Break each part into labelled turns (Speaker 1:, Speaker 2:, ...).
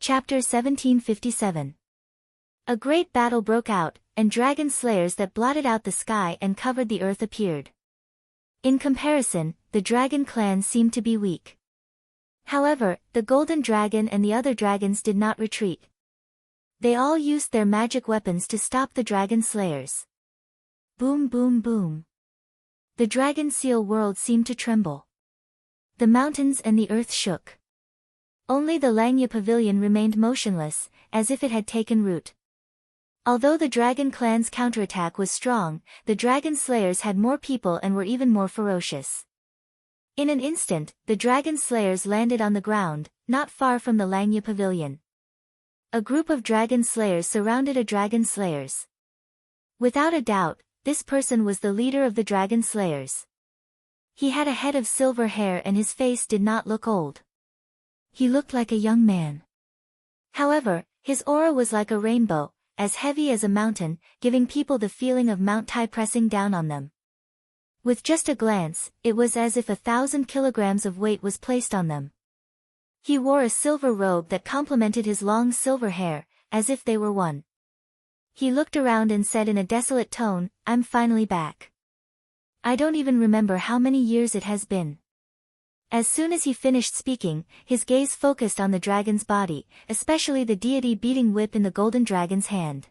Speaker 1: Chapter 1757. A great battle broke out, and dragon slayers that blotted out the sky and covered the earth appeared. In comparison, the dragon clan seemed to be weak. However, the golden dragon and the other dragons did not retreat. They all used their magic weapons to stop the dragon slayers. Boom boom boom. The dragon seal world seemed to tremble. The mountains and the earth shook. Only the Langya pavilion remained motionless, as if it had taken root. Although the dragon clan's counterattack was strong, the dragon slayers had more people and were even more ferocious. In an instant, the dragon slayers landed on the ground, not far from the Langya pavilion. A group of dragon slayers surrounded a dragon slayers. Without a doubt, this person was the leader of the dragon slayers. He had a head of silver hair and his face did not look old. He looked like a young man. However, his aura was like a rainbow, as heavy as a mountain, giving people the feeling of Mount Tai pressing down on them. With just a glance, it was as if 1,000 kilograms of weight was placed on them. He wore a silver robe that complemented his long silver hair, as if they were one. He looked around and said in a desolate tone, "I'm finally back. I don't even remember how many years it has been." As soon as he finished speaking, his gaze focused on the dragon's body, especially the deity beating whip in the golden dragon's hand.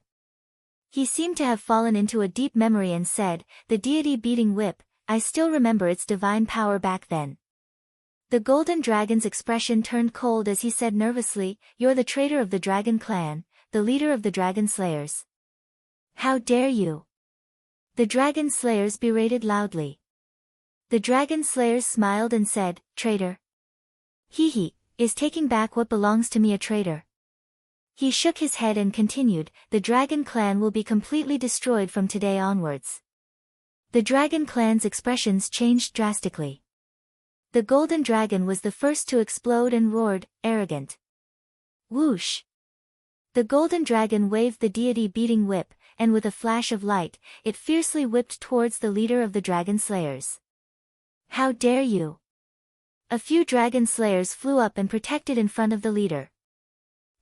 Speaker 1: He seemed to have fallen into a deep memory and said, "The deity beating whip, I still remember its divine power back then." The golden dragon's expression turned cold as he said nervously, "You're the traitor of the dragon clan, the leader of the dragon slayers. How dare you?" The dragon slayers berated loudly. The dragon slayers smiled and said, "Traitor? He is taking back what belongs to me, a traitor." He shook his head and continued, "The dragon clan will be completely destroyed from today onwards." The dragon clan's expressions changed drastically. The golden dragon was the first to explode and roared, "Arrogant!" Whoosh! The golden dragon waved the deity beating whip, and with a flash of light, it fiercely whipped towards the leader of the dragon slayers. "How dare you!" A few dragon slayers flew up and protected in front of the leader.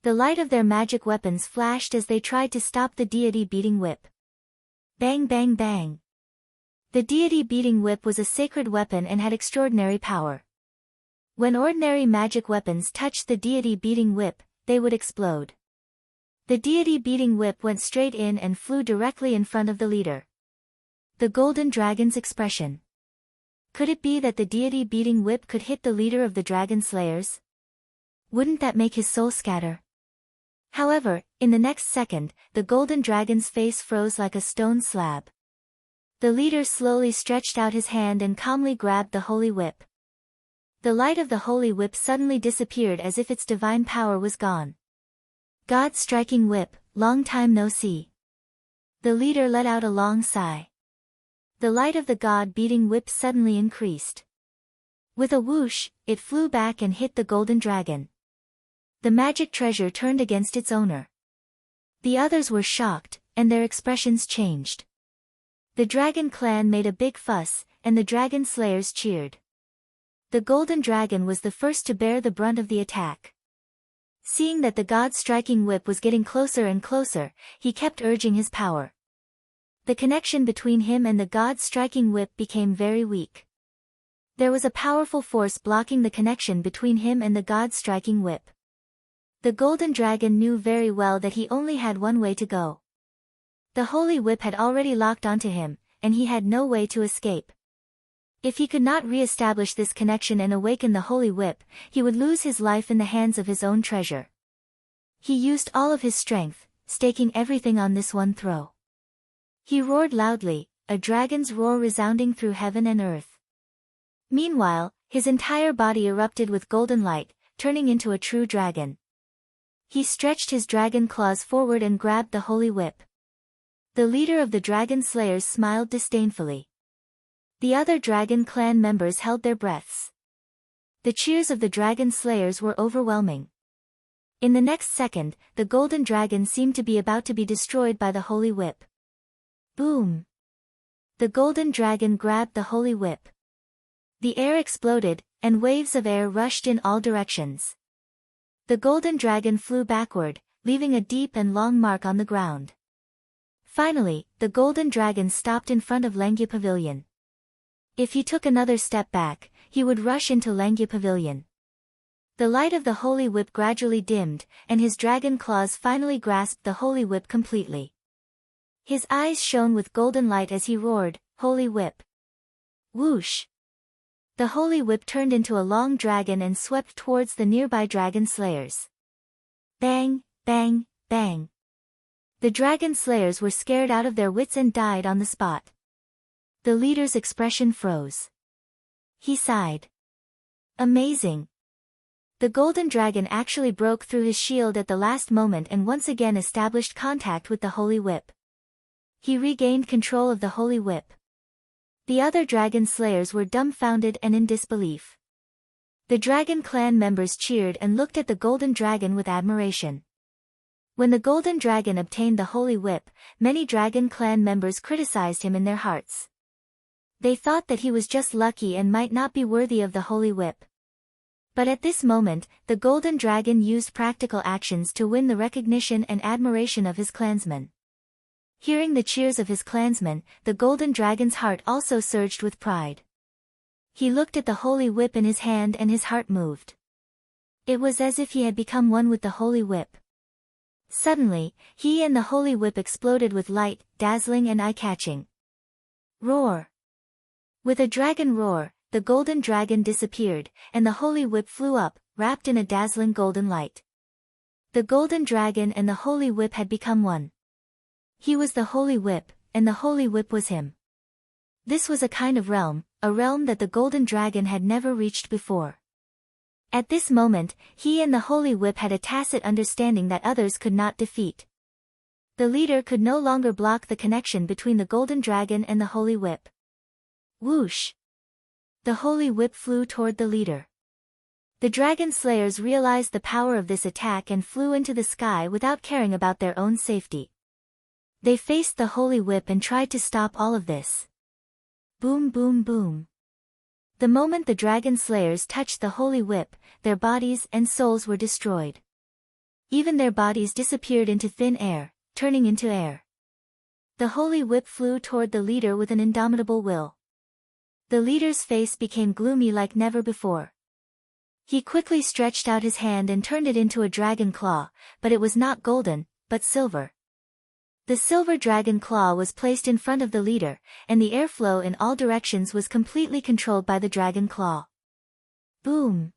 Speaker 1: The light of their magic weapons flashed as they tried to stop the deity beating whip. Bang bang bang. The deity beating whip was a sacred weapon and had extraordinary power. When ordinary magic weapons touched the deity beating whip, they would explode. The deity beating whip went straight in and flew directly in front of the leader. The golden dragon's expression. Could it be that the deity beating whip could hit the leader of the dragon slayers? Wouldn't that make his soul scatter? However, in the next second, the golden dragon's face froze like a stone slab. The leader slowly stretched out his hand and calmly grabbed the holy whip. The light of the holy whip suddenly disappeared as if its divine power was gone. "God striking whip, long time no see." The leader let out a long sigh. The light of the god-beating whip suddenly increased. With a whoosh, it flew back and hit the golden dragon. The magic treasure turned against its owner. The others were shocked, and their expressions changed. The dragon clan made a big fuss, and the dragon slayers cheered. The golden dragon was the first to bear the brunt of the attack. Seeing that the god-striking whip was getting closer and closer, he kept urging his power. The connection between him and the god-striking whip became very weak. There was a powerful force blocking the connection between him and the god-striking whip. The golden dragon knew very well that he only had one way to go. The holy whip had already locked onto him, and he had no way to escape. If he could not re-establish this connection and awaken the holy whip, he would lose his life in the hands of his own treasure. He used all of his strength, staking everything on this one throw. He roared loudly, a dragon's roar resounding through heaven and earth. Meanwhile, his entire body erupted with golden light, turning into a true dragon. He stretched his dragon claws forward and grabbed the holy whip. The leader of the dragon slayers smiled disdainfully. The other dragon clan members held their breaths. The cheers of the dragon slayers were overwhelming. In the next second, the golden dragon seemed to be about to be destroyed by the holy whip. Boom! The golden dragon grabbed the holy whip. The air exploded, and waves of air rushed in all directions. The golden dragon flew backward, leaving a deep and long mark on the ground. Finally, the golden dragon stopped in front of Langya Pavilion. If he took another step back, he would rush into Langya Pavilion. The light of the holy whip gradually dimmed, and his dragon claws finally grasped the holy whip completely. His eyes shone with golden light as he roared, "Holy whip!" Whoosh! The holy whip turned into a long dragon and swept towards the nearby dragon slayers. Bang, bang, bang. The dragon slayers were scared out of their wits and died on the spot. The leader's expression froze. He sighed. Amazing. The golden dragon actually broke through his shield at the last moment and once again established contact with the holy whip. He regained control of the holy whip. The other dragon slayers were dumbfounded and in disbelief. The dragon clan members cheered and looked at the golden dragon with admiration. When the golden dragon obtained the holy whip, many dragon clan members criticized him in their hearts. They thought that he was just lucky and might not be worthy of the holy whip. But at this moment, the golden dragon used practical actions to win the recognition and admiration of his clansmen. Hearing the cheers of his clansmen, the golden dragon's heart also surged with pride. He looked at the holy whip in his hand and his heart moved. It was as if he had become one with the holy whip. Suddenly, he and the holy whip exploded with light, dazzling and eye-catching. Roar! With a dragon roar, the golden dragon disappeared, and the holy whip flew up, wrapped in a dazzling golden light. The golden dragon and the holy whip had become one. He was the holy whip, and the holy whip was him. This was a kind of realm, a realm that the golden dragon had never reached before. At this moment, he and the holy whip had a tacit understanding that others could not defeat. The leader could no longer block the connection between the golden dragon and the holy whip. Whoosh! The holy whip flew toward the leader. The dragon slayers realized the power of this attack and flew into the sky without caring about their own safety. They faced the holy whip and tried to stop all of this. Boom, boom, boom. The moment the dragon slayers touched the holy whip, their bodies and souls were destroyed. Even their bodies disappeared into thin air, turning into air. The holy whip flew toward the leader with an indomitable will. The leader's face became gloomy like never before. He quickly stretched out his hand and turned it into a dragon claw, but it was not golden, but silver. The silver dragon claw was placed in front of the leader, and the airflow in all directions was completely controlled by the dragon claw. Boom!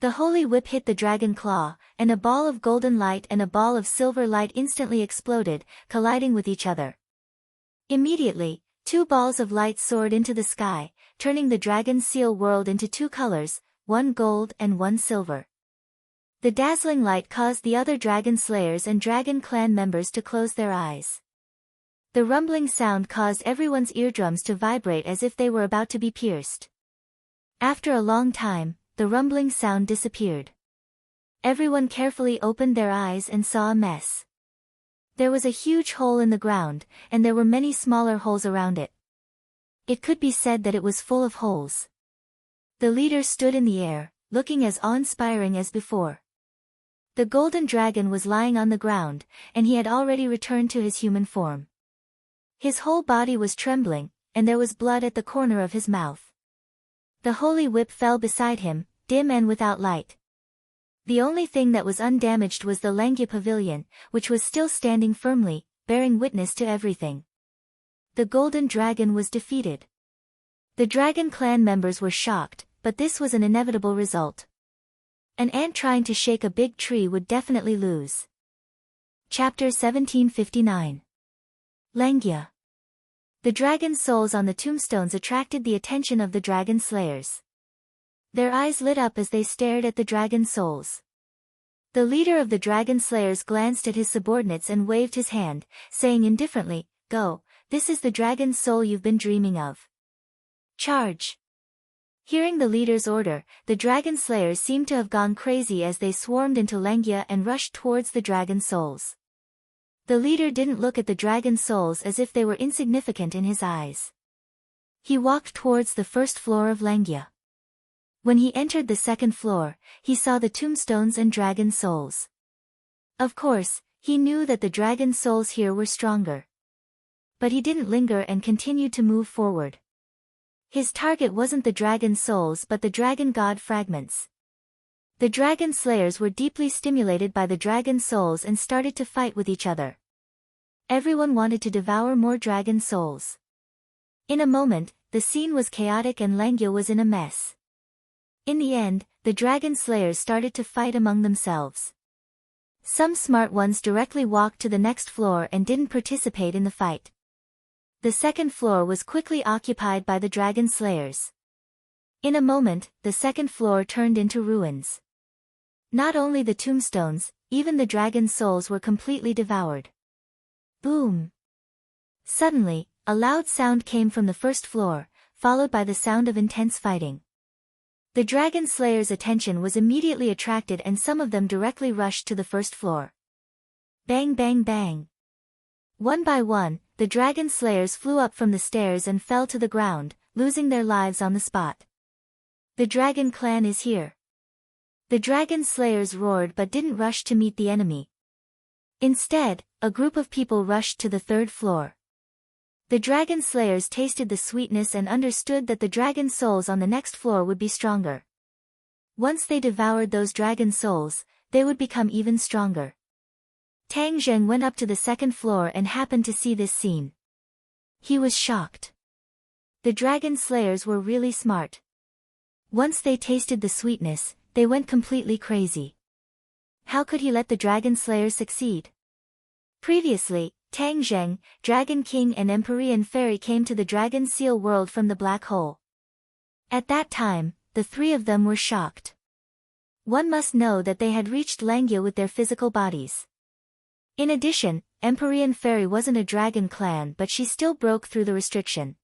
Speaker 1: The holy whip hit the dragon claw, and a ball of golden light and a ball of silver light instantly exploded, colliding with each other. Immediately, two balls of light soared into the sky, turning the dragon's seal world into two colors, one gold and one silver. The dazzling light caused the other dragon slayers and dragon clan members to close their eyes. The rumbling sound caused everyone's eardrums to vibrate as if they were about to be pierced. After a long time, the rumbling sound disappeared. Everyone carefully opened their eyes and saw a mess. There was a huge hole in the ground, and there were many smaller holes around it. It could be said that it was full of holes. The leader stood in the air, looking as awe-inspiring as before. The golden dragon was lying on the ground, and he had already returned to his human form. His whole body was trembling, and there was blood at the corner of his mouth. The holy whip fell beside him, dim and without light. The only thing that was undamaged was the Langya Pavilion, which was still standing firmly, bearing witness to everything. The golden dragon was defeated. The dragon clan members were shocked, but this was an inevitable result. An ant trying to shake a big tree would definitely lose. Chapter 1759. Langya. The dragon souls on the tombstones attracted the attention of the dragon slayers. Their eyes lit up as they stared at the dragon souls. The leader of the dragon slayers glanced at his subordinates and waved his hand, saying indifferently, "Go, this is the dragon soul you've been dreaming of. Charge!" Hearing the leader's order, the dragon slayers seemed to have gone crazy as they swarmed into Langya and rushed towards the dragon souls. The leader didn't look at the dragon souls as if they were insignificant in his eyes. He walked towards the first floor of Langya. When he entered the second floor, he saw the tombstones and dragon souls. Of course, he knew that the dragon souls here were stronger. But he didn't linger and continued to move forward. His target wasn't the dragon souls but the dragon god fragments. The dragon slayers were deeply stimulated by the dragon souls and started to fight with each other. Everyone wanted to devour more dragon souls. In a moment, the scene was chaotic and Langya was in a mess. In the end, the dragon slayers started to fight among themselves. Some smart ones directly walked to the next floor and didn't participate in the fight. The second floor was quickly occupied by the dragon slayers. In a moment, the second floor turned into ruins. Not only the tombstones, even the dragon souls were completely devoured. Boom! Suddenly, a loud sound came from the first floor, followed by the sound of intense fighting. The dragon slayers' attention was immediately attracted and some of them directly rushed to the first floor. Bang bang bang! One by one, the dragon slayers flew up from the stairs and fell to the ground, losing their lives on the spot. The dragon clan is here. The dragon slayers roared but didn't rush to meet the enemy. Instead, a group of people rushed to the third floor. The dragon slayers tasted the sweetness and understood that the dragon souls on the next floor would be stronger. Once they devoured those dragon souls, they would become even stronger. Tang Zheng went up to the second floor and happened to see this scene. He was shocked. The dragon slayers were really smart. Once they tasted the sweetness, they went completely crazy. How could he let the dragon slayers succeed? Previously, Tang Zheng, Dragon King and Empyrean Fairy came to the Dragon Seal world from the black hole. At that time, the three of them were shocked. One must know that they had reached Langya with their physical bodies. In addition, Empyrean Fairy wasn't a dragon clan but she still broke through the restriction.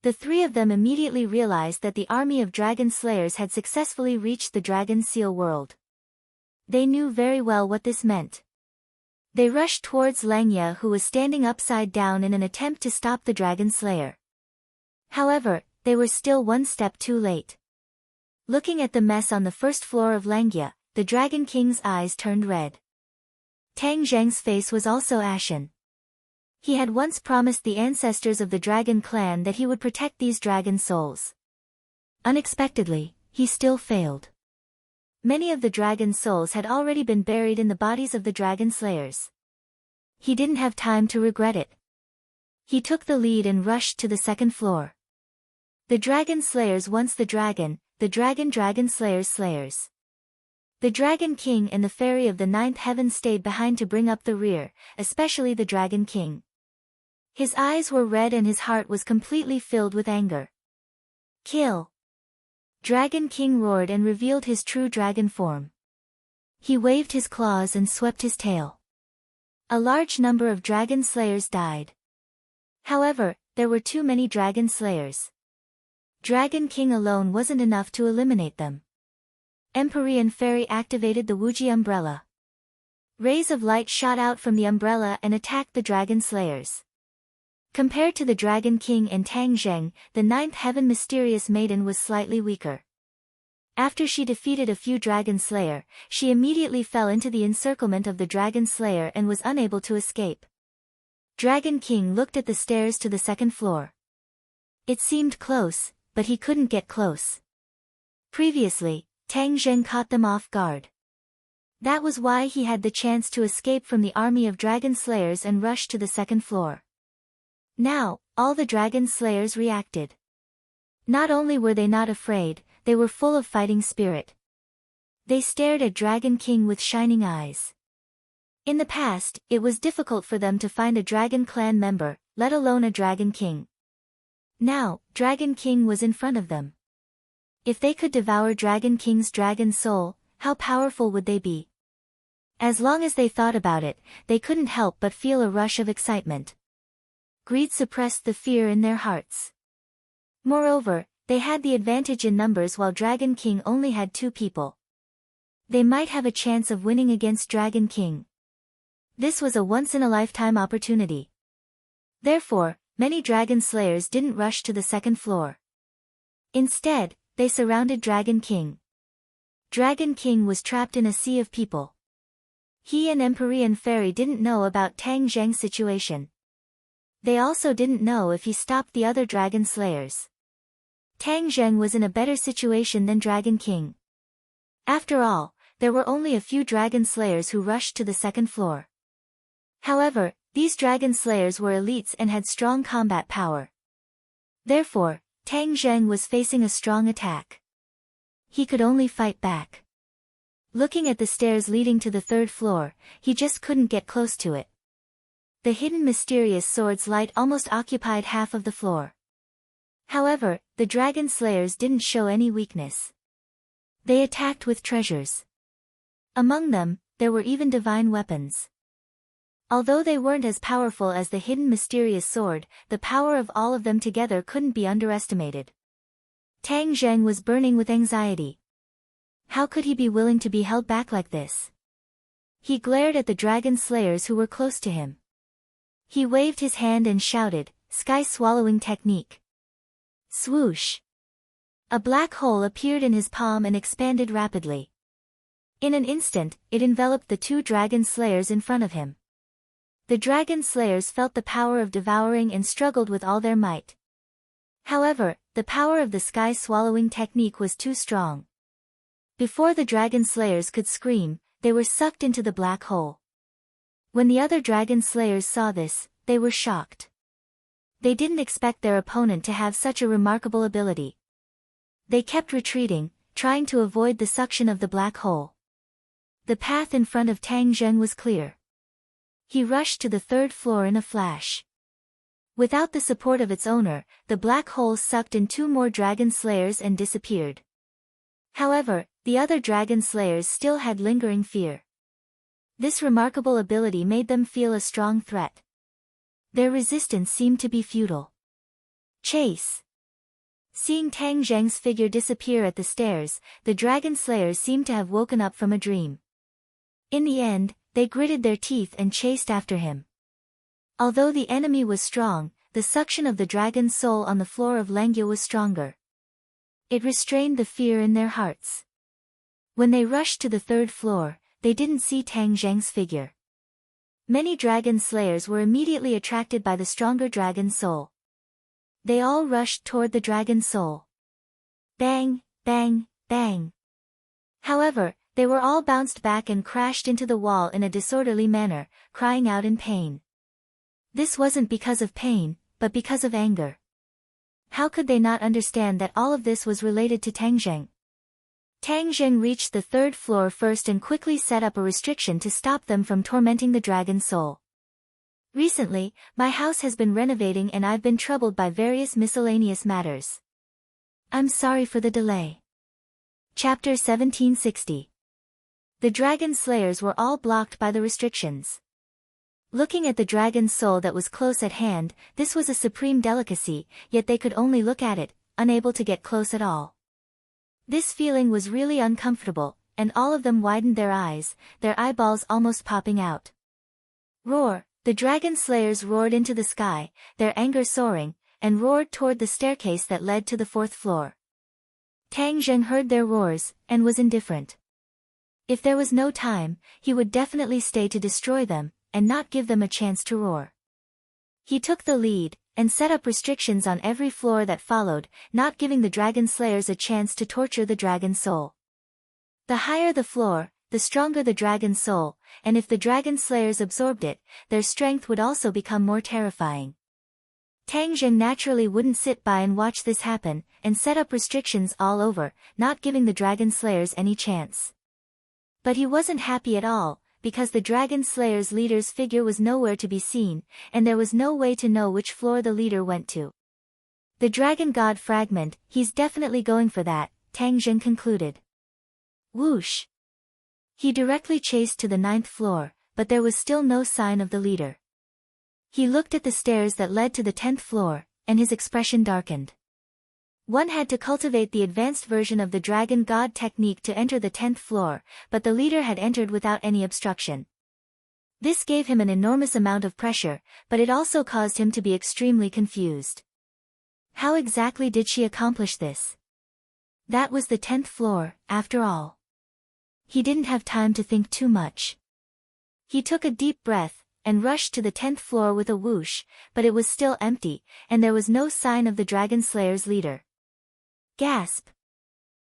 Speaker 1: The three of them immediately realized that the army of dragon slayers had successfully reached the Dragon Seal world. They knew very well what this meant. They rushed towards Langya who was standing upside down in an attempt to stop the dragon slayer. However, they were still one step too late. Looking at the mess on the first floor of Langya, the Dragon King's eyes turned red. Tang Zheng's face was also ashen. He had once promised the ancestors of the dragon clan that he would protect these dragon souls. Unexpectedly, he still failed. Many of the dragon souls had already been buried in the bodies of the dragon slayers. He didn't have time to regret it. He took the lead and rushed to the second floor. The dragon slayers once the dragon slayers. The Dragon King and the Fairy of the Ninth Heaven stayed behind to bring up the rear, especially the Dragon King. His eyes were red and his heart was completely filled with anger. Kill! Dragon King roared and revealed his true dragon form. He waved his claws and swept his tail. A large number of dragon slayers died. However, there were too many dragon slayers. Dragon King alone wasn't enough to eliminate them. Empyrean Fairy activated the Wuji umbrella. Rays of light shot out from the umbrella and attacked the dragon slayers. Compared to the Dragon King and Tang Zheng, the Ninth Heaven mysterious maiden was slightly weaker. After she defeated a few dragon slayer, she immediately fell into the encirclement of the dragon slayer and was unable to escape. Dragon King looked at the stairs to the second floor. It seemed close, but he couldn't get close. Previously, Tang Zheng caught them off guard. That was why he had the chance to escape from the army of dragon slayers and rush to the second floor. Now, all the dragon slayers reacted. Not only were they not afraid, they were full of fighting spirit. They stared at Dragon King with shining eyes. In the past, it was difficult for them to find a dragon clan member, let alone a Dragon King. Now, Dragon King was in front of them. If they could devour Dragon King's dragon soul, how powerful would they be? As long as they thought about it, they couldn't help but feel a rush of excitement. Greed suppressed the fear in their hearts. Moreover, they had the advantage in numbers while Dragon King only had 2 people. They might have a chance of winning against Dragon King. This was a once-in-a-lifetime opportunity. Therefore, many dragon slayers didn't rush to the second floor. Instead, they surrounded Dragon King. Dragon King was trapped in a sea of people. He and Empyrean Fairy didn't know about Tang Zheng's situation. They also didn't know if he stopped the other dragon slayers. Tang Zheng was in a better situation than Dragon King. After all, there were only a few dragon slayers who rushed to the second floor. However, these dragon slayers were elites and had strong combat power. Therefore, Tang Zheng was facing a strong attack. He could only fight back. Looking at the stairs leading to the third floor, he just couldn't get close to it. The hidden mysterious sword's light almost occupied half of the floor. However, the dragon slayers didn't show any weakness. They attacked with treasures. Among them, there were even divine weapons. Although they weren't as powerful as the hidden mysterious sword, the power of all of them together couldn't be underestimated. Tang Zheng was burning with anxiety. How could he be willing to be held back like this? He glared at the dragon slayers who were close to him. He waved his hand and shouted, "Sky swallowing technique." Swoosh! A black hole appeared in his palm and expanded rapidly. In an instant, it enveloped the two dragon slayers in front of him. The dragon slayers felt the power of devouring and struggled with all their might. However, the power of the sky swallowing technique was too strong. Before the dragon slayers could scream, they were sucked into the black hole. When the other dragon slayers saw this, they were shocked. They didn't expect their opponent to have such a remarkable ability. They kept retreating, trying to avoid the suction of the black hole. The path in front of Tang Zheng was clear. He rushed to the third floor in a flash. Without the support of its owner, the black hole sucked in two more dragon slayers and disappeared. However, the other dragon slayers still had lingering fear. This remarkable ability made them feel a strong threat. Their resistance seemed to be futile. Chase! Seeing Tang Zheng's figure disappear at the stairs, the dragon slayers seemed to have woken up from a dream. In the end, they gritted their teeth and chased after him. Although the enemy was strong, the suction of the dragon's soul on the floor of Lengya was stronger. It restrained the fear in their hearts. When they rushed to the third floor, they didn't see Tang Zheng's figure. Many dragon slayers were immediately attracted by the stronger dragon soul. They all rushed toward the dragon soul. Bang, bang, bang. However, they were all bounced back and crashed into the wall in a disorderly manner, crying out in pain. This wasn't because of pain, but because of anger. How could they not understand that all of this was related to Tang Zheng? Tang Zheng reached the third floor first and quickly set up a restriction to stop them from tormenting the dragon soul. Recently, my house has been renovating and I've been troubled by various miscellaneous matters. I'm sorry for the delay. Chapter 1760. The dragon slayers were all blocked by the restrictions. Looking at the dragon's soul that was close at hand, this was a supreme delicacy, yet they could only look at it, unable to get close at all. This feeling was really uncomfortable, and all of them widened their eyes, their eyeballs almost popping out. Roar! The dragon slayers roared into the sky, their anger soaring, and roared toward the staircase that led to the fourth floor. Tang Zheng heard their roars, and was indifferent. If there was no time, he would definitely stay to destroy them, and not give them a chance to roar. He took the lead, and set up restrictions on every floor that followed, not giving the dragon slayers a chance to torture the dragon soul. The higher the floor, the stronger the dragon soul, and if the dragon slayers absorbed it, their strength would also become more terrifying. Tang Zheng naturally wouldn't sit by and watch this happen, and set up restrictions all over, not giving the dragon slayers any chance. But he wasn't happy at all, because the dragon slayers' leader's figure was nowhere to be seen, and there was no way to know which floor the leader went to. The dragon god fragment, he's definitely going for that, Tang Zheng concluded. Whoosh! He directly chased to the 9th floor, but there was still no sign of the leader. He looked at the stairs that led to the 10th floor, and his expression darkened. One had to cultivate the advanced version of the dragon god technique to enter the 10th floor, but the leader had entered without any obstruction. This gave him an enormous amount of pressure, but it also caused him to be extremely confused. How exactly did she accomplish this? That was the 10th floor, after all. He didn't have time to think too much. He took a deep breath, and rushed to the 10th floor with a whoosh, but it was still empty, and there was no sign of the Dragon Slayer's leader. Gasp!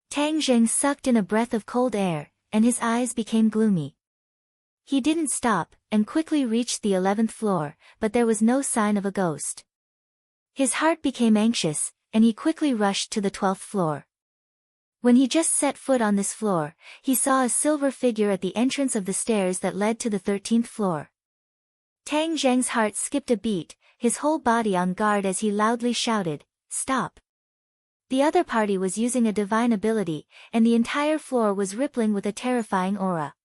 Speaker 1: Tang Zheng sucked in a breath of cold air, and his eyes became gloomy. He didn't stop, and quickly reached the 11th floor, but there was no sign of a ghost. His heart became anxious, and he quickly rushed to the 12th floor. When he just set foot on this floor, he saw a silver figure at the entrance of the stairs that led to the 13th floor. Tang Zheng's heart skipped a beat, his whole body on guard as he loudly shouted, "Stop!" The other party was using a divine ability, and the entire floor was rippling with a terrifying aura.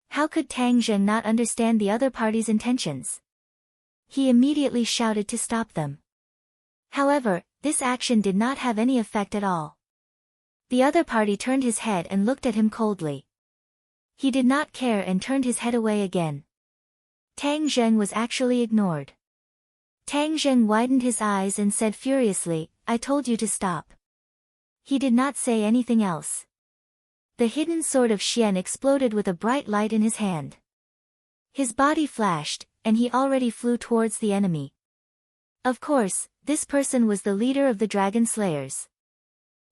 Speaker 1: How could Tang Zheng not understand the other party's intentions? He immediately shouted to stop them. However, this action did not have any effect at all. The other party turned his head and looked at him coldly. He did not care and turned his head away again. Tang Zheng was actually ignored. Tang Zheng widened his eyes and said furiously, "I told you to stop." He did not say anything else. The hidden sword of Xian exploded with a bright light in his hand. His body flashed, and he already flew towards the enemy. Of course, this person was the leader of the Dragon Slayers.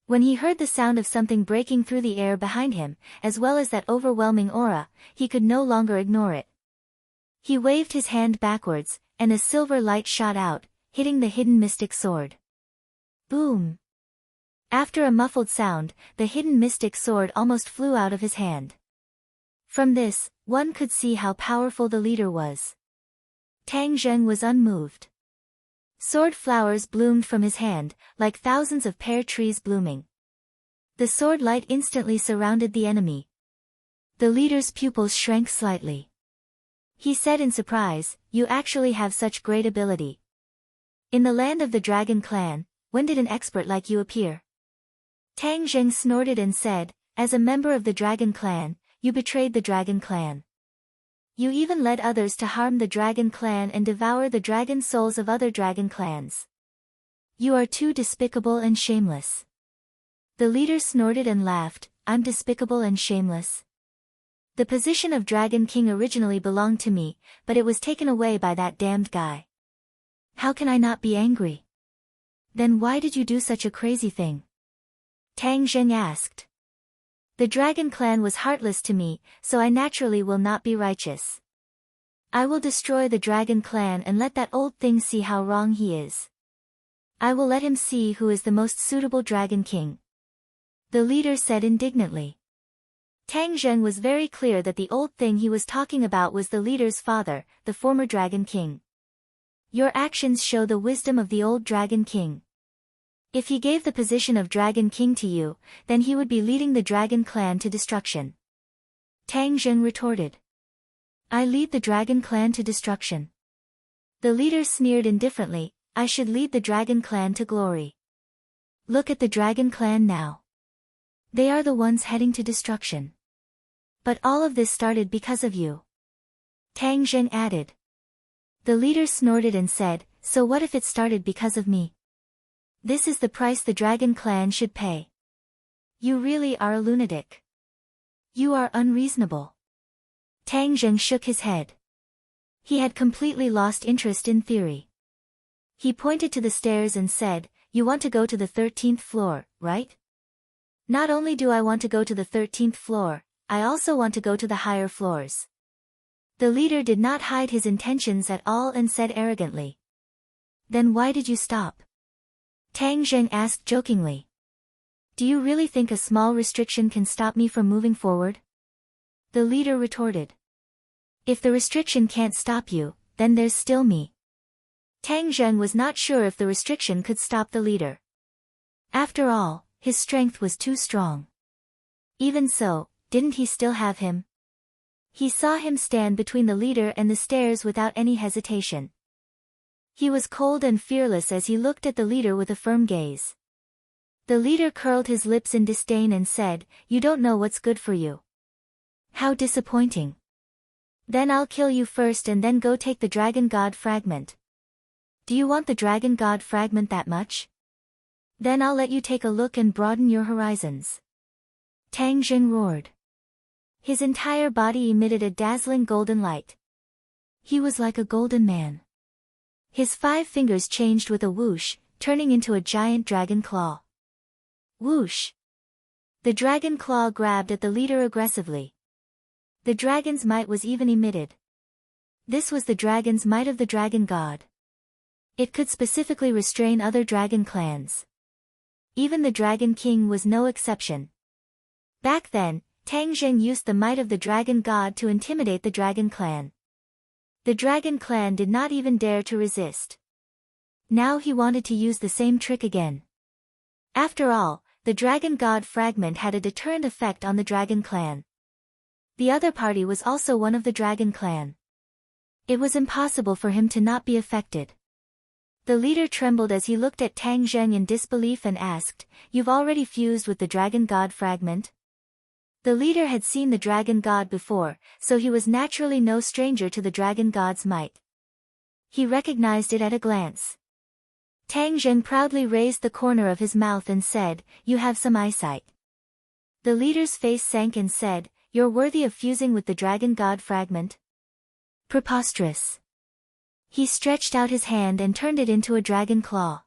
Speaker 1: When he heard the sound of something breaking through the air behind him, as well as that overwhelming aura, he could no longer ignore it. He waved his hand backwards, and a silver light shot out, hitting the hidden mystic sword. Boom! After a muffled sound, the hidden mystic sword almost flew out of his hand. From this, one could see how powerful the leader was. Tang Zheng was unmoved. Sword flowers bloomed from his hand, like thousands of pear trees blooming. The sword light instantly surrounded the enemy. The leader's pupils shrank slightly. He said in surprise, "You actually have such great ability. In the land of the Dragon Clan, when did an expert like you appear?" Tang Zheng snorted and said, "As a member of the Dragon Clan, you betrayed the Dragon Clan. You even led others to harm the Dragon Clan and devour the dragon souls of other Dragon Clans. You are too despicable and shameless." The leader snorted and laughed, "I'm despicable and shameless? The position of Dragon King originally belonged to me, but it was taken away by that damned guy. How can I not be angry?" "Then why did you do such a crazy thing?" Tang Zheng asked. "The Dragon Clan was heartless to me, so I naturally will not be righteous. I will destroy the Dragon Clan and let that old thing see how wrong he is. I will let him see who is the most suitable Dragon King," the leader said indignantly. Tang Zheng was very clear that the old thing he was talking about was the leader's father, the former Dragon King. "Your actions show the wisdom of the old Dragon King. If he gave the position of Dragon King to you, then he would be leading the Dragon Clan to destruction." Tang Zheng retorted. "I lead the Dragon Clan to destruction?" The leader sneered indifferently, "I should lead the Dragon Clan to glory. Look at the Dragon Clan now. They are the ones heading to destruction. But all of this started because of you," Tang Zheng added. The leader snorted and said, "So what if it started because of me? This is the price the Dragon Clan should pay. You really are a lunatic. You are unreasonable." Tang Zheng shook his head. He had completely lost interest in theory. He pointed to the stairs and said, "You want to go to the 13th floor, right?" "Not only do I want to go to the 13th floor, I also want to go to the higher floors." The leader did not hide his intentions at all and said arrogantly. "Then why did you stop?" Tang Zheng asked jokingly. "Do you really think a small restriction can stop me from moving forward?" The leader retorted. "If the restriction can't stop you, then there's still me." Tang Zheng was not sure if the restriction could stop the leader. After all, his strength was too strong. Even so, didn't he still have him? He saw him stand between the leader and the stairs without any hesitation. He was cold and fearless as he looked at the leader with a firm gaze. The leader curled his lips in disdain and said, "You don't know what's good for you. How disappointing. Then I'll kill you first and then go take the Dragon God fragment. Do you want the Dragon God fragment that much?" Then I'll let you take a look and broaden your horizons. Tang Zheng roared. His entire body emitted a dazzling golden light. He was like a golden man. His 5 fingers changed with a whoosh, turning into a giant dragon claw. Whoosh! The dragon claw grabbed at the leader aggressively. The dragon's might was even emitted. This was the dragon's might of the dragon god. It could specifically restrain other dragon clans. Even the Dragon King was no exception. Back then, Tang Zheng used the might of the dragon god to intimidate the dragon clan. The dragon clan did not even dare to resist. Now he wanted to use the same trick again. After all, the dragon god fragment had a deterrent effect on the dragon clan. The other party was also one of the dragon clan. It was impossible for him to not be affected. The leader trembled as he looked at Tang Zheng in disbelief and asked, "You've already fused with the dragon god fragment?" The leader had seen the dragon god before, so he was naturally no stranger to the dragon god's might. He recognized it at a glance. Tang Zheng proudly raised the corner of his mouth and said, "You have some eyesight." The leader's face sank and said, "You're worthy of fusing with the dragon god fragment?" Preposterous. He stretched out his hand and turned it into a dragon claw.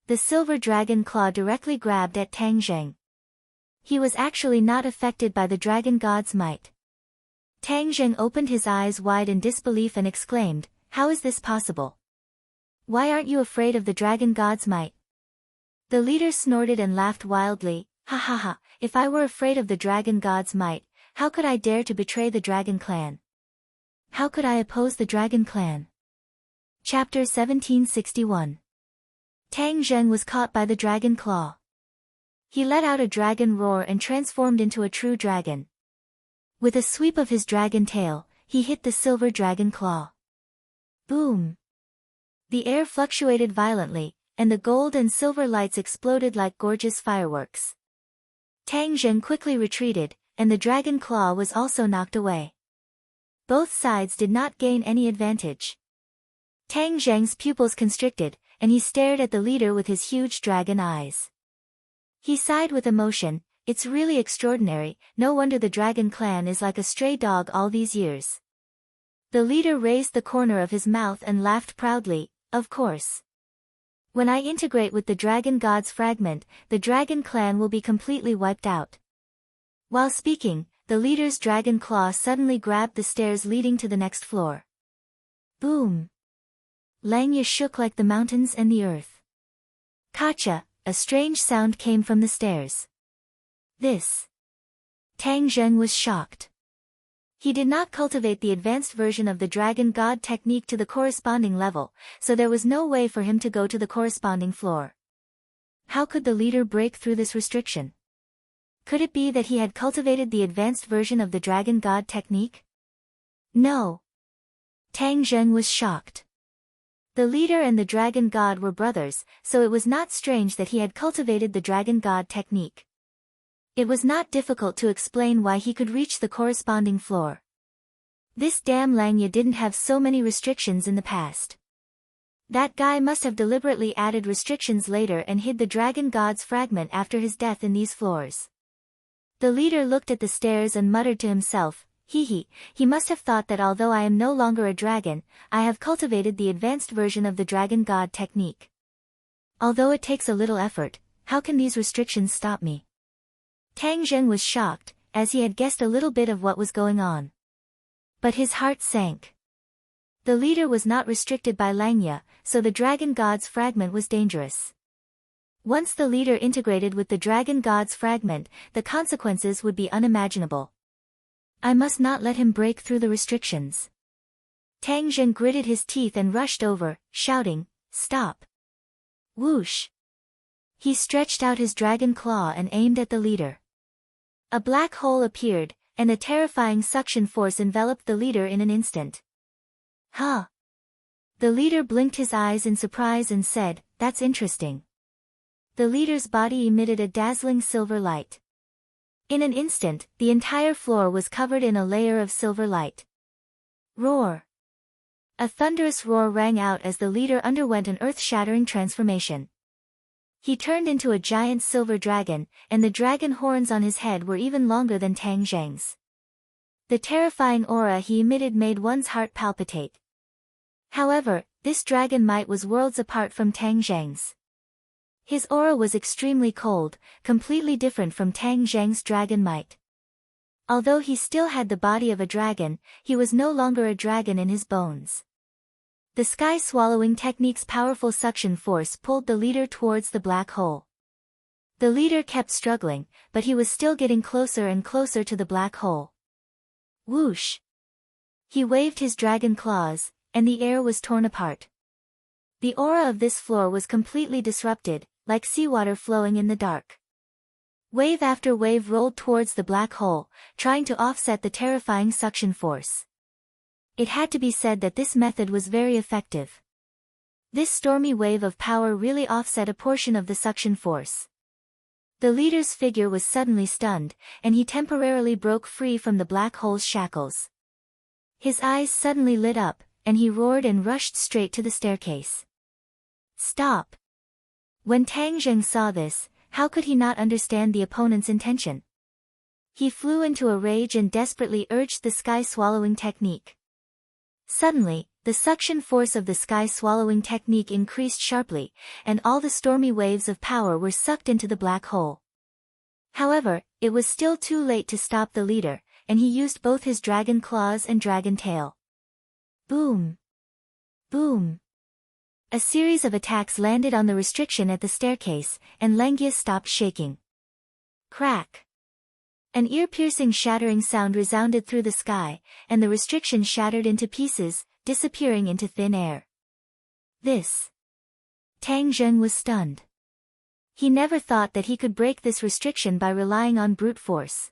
Speaker 1: The silver dragon claw directly grabbed at Tang Zheng. He was actually not affected by the dragon god's might. Tang Zheng opened his eyes wide in disbelief and exclaimed, "How is this possible? Why aren't you afraid of the dragon god's might?" The leader snorted and laughed wildly, "Ha ha ha, if I were afraid of the dragon god's might, how could I dare to betray the dragon clan? How could I oppose the dragon clan?" Chapter 1761. Tang Zheng was caught by the dragon claw. He let out a dragon roar and transformed into a true dragon. With a sweep of his dragon tail, he hit the silver dragon claw. Boom! The air fluctuated violently, and the gold and silver lights exploded like gorgeous fireworks. Tang Zheng quickly retreated, and the dragon claw was also knocked away. Both sides did not gain any advantage. Tang Zheng's pupils constricted, and he stared at the leader with his huge dragon eyes. He sighed with emotion, "It's really extraordinary, no wonder the dragon clan is like a stray dog all these years." The leader raised the corner of his mouth and laughed proudly, "Of course. When I integrate with the dragon god's fragment, the dragon clan will be completely wiped out." While speaking, the leader's dragon claw suddenly grabbed the stairs leading to the next floor. Boom! Langya shook like the mountains and the earth. Kacha, a strange sound came from the stairs. This. Tang Zheng was shocked. He did not cultivate the advanced version of the dragon god technique to the corresponding level, so there was no way for him to go to the corresponding floor. How could the leader break through this restriction? Could it be that he had cultivated the advanced version of the dragon god technique? No. Tang Zheng was shocked. The leader and the dragon god were brothers, so it was not strange that he had cultivated the dragon god technique. It was not difficult to explain why he could reach the corresponding floor. This damn Langya didn't have so many restrictions in the past. That guy must have deliberately added restrictions later and hid the dragon god's fragment after his death in these floors. The leader looked at the stairs and muttered to himself, he must have thought that although I am no longer a dragon, I have cultivated the advanced version of the dragon god technique. Although it takes a little effort, how can these restrictions stop me? Tang Zheng was shocked, as he had guessed a little bit of what was going on. But his heart sank. The leader was not restricted by Langya, so the dragon god's fragment was dangerous. Once the leader integrated with the dragon god's fragment, the consequences would be unimaginable. I must not let him break through the restrictions. Tang Zheng gritted his teeth and rushed over, shouting, "Stop!" Whoosh! He stretched out his dragon claw and aimed at the leader. A black hole appeared, and a terrifying suction force enveloped the leader in an instant. Huh! The leader blinked his eyes in surprise and said, "That's interesting." The leader's body emitted a dazzling silver light. In an instant, the entire floor was covered in a layer of silver light. Roar! A thunderous roar rang out as the leader underwent an earth-shattering transformation. He turned into a giant silver dragon, and the dragon horns on his head were even longer than Tang Zheng's. The terrifying aura he emitted made one's heart palpitate. However, this dragon might was worlds apart from Tang Zheng's. His aura was extremely cold, completely different from Tang Zheng's dragon might. Although he still had the body of a dragon, he was no longer a dragon in his bones. The sky-swallowing technique's powerful suction force pulled the leader towards the black hole. The leader kept struggling, but he was still getting closer and closer to the black hole. Whoosh! He waved his dragon claws, and the air was torn apart. The aura of this floor was completely disrupted, like seawater flowing in the dark. Wave after wave rolled towards the black hole, trying to offset the terrifying suction force. It had to be said that this method was very effective. This stormy wave of power really offset a portion of the suction force. The leader's figure was suddenly stunned, and he temporarily broke free from the black hole's shackles. His eyes suddenly lit up, and he roared and rushed straight to the staircase. Stop! When Tang Zheng saw this, how could he not understand the opponent's intention? He flew into a rage and desperately urged the sky-swallowing technique. Suddenly, the suction force of the sky-swallowing technique increased sharply, and all the stormy waves of power were sucked into the black hole. However, it was still too late to stop the leader, and he used both his dragon claws and dragon tail. Boom! Boom! A series of attacks landed on the restriction at the staircase, and Lengia stopped shaking. Crack! An ear-piercing shattering sound resounded through the sky, and the restriction shattered into pieces, disappearing into thin air. This! Tang Zheng was stunned. He never thought that he could break this restriction by relying on brute force.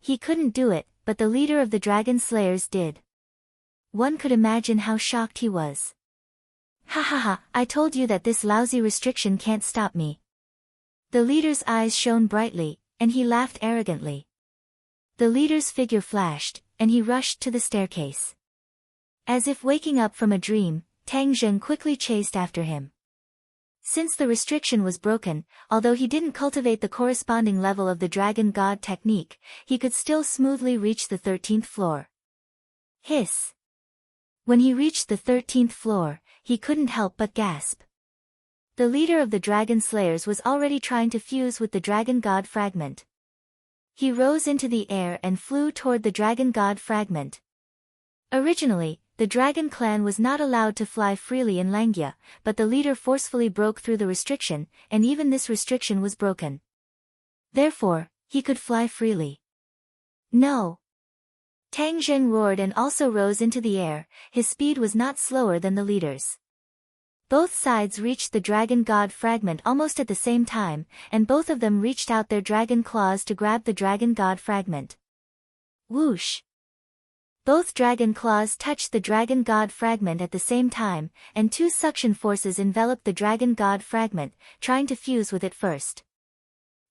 Speaker 1: He couldn't do it, but the leader of the Dragon Slayers did. One could imagine how shocked he was. Ha ha ha, I told you that this lousy restriction can't stop me. The leader's eyes shone brightly, and he laughed arrogantly. The leader's figure flashed, and he rushed to the staircase. As if waking up from a dream, Tang Zheng quickly chased after him. Since the restriction was broken, although he didn't cultivate the corresponding level of the Dragon God technique, he could still smoothly reach the 13th floor. Hiss! When he reached the 13th floor, he couldn't help but gasp. The leader of the Dragon Slayers was already trying to fuse with the Dragon God fragment. He rose into the air and flew toward the Dragon God fragment. Originally, the Dragon Clan was not allowed to fly freely in Langia, but the leader forcefully broke through the restriction, and even this restriction was broken. Therefore, he could fly freely. No! Tang Zheng roared and also rose into the air. His speed was not slower than the leader's. Both sides reached the Dragon God fragment almost at the same time, and both of them reached out their dragon claws to grab the Dragon God fragment. Whoosh! Both dragon claws touched the Dragon God fragment at the same time, and two suction forces enveloped the Dragon God fragment, trying to fuse with it first.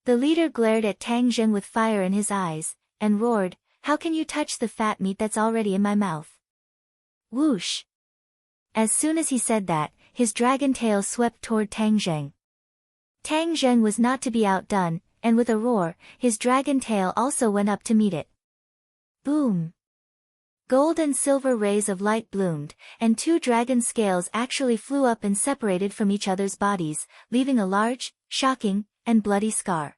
Speaker 1: The leader glared at Tang Zheng with fire in his eyes, and roared, "How can you touch the fat meat that's already in my mouth?" Whoosh! As soon as he said that, his dragon tail swept toward Tang Zheng. Tang Zheng was not to be outdone, and with a roar, his dragon tail also went up to meet it. Boom! Gold and silver rays of light bloomed, and two dragon scales actually flew up and separated from each other's bodies, leaving a large, shocking, and bloody scar.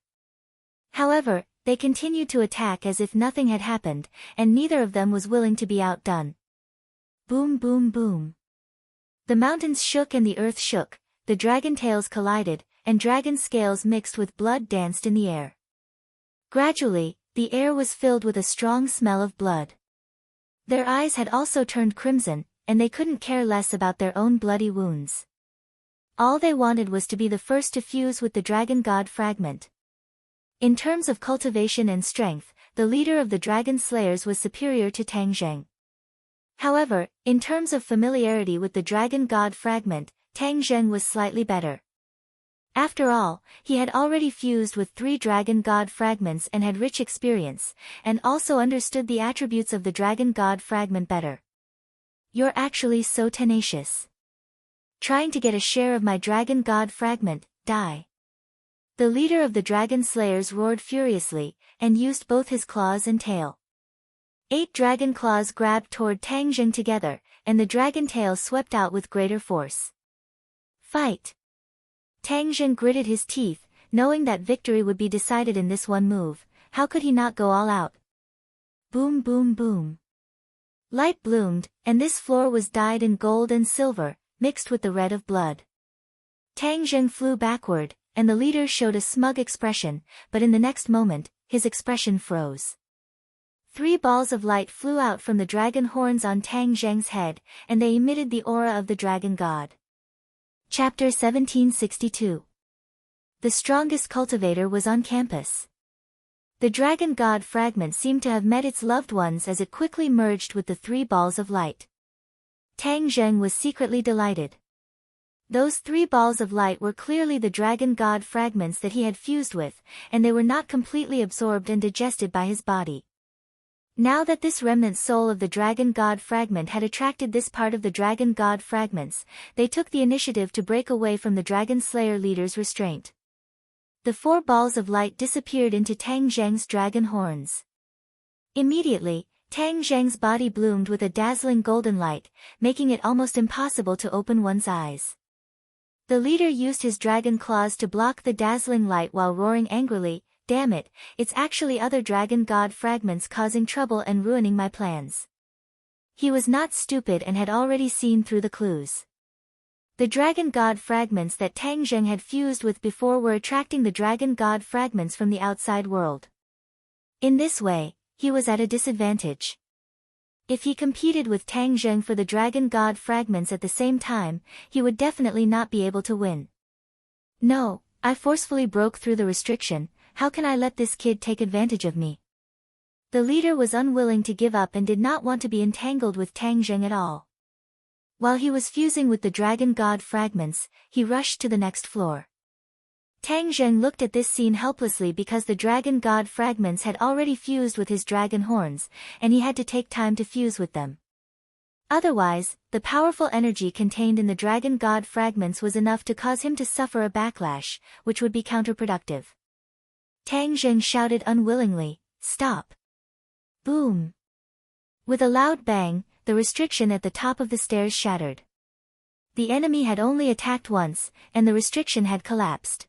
Speaker 1: However, they continued to attack as if nothing had happened, and neither of them was willing to be outdone. Boom boom boom. The mountains shook and the earth shook, the dragon tails collided, and dragon scales mixed with blood danced in the air. Gradually, the air was filled with a strong smell of blood. Their eyes had also turned crimson, and they couldn't care less about their own bloody wounds. All they wanted was to be the first to fuse with the Dragon God fragment. In terms of cultivation and strength, the leader of the Dragon Slayers was superior to Tang Zheng. However, in terms of familiarity with the Dragon God fragment, Tang Zheng was slightly better. After all, he had already fused with 3 Dragon God fragments and had rich experience, and also understood the attributes of the Dragon God fragment better. You're actually so tenacious. Trying to get a share of my Dragon God fragment, die. The leader of the dragon slayers roared furiously, and used both his claws and tail. 8 dragon claws grabbed toward Tang Zheng together, and the dragon tail swept out with greater force. Fight! Tang Zheng gritted his teeth, knowing that victory would be decided in this one move. How could he not go all out? Boom boom boom. Light bloomed, and this floor was dyed in gold and silver, mixed with the red of blood. Tang Zheng flew backward, and the leader showed a smug expression, but in the next moment, his expression froze. 3 balls of light flew out from the dragon horns on Tang Zheng's head, and they emitted the aura of the dragon god. Chapter 1762. The strongest cultivator was on campus. The dragon god fragment seemed to have met its loved ones as it quickly merged with the 3 balls of light. Tang Zheng was secretly delighted. Those 3 balls of light were clearly the dragon god fragments that he had fused with, and they were not completely absorbed and digested by his body. Now that this remnant soul of the dragon god fragment had attracted this part of the dragon god fragments, they took the initiative to break away from the dragon slayer leader's restraint. The 4 balls of light disappeared into Tang Zheng's dragon horns. Immediately, Tang Zheng's body bloomed with a dazzling golden light, making it almost impossible to open one's eyes. The leader used his dragon claws to block the dazzling light while roaring angrily, "Damn it, it's actually other dragon god fragments causing trouble and ruining my plans." He was not stupid and had already seen through the clues. The dragon god fragments that Tang Zheng had fused with before were attracting the dragon god fragments from the outside world. In this way, he was at a disadvantage. If he competed with Tang Zheng for the dragon god fragments at the same time, he would definitely not be able to win. "No, I forcefully broke through the restriction. How can I let this kid take advantage of me?" The leader was unwilling to give up and did not want to be entangled with Tang Zheng at all. While he was fusing with the dragon god fragments, he rushed to the next floor. Tang Zheng looked at this scene helplessly because the dragon god fragments had already fused with his dragon horns, and he had to take time to fuse with them. Otherwise, the powerful energy contained in the dragon god fragments was enough to cause him to suffer a backlash, which would be counterproductive. Tang Zheng shouted unwillingly, "Stop!" Boom! With a loud bang, the restriction at the top of the stairs shattered. The enemy had only attacked once, and the restriction had collapsed.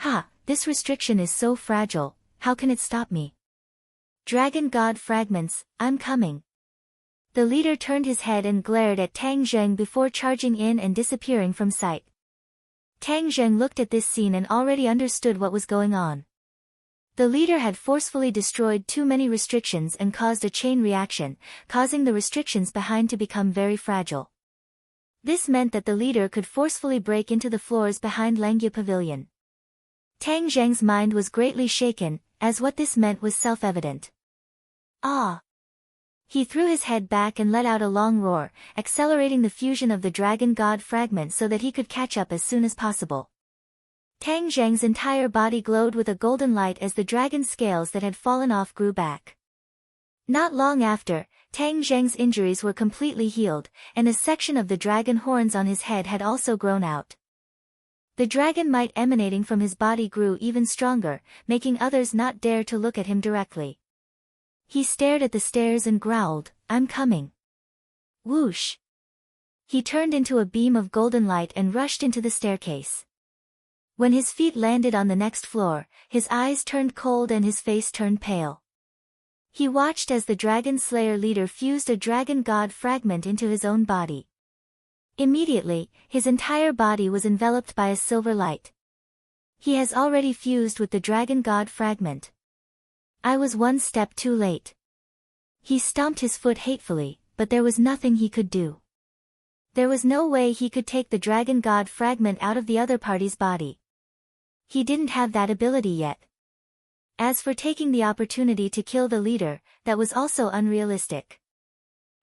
Speaker 1: "Ha, this restriction is so fragile, how can it stop me? Dragon god fragments, I'm coming." The leader turned his head and glared at Tang Zheng before charging in and disappearing from sight. Tang Zheng looked at this scene and already understood what was going on. The leader had forcefully destroyed too many restrictions and caused a chain reaction, causing the restrictions behind to become very fragile. This meant that the leader could forcefully break into the floors behind Langya Pavilion. Tang Zheng's mind was greatly shaken, as what this meant was self-evident. "Ah!" He threw his head back and let out a long roar, accelerating the fusion of the dragon god fragment so that he could catch up as soon as possible. Tang Zheng's entire body glowed with a golden light as the dragon scales that had fallen off grew back. Not long after, Tang Zheng's injuries were completely healed, and a section of the dragon horns on his head had also grown out. The dragon might emanating from his body grew even stronger, making others not dare to look at him directly. He stared at the stairs and growled, "I'm coming." Whoosh! He turned into a beam of golden light and rushed into the staircase. When his feet landed on the next floor, his eyes turned cold and his face turned pale. He watched as the Dragon Slayer leader fused a dragon god fragment into his own body. Immediately, his entire body was enveloped by a silver light. He has already fused with the dragon god fragment. I was one step too late. He stomped his foot hatefully, but there was nothing he could do. There was no way he could take the dragon god fragment out of the other party's body. He didn't have that ability yet. As for taking the opportunity to kill the leader, that was also unrealistic.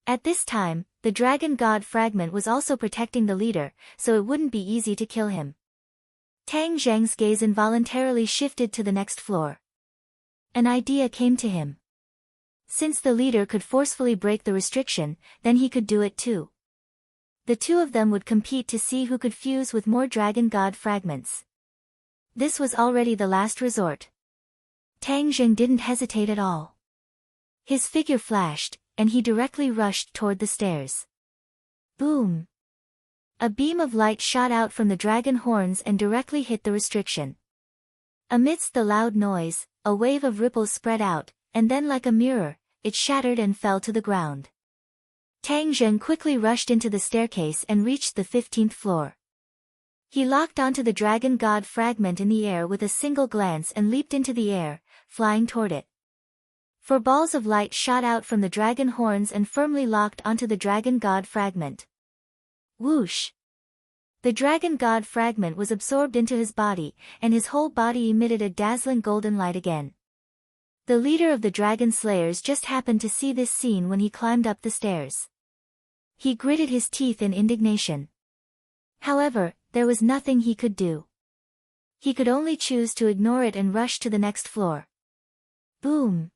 Speaker 1: At this time, the dragon god fragment was also protecting the leader, so it wouldn't be easy to kill him. Tang Zheng's gaze involuntarily shifted to the next floor. An idea came to him. Since the leader could forcefully break the restriction, then he could do it too. The two of them would compete to see who could fuse with more dragon god fragments. This was already the last resort. Tang Zheng didn't hesitate at all. His figure flashed, and he directly rushed toward the stairs. Boom! A beam of light shot out from the dragon horns and directly hit the restriction. Amidst the loud noise, a wave of ripples spread out, and then like a mirror, it shattered and fell to the ground. Tang Zheng quickly rushed into the staircase and reached the 15th floor. He locked onto the dragon god fragment in the air with a single glance and leaped into the air, flying toward it. Four balls of light shot out from the dragon horns and firmly locked onto the dragon god fragment. Whoosh! The dragon god fragment was absorbed into his body, and his whole body emitted a dazzling golden light again. The leader of the dragon slayers just happened to see this scene when he climbed up the stairs. He gritted his teeth in indignation. However, there was nothing he could do. He could only choose to ignore it and rush to the next floor. Boom!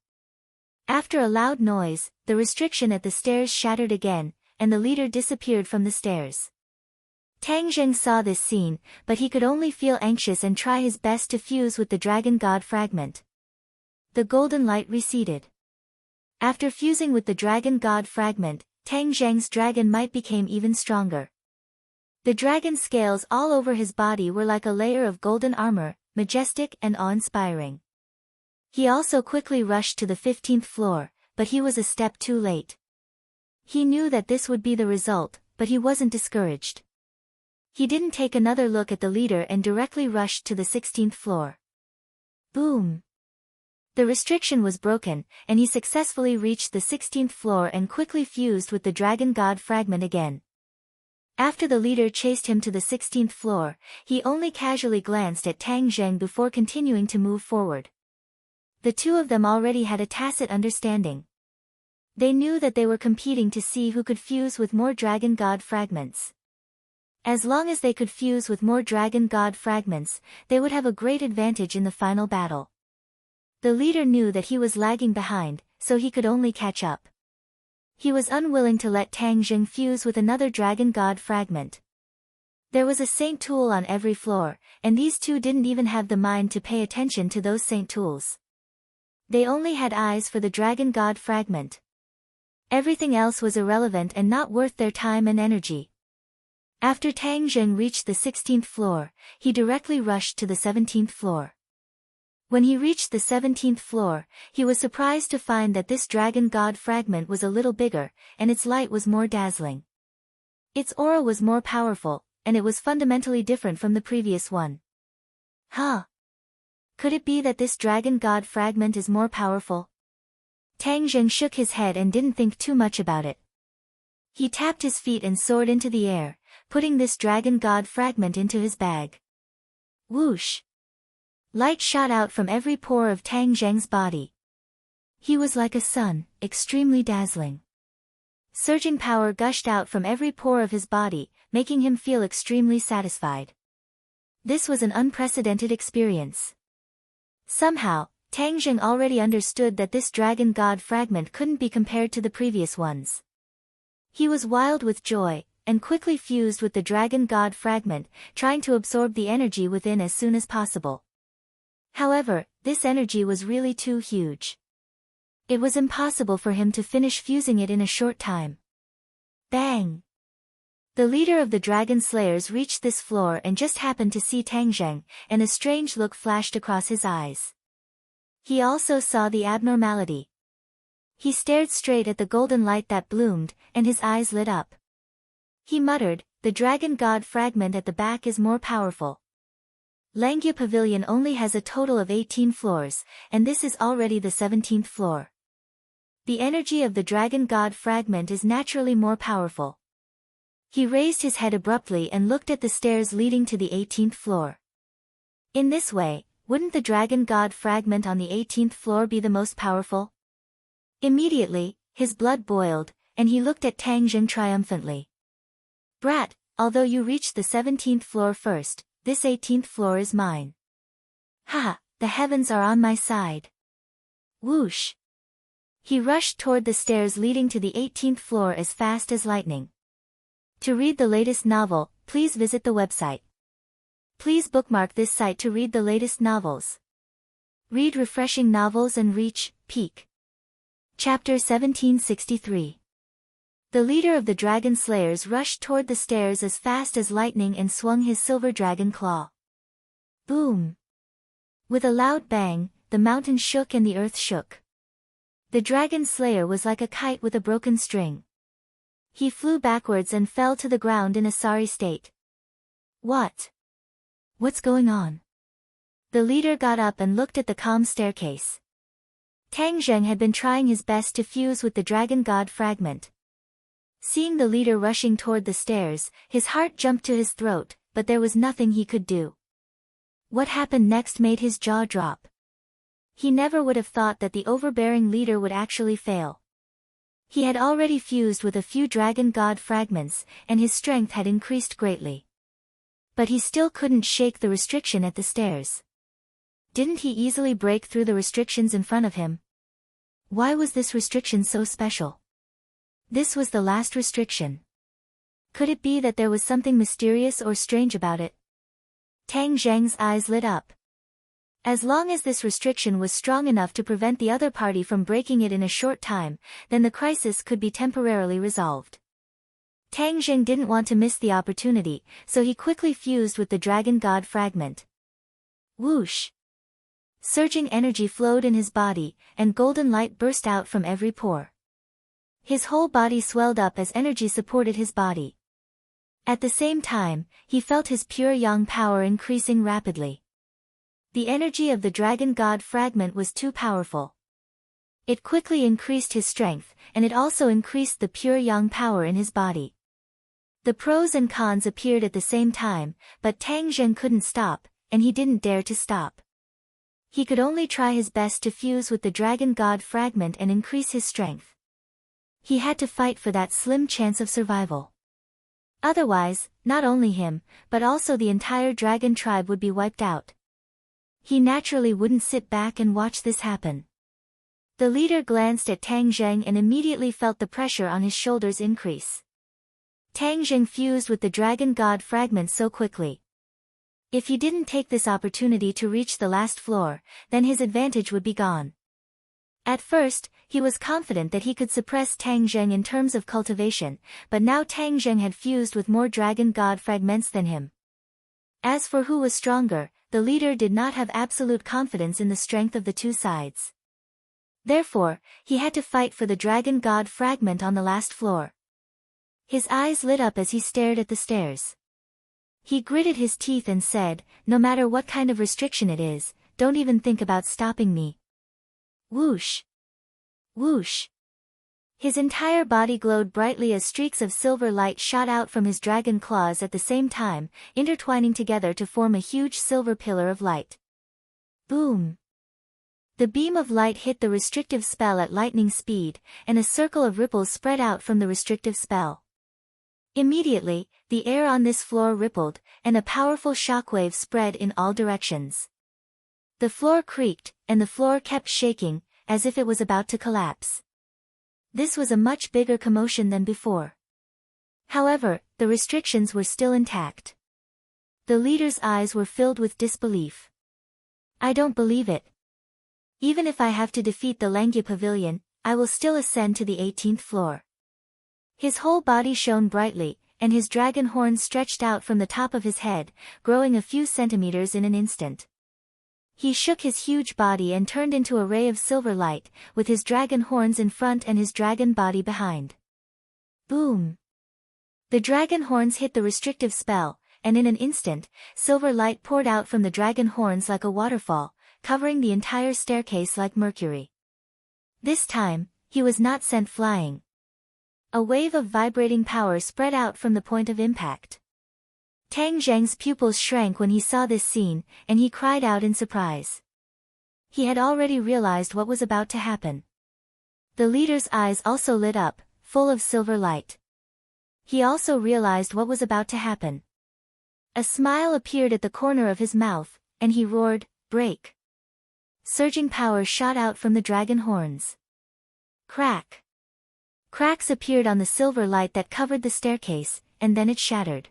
Speaker 1: After a loud noise, the restriction at the stairs shattered again, and the leader disappeared from the stairs. Tang Zheng saw this scene, but he could only feel anxious and try his best to fuse with the dragon god fragment. The golden light receded. After fusing with the dragon god fragment, Tang Zheng's dragon might became even stronger. The dragon scales all over his body were like a layer of golden armor, majestic and awe-inspiring. He also quickly rushed to the 15th floor, but he was a step too late. He knew that this would be the result, but he wasn't discouraged. He didn't take another look at the leader and directly rushed to the 16th floor. Boom! The restriction was broken, and he successfully reached the 16th floor and quickly fused with the dragon god fragment again. After the leader chased him to the 16th floor, he only casually glanced at Tang Zheng before continuing to move forward. The two of them already had a tacit understanding. They knew that they were competing to see who could fuse with more dragon god fragments. As long as they could fuse with more dragon god fragments, they would have a great advantage in the final battle. The leader knew that he was lagging behind, so he could only catch up. He was unwilling to let Tang Zheng fuse with another dragon god fragment. There was a saint tool on every floor, and these two didn't even have the mind to pay attention to those saint tools. They only had eyes for the dragon god fragment. Everything else was irrelevant and not worth their time and energy. After Tang Zheng reached the 16th floor, he directly rushed to the 17th floor. When he reached the 17th floor, he was surprised to find that this dragon god fragment was a little bigger, and its light was more dazzling. Its aura was more powerful, and it was fundamentally different from the previous one. Huh? Could it be that this dragon god fragment is more powerful? Tang Zheng shook his head and didn't think too much about it. He tapped his feet and soared into the air, putting this dragon god fragment into his bag. Whoosh! Light shot out from every pore of Tang Zheng's body. He was like a sun, extremely dazzling. Surging power gushed out from every pore of his body, making him feel extremely satisfied. This was an unprecedented experience. Somehow, Tang Zheng already understood that this dragon god fragment couldn't be compared to the previous ones. He was wild with joy, and quickly fused with the dragon god fragment, trying to absorb the energy within as soon as possible. However, this energy was really too huge. It was impossible for him to finish fusing it in a short time. Bang! The leader of the dragon slayers reached this floor and just happened to see Tang Zheng, and a strange look flashed across his eyes. He also saw the abnormality. He stared straight at the golden light that bloomed, and his eyes lit up. He muttered, "The dragon god fragment at the back is more powerful. Langya Pavilion only has a total of 18 floors, and this is already the 17th floor. The energy of the dragon god fragment is naturally more powerful." He raised his head abruptly and looked at the stairs leading to the 18th floor. In this way, wouldn't the dragon god fragment on the 18th floor be the most powerful? Immediately, his blood boiled, and he looked at Tang Zheng triumphantly. "Brat, although you reached the 17th floor first, this 18th floor is mine. Haha, the heavens are on my side." Whoosh! He rushed toward the stairs leading to the 18th floor as fast as lightning. To read the latest novel, please visit the website Please bookmark this site to read the latest novels. Read refreshing novels and reach peak. Chapter 1763. The leader of the dragon slayers rushed toward the stairs as fast as lightning and swung his silver dragon claw. Boom! With a loud bang, the mountain shook and the earth shook. The dragon slayer was like a kite with a broken string. He flew backwards and fell to the ground in a sorry state. What's going on? The leader got up and looked at the calm staircase. Tang Zheng had been trying his best to fuse with the dragon god fragment. Seeing the leader rushing toward the stairs, his heart jumped to his throat, but there was nothing he could do. What happened next made his jaw drop. He never would have thought that the overbearing leader would actually fail. He had already fused with a few dragon god fragments, and his strength had increased greatly. But he still couldn't shake the restriction at the stairs. Didn't he easily break through the restrictions in front of him? Why was this restriction so special? This was the last restriction. Could it be that there was something mysterious or strange about it? Tang Zheng's eyes lit up. As long as this restriction was strong enough to prevent the other party from breaking it in a short time, then the crisis could be temporarily resolved. Tang Zheng didn't want to miss the opportunity, so he quickly fused with the dragon god fragment. Whoosh! Surging energy flowed in his body, and golden light burst out from every pore. His whole body swelled up as energy supported his body. At the same time, he felt his pure yang power increasing rapidly. The energy of the dragon god fragment was too powerful. It quickly increased his strength, and it also increased the pure yang power in his body. The pros and cons appeared at the same time, but Tang Zheng couldn't stop, and he didn't dare to stop. He could only try his best to fuse with the dragon god fragment and increase his strength. He had to fight for that slim chance of survival. Otherwise, not only him, but also the entire dragon tribe would be wiped out. He naturally wouldn't sit back and watch this happen. The leader glanced at Tang Zheng and immediately felt the pressure on his shoulders increase. Tang Zheng fused with the dragon god fragment so quickly. If he didn't take this opportunity to reach the last floor, then his advantage would be gone. At first, he was confident that he could suppress Tang Zheng in terms of cultivation, but now Tang Zheng had fused with more dragon god fragments than him. As for who was stronger, the leader did not have absolute confidence in the strength of the two sides. Therefore, he had to fight for the dragon god fragment on the last floor. His eyes lit up as he stared at the stairs. He gritted his teeth and said, "No matter what kind of restriction it is, don't even think about stopping me." Whoosh! Whoosh! His entire body glowed brightly as streaks of silver light shot out from his dragon claws at the same time, intertwining together to form a huge silver pillar of light. Boom! The beam of light hit the restrictive spell at lightning speed, and a circle of ripples spread out from the restrictive spell. Immediately, the air on this floor rippled, and a powerful shockwave spread in all directions. The floor creaked, and the floor kept shaking, as if it was about to collapse. This was a much bigger commotion than before. However, the restrictions were still intact. The leader's eyes were filled with disbelief. "I don't believe it. Even if I have to defeat the Langya Pavilion, I will still ascend to the 18th floor." His whole body shone brightly, and his dragon horns stretched out from the top of his head, growing a few centimeters in an instant. He shook his huge body and turned into a ray of silver light, with his dragon horns in front and his dragon body behind. Boom! The dragon horns hit the restrictive spell, and in an instant, silver light poured out from the dragon horns like a waterfall, covering the entire staircase like mercury. This time, he was not sent flying. A wave of vibrating power spread out from the point of impact. Tang Zheng's pupils shrank when he saw this scene, and he cried out in surprise. He had already realized what was about to happen. The leader's eyes also lit up, full of silver light. He also realized what was about to happen. A smile appeared at the corner of his mouth, and he roared, "Break!" Surging power shot out from the dragon horns. Crack! Cracks appeared on the silver light that covered the staircase, and then it shattered.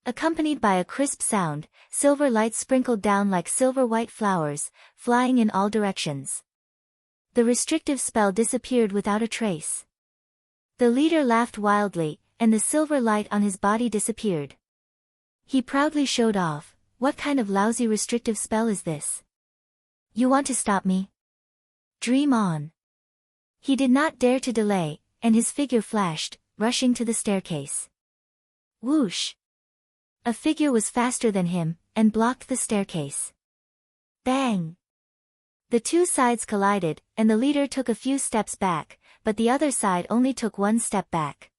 Speaker 1: Accompanied by a crisp sound, silver light sprinkled down like silver-white flowers, flying in all directions. The restrictive spell disappeared without a trace. The leader laughed wildly, and the silver light on his body disappeared. He proudly showed off, "What kind of lousy restrictive spell is this? You want to stop me? Dream on." He did not dare to delay, and his figure flashed, rushing to the staircase. Whoosh! A figure was faster than him, and blocked the staircase. Bang! The two sides collided, and the leader took a few steps back, but the other side only took one step back.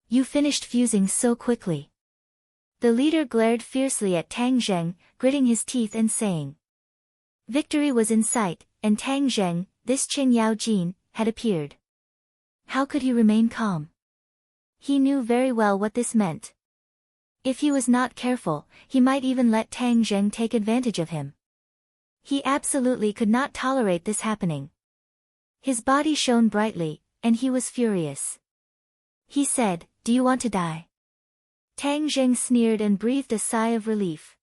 Speaker 1: "You finished fusing so quickly." The leader glared fiercely at Tang Zheng, gritting his teeth and saying. Victory was in sight, and Tang Zheng, this Qing Yao Jin, had appeared. How could he remain calm? He knew very well what this meant. If he was not careful, he might even let Tang Zheng take advantage of him. He absolutely could not tolerate this happening. His body shone brightly, and he was furious. He said, "Do you want to die?" Tang Zheng sneered and breathed a sigh of relief.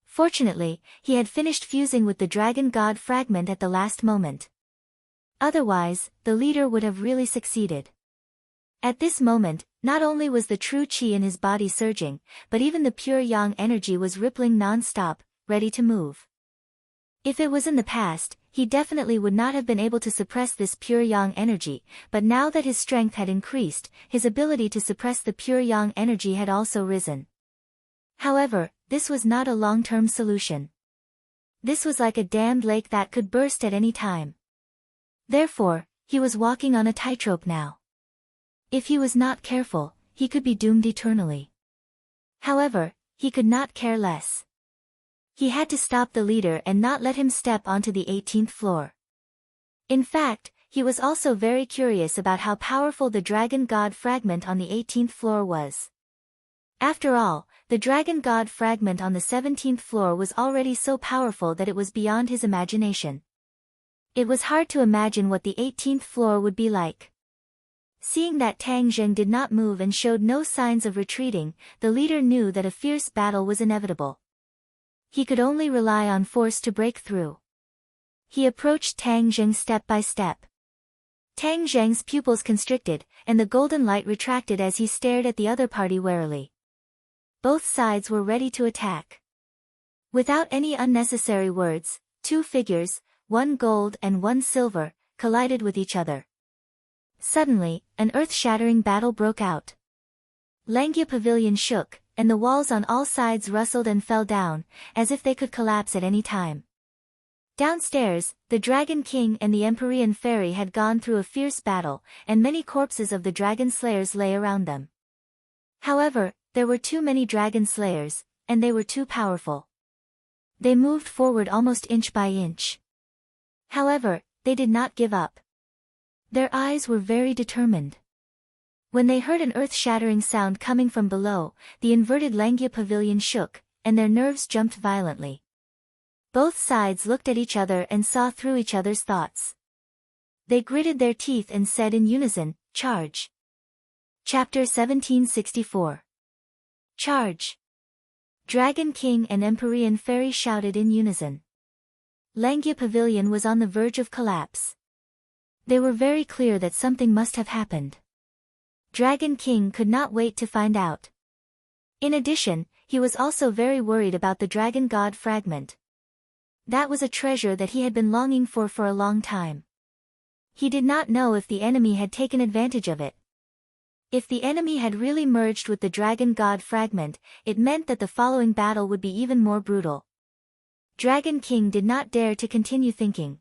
Speaker 1: Fortunately, he had finished fusing with the Dragon God fragment at the last moment. Otherwise, the leader would have really succeeded. At this moment, not only was the true qi in his body surging, but even the pure yang energy was rippling non-stop, ready to move. If it was in the past, he definitely would not have been able to suppress this pure yang energy, but now that his strength had increased, his ability to suppress the pure yang energy had also risen. However, this was not a long-term solution. This was like a dammed lake that could burst at any time. Therefore, he was walking on a tightrope now. If he was not careful, he could be doomed eternally. However, he could not care less. He had to stop the leader and not let him step onto the 18th floor. In fact, he was also very curious about how powerful the Dragon God fragment on the 18th floor was. After all, the Dragon God fragment on the 17th floor was already so powerful that it was beyond his imagination. It was hard to imagine what the 18th floor would be like. Seeing that Tang Zheng did not move and showed no signs of retreating, the leader knew that a fierce battle was inevitable. He could only rely on force to break through. He approached Tang Zheng step by step. Tang Zheng's pupils constricted, and the golden light retracted as he stared at the other party warily. Both sides were ready to attack. Without any unnecessary words, two figures, one gold and one silver, collided with each other. Suddenly, an earth-shattering battle broke out. Langia Pavilion shook, and the walls on all sides rustled and fell down, as if they could collapse at any time. Downstairs, the Dragon King and the Empyrean Fairy had gone through a fierce battle, and many corpses of the Dragon Slayers lay around them. However, there were too many Dragon Slayers, and they were too powerful. They moved forward almost inch by inch. However, they did not give up. Their eyes were very determined. When they heard an earth-shattering sound coming from below, the inverted Langia Pavilion shook, and their nerves jumped violently. Both sides looked at each other and saw through each other's thoughts. They gritted their teeth and said in unison, "Charge!" Chapter 1764. Charge! Dragon King and Empyrean Fairy shouted in unison. Langia Pavilion was on the verge of collapse. They were very clear that something must have happened. Dragon King could not wait to find out. In addition, he was also very worried about the Dragon God fragment. That was a treasure that he had been longing for a long time. He did not know if the enemy had taken advantage of it. If the enemy had really merged with the Dragon God fragment, it meant that the following battle would be even more brutal. Dragon King did not dare to continue thinking.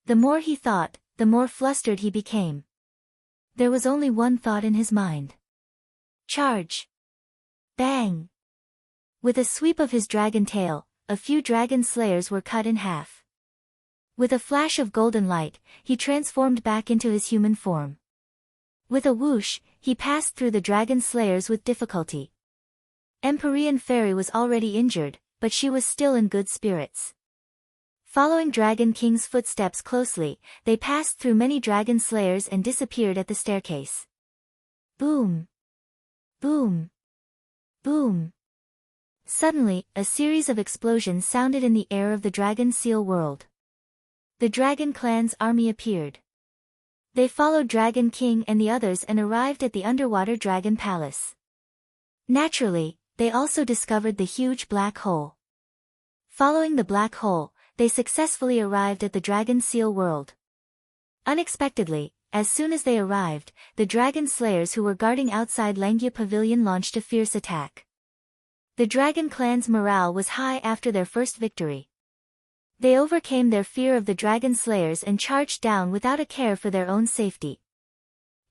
Speaker 1: The more he thought, the more flustered he became. There was only one thought in his mind. Charge! Bang! With a sweep of his dragon tail, a few dragon slayers were cut in half. With a flash of golden light, he transformed back into his human form. With a whoosh, he passed through the dragon slayers with difficulty. Empyrean Fairy was already injured, but she was still in good spirits. Following Dragon King's footsteps closely, they passed through many dragon slayers and disappeared at the staircase. Boom! Boom! Boom! Suddenly, a series of explosions sounded in the air of the Dragon Seal world. The Dragon Clan's army appeared. They followed Dragon King and the others and arrived at the underwater Dragon Palace. Naturally, they also discovered the huge black hole. Following the black hole, they successfully arrived at the Dragon Seal world. Unexpectedly, as soon as they arrived, the Dragon Slayers who were guarding outside Langia Pavilion launched a fierce attack. The Dragon Clan's morale was high after their first victory. They overcame their fear of the Dragon Slayers and charged down without a care for their own safety.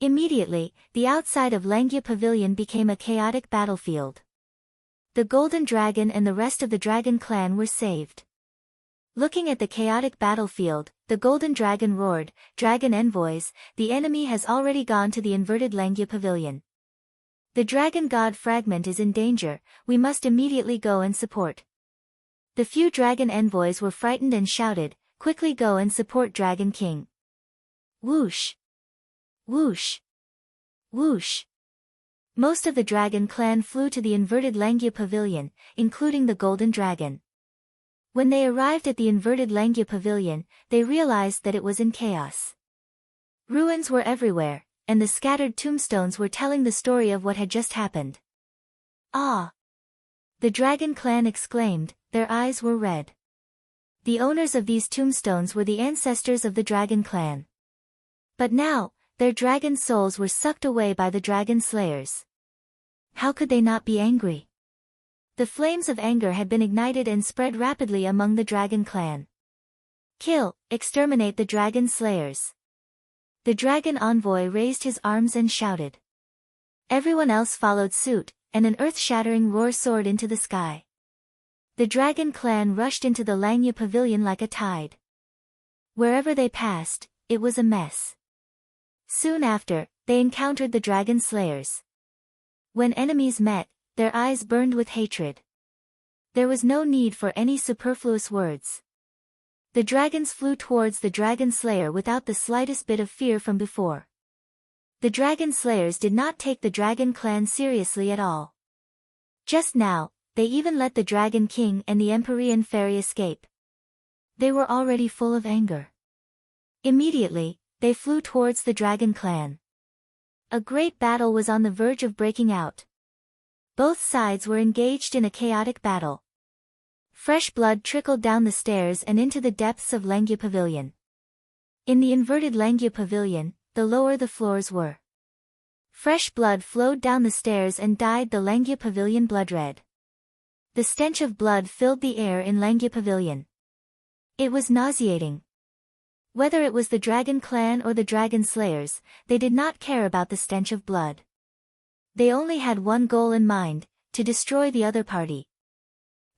Speaker 1: Immediately, the outside of Langia Pavilion became a chaotic battlefield. The Golden Dragon and the rest of the Dragon Clan were saved. Looking at the chaotic battlefield, the Golden Dragon roared, "Dragon envoys, the enemy has already gone to the inverted Langia Pavilion. The Dragon God fragment is in danger, we must immediately go and support." The few Dragon envoys were frightened and shouted, "Quickly go and support Dragon King." Whoosh! Whoosh! Whoosh! Most of the Dragon Clan flew to the inverted Langia Pavilion, including the Golden Dragon. When they arrived at the inverted Langia Pavilion, they realized that it was in chaos. Ruins were everywhere, and the scattered tombstones were telling the story of what had just happened. "Ah!" the Dragon Clan exclaimed, their eyes were red. The owners of these tombstones were the ancestors of the Dragon Clan. But now, their dragon souls were sucked away by the Dragon Slayers. How could they not be angry? The flames of anger had been ignited and spread rapidly among the Dragon Clan. "Kill, exterminate the Dragon Slayers." The Dragon Envoy raised his arms and shouted. Everyone else followed suit, and an earth-shattering roar soared into the sky. The Dragon Clan rushed into the Langia Pavilion like a tide. Wherever they passed, it was a mess. Soon after, they encountered the Dragon Slayers. When enemies met, their eyes burned with hatred. There was no need for any superfluous words. The dragons flew towards the Dragon Slayer without the slightest bit of fear from before. The Dragon Slayers did not take the Dragon Clan seriously at all. Just now, they even let the Dragon King and the Empyrean Fairy escape. They were already full of anger. Immediately, they flew towards the Dragon Clan. A great battle was on the verge of breaking out. Both sides were engaged in a chaotic battle. Fresh blood trickled down the stairs and into the depths of Langia Pavilion. In the inverted Langia Pavilion, the lower the floors were. Fresh blood flowed down the stairs and dyed the Langia Pavilion blood red. The stench of blood filled the air in Langia Pavilion. It was nauseating. Whether it was the Dragon Clan or the Dragon Slayers, they did not care about the stench of blood. They only had one goal in mind, to destroy the other party.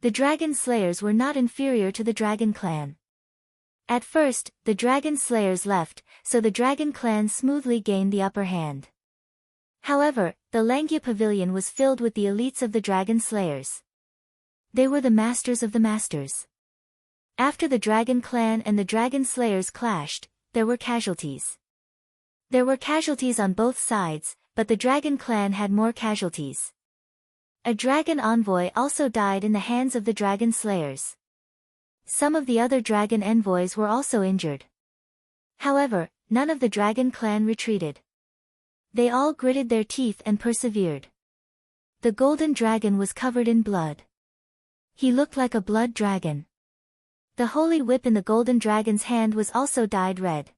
Speaker 1: The Dragon Slayers were not inferior to the Dragon Clan. At first, the Dragon Slayers left, so the Dragon Clan smoothly gained the upper hand. However, the Langia Pavilion was filled with the elites of the Dragon Slayers. They were the masters of the masters. After the Dragon Clan and the Dragon Slayers clashed, there were casualties. There were casualties on both sides, but the Dragon Clan had more casualties. A Dragon Envoy also died in the hands of the Dragon Slayers. Some of the other Dragon Envoys were also injured. However, none of the Dragon Clan retreated. They all gritted their teeth and persevered. The Golden Dragon was covered in blood. He looked like a blood dragon. The holy whip in the Golden Dragon's hand was also dyed red.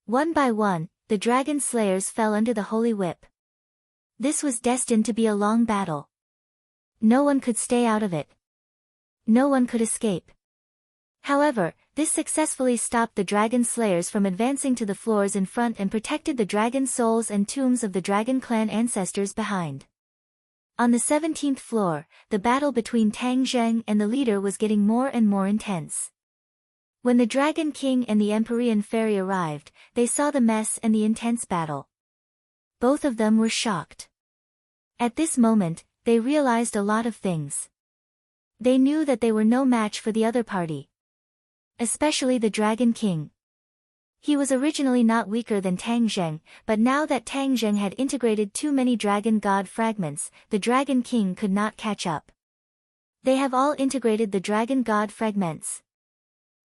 Speaker 1: One by one, the Dragon Slayers fell under the holy whip. This was destined to be a long battle. No one could stay out of it. No one could escape. However, this successfully stopped the Dragon Slayers from advancing to the floors in front and protected the dragon souls and tombs of the Dragon Clan ancestors behind. On the 17th floor, the battle between Tang Zheng and the leader was getting more and more intense. When the Dragon King and the Empyrean Fairy arrived, they saw the mess and the intense battle. Both of them were shocked. At this moment, they realized a lot of things. They knew that they were no match for the other party. Especially the Dragon King. He was originally not weaker than Tang Zheng, but now that Tang Zheng had integrated too many dragon god fragments, the Dragon King could not catch up. They have all integrated the dragon god fragments.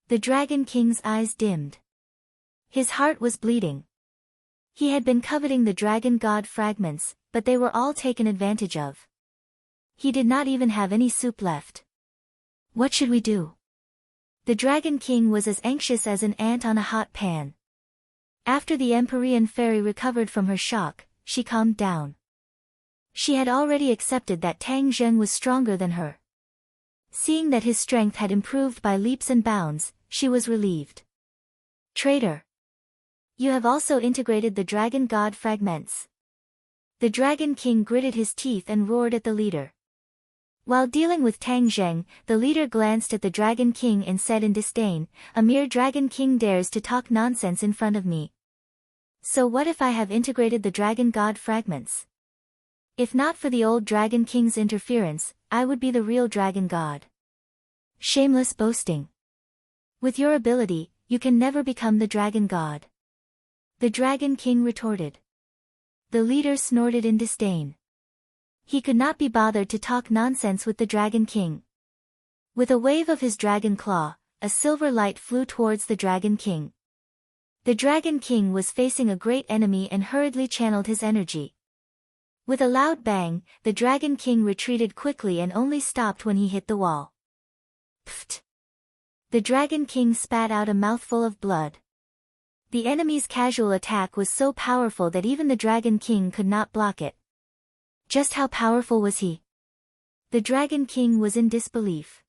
Speaker 1: The Dragon King's eyes dimmed. His heart was bleeding. He had been coveting the dragon god fragments, but they were all taken advantage of. He did not even have any soup left. What should we do? The Dragon King was as anxious as an ant on a hot pan. After the Empyrean fairy recovered from her shock, she calmed down. She had already accepted that Tang Zheng was stronger than her. Seeing that his strength had improved by leaps and bounds, she was relieved. Traitor! You have also integrated the dragon god fragments. The Dragon King gritted his teeth and roared at the leader. While dealing with Tang Zheng, the leader glanced at the Dragon King and said in disdain, "A mere Dragon King dares to talk nonsense in front of me. So what if I have integrated the dragon god fragments? If not for the old Dragon King's interference, I would be the real dragon god." Shameless boasting. With your ability, you can never become the dragon god. The Dragon King retorted. The leader snorted in disdain. He could not be bothered to talk nonsense with the Dragon King. With a wave of his dragon claw, a silver light flew towards the Dragon King. The Dragon King was facing a great enemy and hurriedly channeled his energy. With a loud bang, the Dragon King retreated quickly and only stopped when he hit the wall. Pfft! The Dragon King spat out a mouthful of blood. The enemy's casual attack was so powerful that even the Dragon King could not block it. Just how powerful was he? The Dragon King was in disbelief.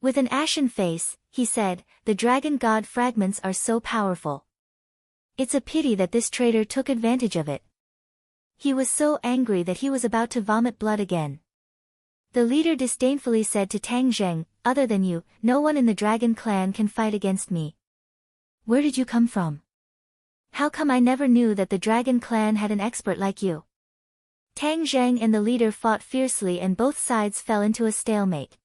Speaker 1: With an ashen face, he said, "The dragon god fragments are so powerful. It's a pity that this traitor took advantage of it." He was so angry that he was about to vomit blood again. The leader disdainfully said to Tang Zheng, "Other than you, no one in the dragon clan can fight against me. Where did you come from? How come I never knew that the dragon clan had an expert like you?" Tang Zheng and the leader fought fiercely and both sides fell into a stalemate.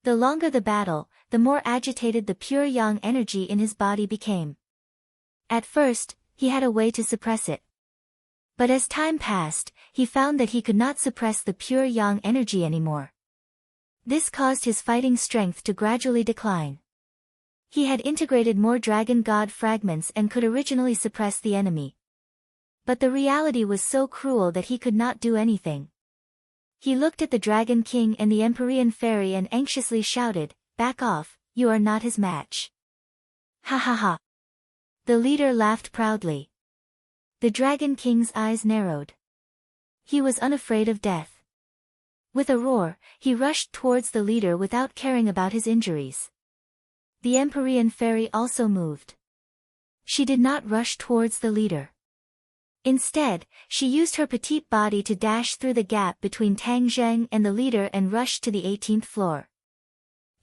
Speaker 1: The longer the battle, the more agitated the pure yang energy in his body became. At first, he had a way to suppress it. But as time passed, he found that he could not suppress the pure yang energy anymore. This caused his fighting strength to gradually decline. He had integrated more dragon god fragments and could originally suppress the enemy. But the reality was so cruel that he could not do anything. He looked at the Dragon King and the Empyrean fairy and anxiously shouted, "Back off, you are not his match." Ha ha ha. The leader laughed proudly. The Dragon King's eyes narrowed. He was unafraid of death. With a roar, he rushed towards the leader without caring about his injuries. The Empyrean fairy also moved. She did not rush towards the leader. Instead, she used her petite body to dash through the gap between Tang Zheng and the leader and rushed to the 18th floor.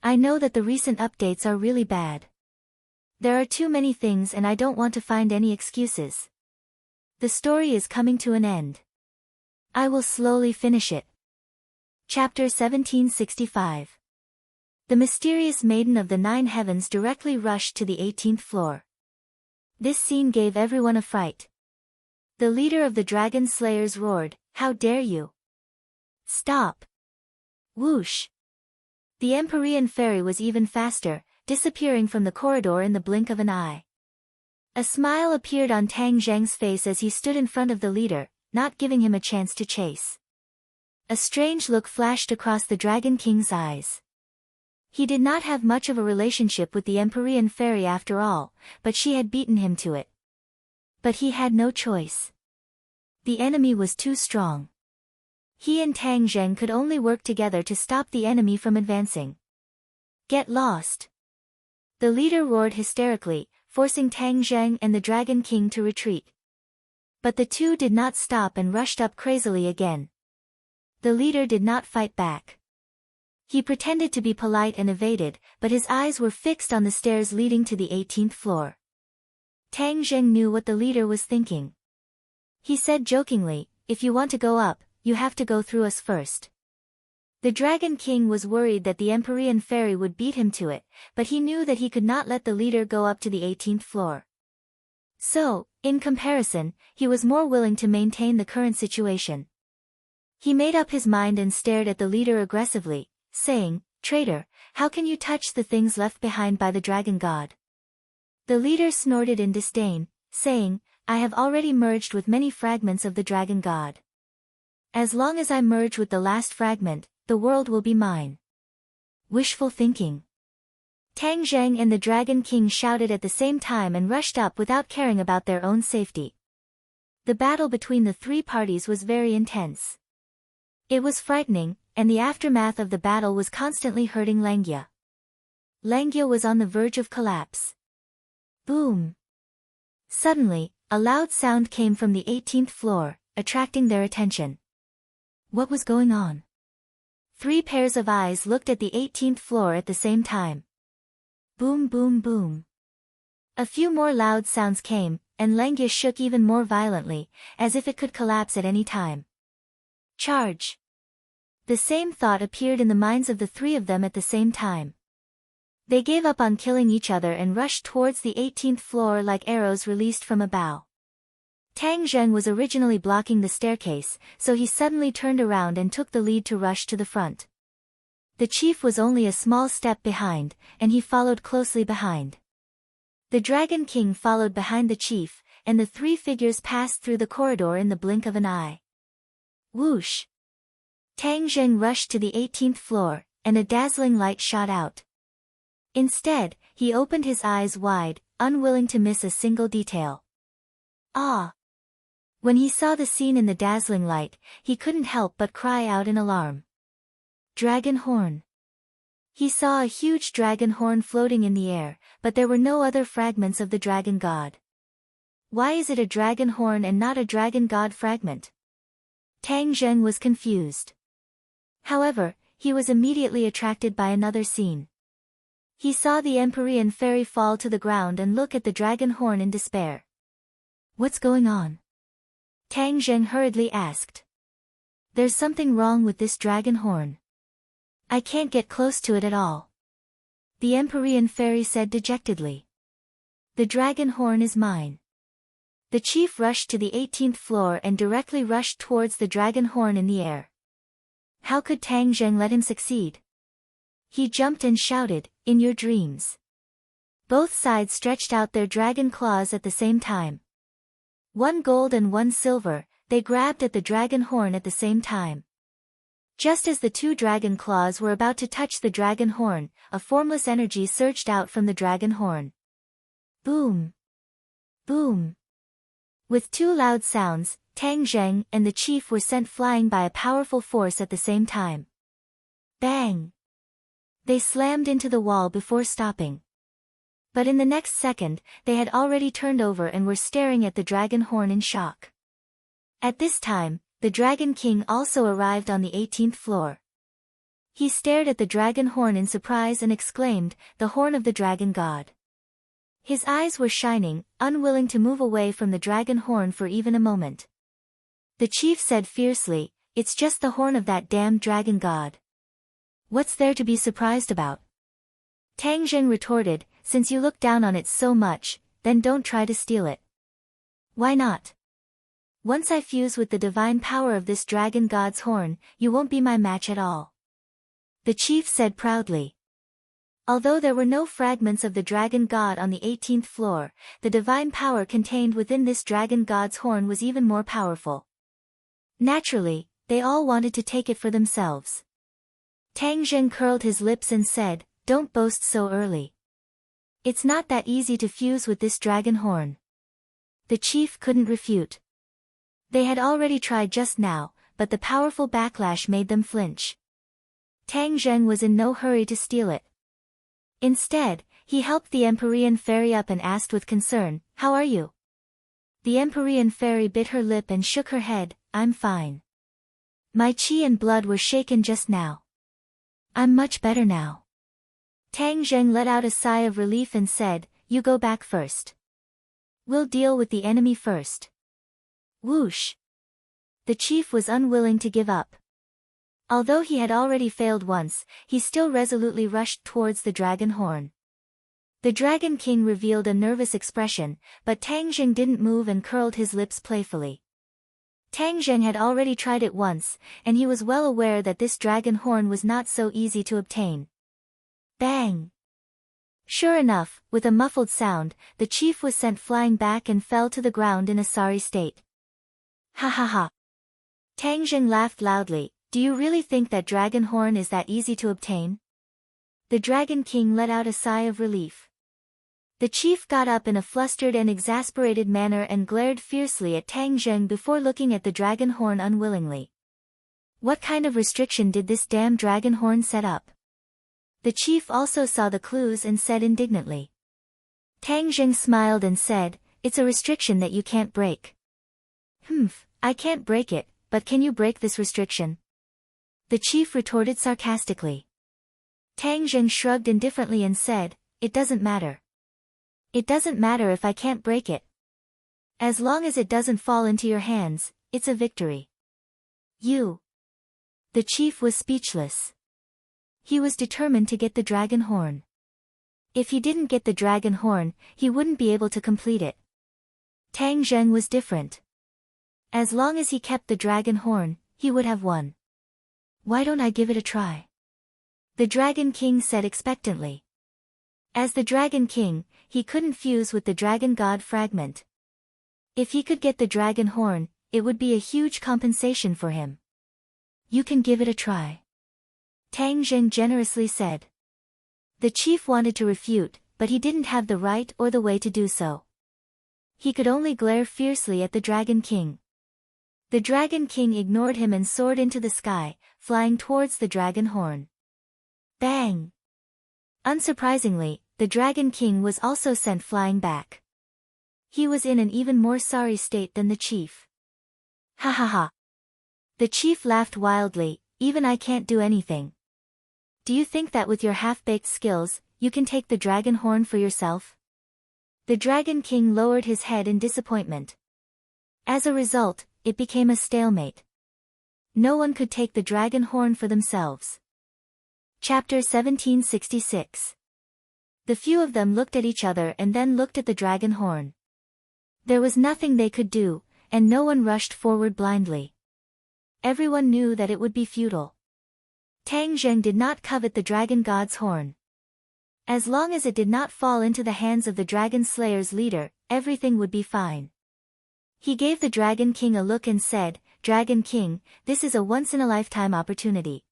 Speaker 1: "I know that the recent updates are really bad. There are too many things and I don't want to find any excuses. The story is coming to an end. I will slowly finish it." Chapter 1765. The mysterious maiden of the 9 heavens directly rushed to the 18th floor. This scene gave everyone a fright. The leader of the dragon slayers roared, "How dare you! Stop!" Whoosh! The Empyrean fairy was even faster, disappearing from the corridor in the blink of an eye. A smile appeared on Tang Zheng's face as he stood in front of the leader, not giving him a chance to chase. A strange look flashed across the Dragon King's eyes. He did not have much of a relationship with the Empyrean fairy after all, but she had beaten him to it. But he had no choice. The enemy was too strong. He and Tang Zheng could only work together to stop the enemy from advancing. "Get lost!" The leader roared hysterically, forcing Tang Zheng and the Dragon King to retreat. But the two did not stop and rushed up crazily again. The leader did not fight back. He pretended to be polite and evaded, but his eyes were fixed on the stairs leading to the 18th floor. Tang Zheng knew what the leader was thinking. He said jokingly, "If you want to go up, you have to go through us first." The Dragon King was worried that the Empyrean fairy would beat him to it, but he knew that he could not let the leader go up to the 18th floor. So, in comparison, he was more willing to maintain the current situation. He made up his mind and stared at the leader aggressively, saying, "Traitor, how can you touch the things left behind by the dragon god?" The leader snorted in disdain, saying, "I have already merged with many fragments of the dragon god. As long as I merge with the last fragment, the world will be mine." Wishful thinking. Tang Zheng and the Dragon King shouted at the same time and rushed up without caring about their own safety. The battle between the three parties was very intense. It was frightening, and the aftermath of the battle was constantly hurting Langia. Langia was on the verge of collapse. Boom! Suddenly, a loud sound came from the 18th floor, attracting their attention. What was going on? 3 pairs of eyes looked at the 18th floor at the same time. Boom boom boom. A few more loud sounds came, and Langia shook even more violently, as if it could collapse at any time. Charge! The same thought appeared in the minds of the 3 of them at the same time. They gave up on killing each other and rushed towards the 18th floor like arrows released from a bow. Tang Zheng was originally blocking the staircase, so he suddenly turned around and took the lead to rush to the front. The chief was only a small step behind, and he followed closely behind. The Dragon King followed behind the chief, and the 3 figures passed through the corridor in the blink of an eye. Whoosh! Tang Zheng rushed to the 18th floor, and a dazzling light shot out. Instead, he opened his eyes wide, unwilling to miss a single detail. Ah! When he saw the scene in the dazzling light, he couldn't help but cry out in alarm. Dragon horn! He saw a huge dragon horn floating in the air, but there were no other fragments of the dragon god. Why is it a dragon horn and not a dragon god fragment? Tang Zheng was confused. However, he was immediately attracted by another scene. He saw the Empyrean fairy fall to the ground and look at the dragon horn in despair. What's going on? Tang Zheng hurriedly asked. There's something wrong with this dragon horn. I can't get close to it at all. The Empyrean fairy said dejectedly. The dragon horn is mine. The chief rushed to the 18th floor and directly rushed towards the dragon horn in the air. How could Tang Zheng let him succeed? He jumped and shouted, "In your dreams." Both sides stretched out their dragon claws at the same time. 1 gold and 1 silver, they grabbed at the dragon horn at the same time. Just as the 2 dragon claws were about to touch the dragon horn, a formless energy surged out from the dragon horn. Boom! Boom! With 2 loud sounds, Tang Zheng and the chief were sent flying by a powerful force at the same time. Bang! They slammed into the wall before stopping. But in the next second, they had already turned over and were staring at the dragon horn in shock. At this time, the Dragon King also arrived on the 18th floor. He stared at the dragon horn in surprise and exclaimed, "The horn of the dragon god." His eyes were shining, unwilling to move away from the dragon horn for even a moment. The chief said fiercely, "It's just the horn of that damned dragon god. What's there to be surprised about?" Tang Zheng retorted, "Since you look down on it so much, then don't try to steal it." Why not? Once I fuse with the divine power of this dragon god's horn, you won't be my match at all. The chief said proudly. Although there were no fragments of the dragon god on the 18th floor, the divine power contained within this dragon god's horn was even more powerful. Naturally, they all wanted to take it for themselves. Tang Zheng curled his lips and said, "Don't boast so early. It's not that easy to fuse with this dragon horn." The chief couldn't refute. They had already tried just now, but the powerful backlash made them flinch. Tang Zheng was in no hurry to steal it. Instead, he helped the Empyrean fairy up and asked with concern, "How are you?" The Empyrean fairy bit her lip and shook her head, "I'm fine. My chi and blood were shaken just now. I'm much better now." Tang Zheng let out a sigh of relief and said, "You go back first. We'll deal with the enemy first." Whoosh! The chief was unwilling to give up. Although he had already failed once, he still resolutely rushed towards the dragon horn. The Dragon King revealed a nervous expression, but Tang Zheng didn't move and curled his lips playfully. Tang Zheng had already tried it once, and he was well aware that this dragon horn was not so easy to obtain. Bang! Sure enough, with a muffled sound, the chief was sent flying back and fell to the ground in a sorry state. Ha ha ha! Tang Zheng laughed loudly. Do you really think that dragon horn is that easy to obtain? The Dragon King let out a sigh of relief. The chief got up in a flustered and exasperated manner and glared fiercely at Tang Zheng before looking at the dragon horn unwillingly. What kind of restriction did this damn dragon horn set up? The chief also saw the clues and said indignantly. Tang Zheng smiled and said, "It's a restriction that you can't break." I can't break it, but can you break this restriction? The chief retorted sarcastically. Tang Zheng shrugged indifferently and said, "It doesn't matter. It doesn't matter if I can't break it. As long as it doesn't fall into your hands, it's a victory." You. The chief was speechless. He was determined to get the dragon horn. If he didn't get the dragon horn, he wouldn't be able to complete it. Tang Zheng was different. As long as he kept the dragon horn, he would have won. Why don't I give it a try? The Dragon King said expectantly. As the Dragon King, he couldn't fuse with the Dragon God fragment. If he could get the dragon horn, it would be a huge compensation for him. You can give it a try. Tang Zheng generously said. The chief wanted to refute, but he didn't have the right or the way to do so. He could only glare fiercely at the Dragon King. The Dragon King ignored him and soared into the sky, flying towards the dragon horn. Bang! Unsurprisingly, the Dragon King was also sent flying back. He was in an even more sorry state than the chief. Ha ha ha! The chief laughed wildly. Even I can't do anything. Do you think that with your half-baked skills, you can take the dragon horn for yourself? The Dragon King lowered his head in disappointment. As a result, it became a stalemate. No one could take the dragon horn for themselves. Chapter 1766. The few of them looked at each other and then looked at the dragon horn. There was nothing they could do, and no one rushed forward blindly. Everyone knew that it would be futile. Tang Zheng did not covet the dragon god's horn. As long as it did not fall into the hands of the dragon slayer's leader, everything would be fine. He gave the Dragon King a look and said, "Dragon King, this is a once-in-a-lifetime opportunity.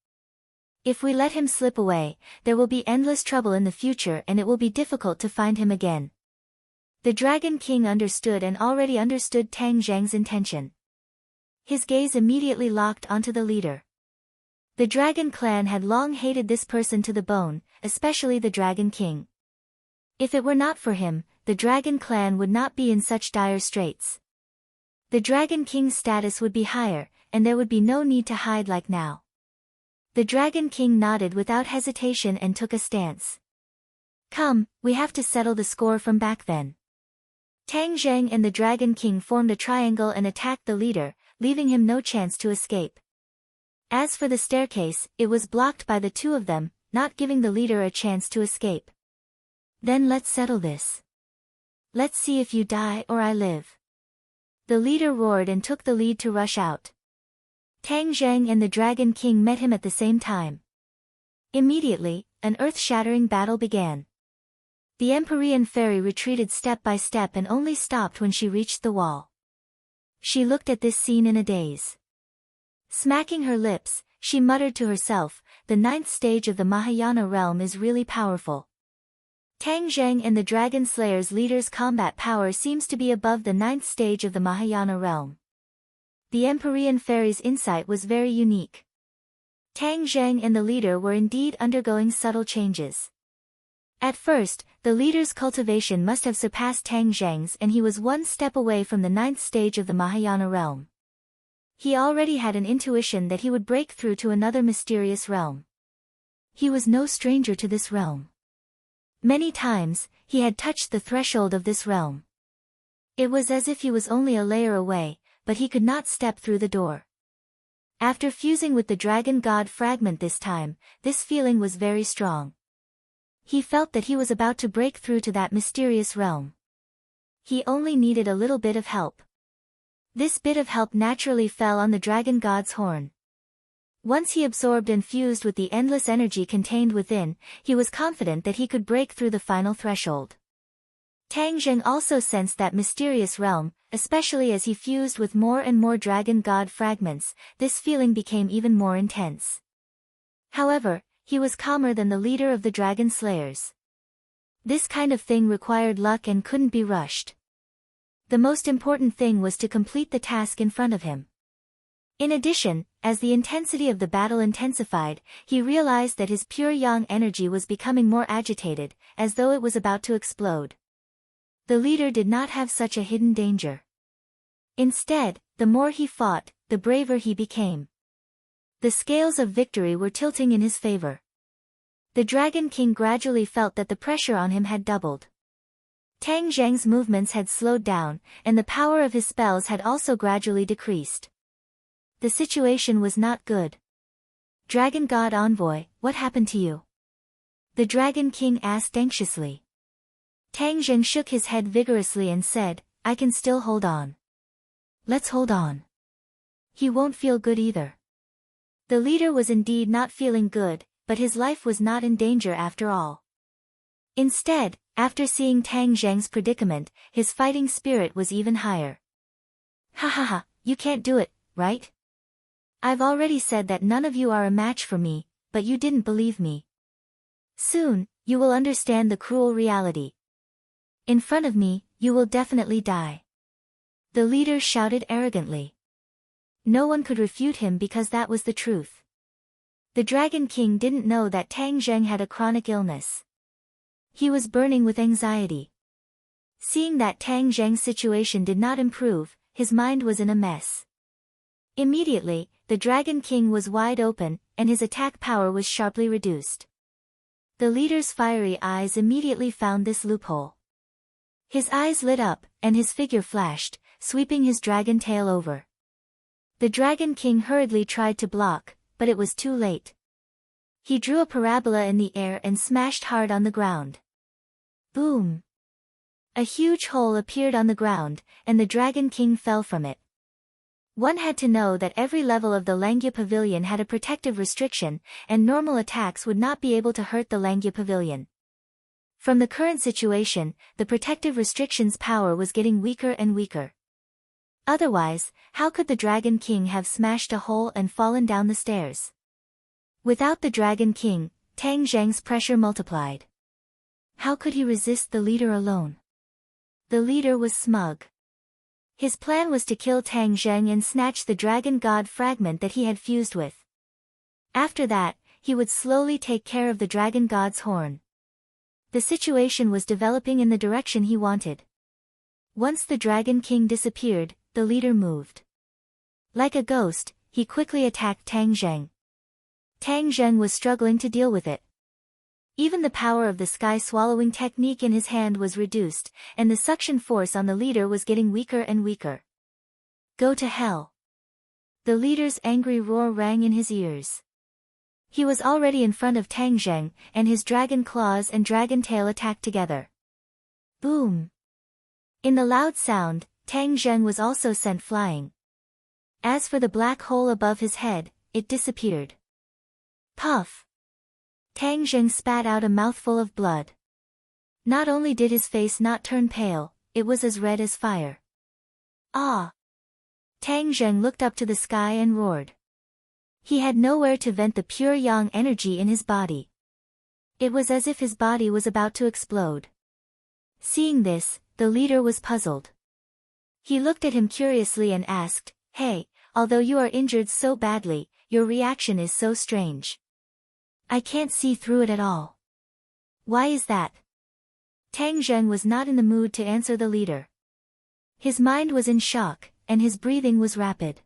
Speaker 1: If we let him slip away, there will be endless trouble in the future and it will be difficult to find him again." The Dragon King understood and already understood Tang Zheng's intention. His gaze immediately locked onto the leader. The Dragon Clan had long hated this person to the bone, especially the Dragon King. If it were not for him, the Dragon Clan would not be in such dire straits. The Dragon King's status would be higher, and there would be no need to hide like now. The Dragon King nodded without hesitation and took a stance. "Come, we have to settle the score from back then." Tang Zheng and the Dragon King formed a triangle and attacked the leader, leaving him no chance to escape. As for the staircase, it was blocked by the two of them, not giving the leader a chance to escape. "Then let's settle this. Let's see if you die or I live." The leader roared and took the lead to rush out. Tang Zheng and the Dragon King met him at the same time. Immediately, an earth-shattering battle began. The Empyrean fairy retreated step by step and only stopped when she reached the wall. She looked at this scene in a daze. Smacking her lips, she muttered to herself, "The 9th stage of the Mahayana realm is really powerful." Tang Zheng and the Dragon Slayer's leader's combat power seems to be above the 9th stage of the Mahayana realm. The Empyrean fairy's insight was very unique. Tang Zheng and the leader were indeed undergoing subtle changes. At first, the leader's cultivation must have surpassed Tang Zheng's and he was one step away from the 9th stage of the Mahayana realm. He already had an intuition that he would break through to another mysterious realm. He was no stranger to this realm. Many times, he had touched the threshold of this realm. It was as if he was only a layer away, but he could not step through the door. After fusing with the Dragon God fragment this time, this feeling was very strong. He felt that he was about to break through to that mysterious realm. He only needed a little bit of help. This bit of help naturally fell on the dragon god's horn. Once he absorbed and fused with the endless energy contained within, he was confident that he could break through the final threshold. Tang Zheng also sensed that mysterious realm, especially as he fused with more and more dragon god fragments. This feeling became even more intense. However, he was calmer than the leader of the dragon slayers. This kind of thing required luck and couldn't be rushed. The most important thing was to complete the task in front of him. In addition, as the intensity of the battle intensified, he realized that his pure yang energy was becoming more agitated, as though it was about to explode. The leader did not have such a hidden danger. Instead, the more he fought, the braver he became. The scales of victory were tilting in his favor. The Dragon King gradually felt that the pressure on him had doubled. Tang Zheng's movements had slowed down, and the power of his spells had also gradually decreased. The situation was not good. Dragon God Envoy, what happened to you? The Dragon King asked anxiously. Tang Zheng shook his head vigorously and said, I can still hold on. Let's hold on. He won't feel good either. The leader was indeed not feeling good, but his life was not in danger after all. Instead, after seeing Tang Zheng's predicament, his fighting spirit was even higher. Ha ha ha, you can't do it, right? I've already said that none of you are a match for me, but you didn't believe me. Soon, you will understand the cruel reality. In front of me, you will definitely die. The leader shouted arrogantly. No one could refute him because that was the truth. The Dragon King didn't know that Tang Zheng had a chronic illness. He was burning with anxiety. Seeing that Tang Zheng's situation did not improve, his mind was in a mess. Immediately, the Dragon King was wide open, and his attack power was sharply reduced. The leader's fiery eyes immediately found this loophole. His eyes lit up, and his figure flashed, sweeping his dragon tail over. The Dragon King hurriedly tried to block, but it was too late. He drew a parabola in the air and smashed hard on the ground. Boom! A huge hole appeared on the ground, and the Dragon King fell from it. One had to know that every level of the Langya Pavilion had a protective restriction, and normal attacks would not be able to hurt the Langya Pavilion. From the current situation, the protective restriction's power was getting weaker and weaker. Otherwise, how could the Dragon King have smashed a hole and fallen down the stairs? Without the Dragon King, Tang Zheng's pressure multiplied. How could he resist the leader alone? The leader was smug. His plan was to kill Tang Zheng and snatch the Dragon God fragment that he had fused with. After that, he would slowly take care of the Dragon God's horn. The situation was developing in the direction he wanted. Once the Dragon King disappeared, the leader moved. Like a ghost, he quickly attacked Tang Zheng. Tang Zheng was struggling to deal with it. Even the power of the sky-swallowing technique in his hand was reduced, and the suction force on the leader was getting weaker and weaker. Go to hell! The leader's angry roar rang in his ears. He was already in front of Tang Zheng, and his dragon claws and dragon tail attacked together. Boom! In the loud sound, Tang Zheng was also sent flying. As for the black hole above his head, it disappeared. Puff! Tang Zheng spat out a mouthful of blood. Not only did his face not turn pale, it was as red as fire. Ah! Tang Zheng looked up to the sky and roared. He had nowhere to vent the pure yang energy in his body. It was as if his body was about to explode. Seeing this, the leader was puzzled. He looked at him curiously and asked, Hey, although you are injured so badly, your reaction is so strange. I can't see through it at all. Why is that? Tang Zheng was not in the mood to answer the leader. His mind was in shock, and his breathing was rapid.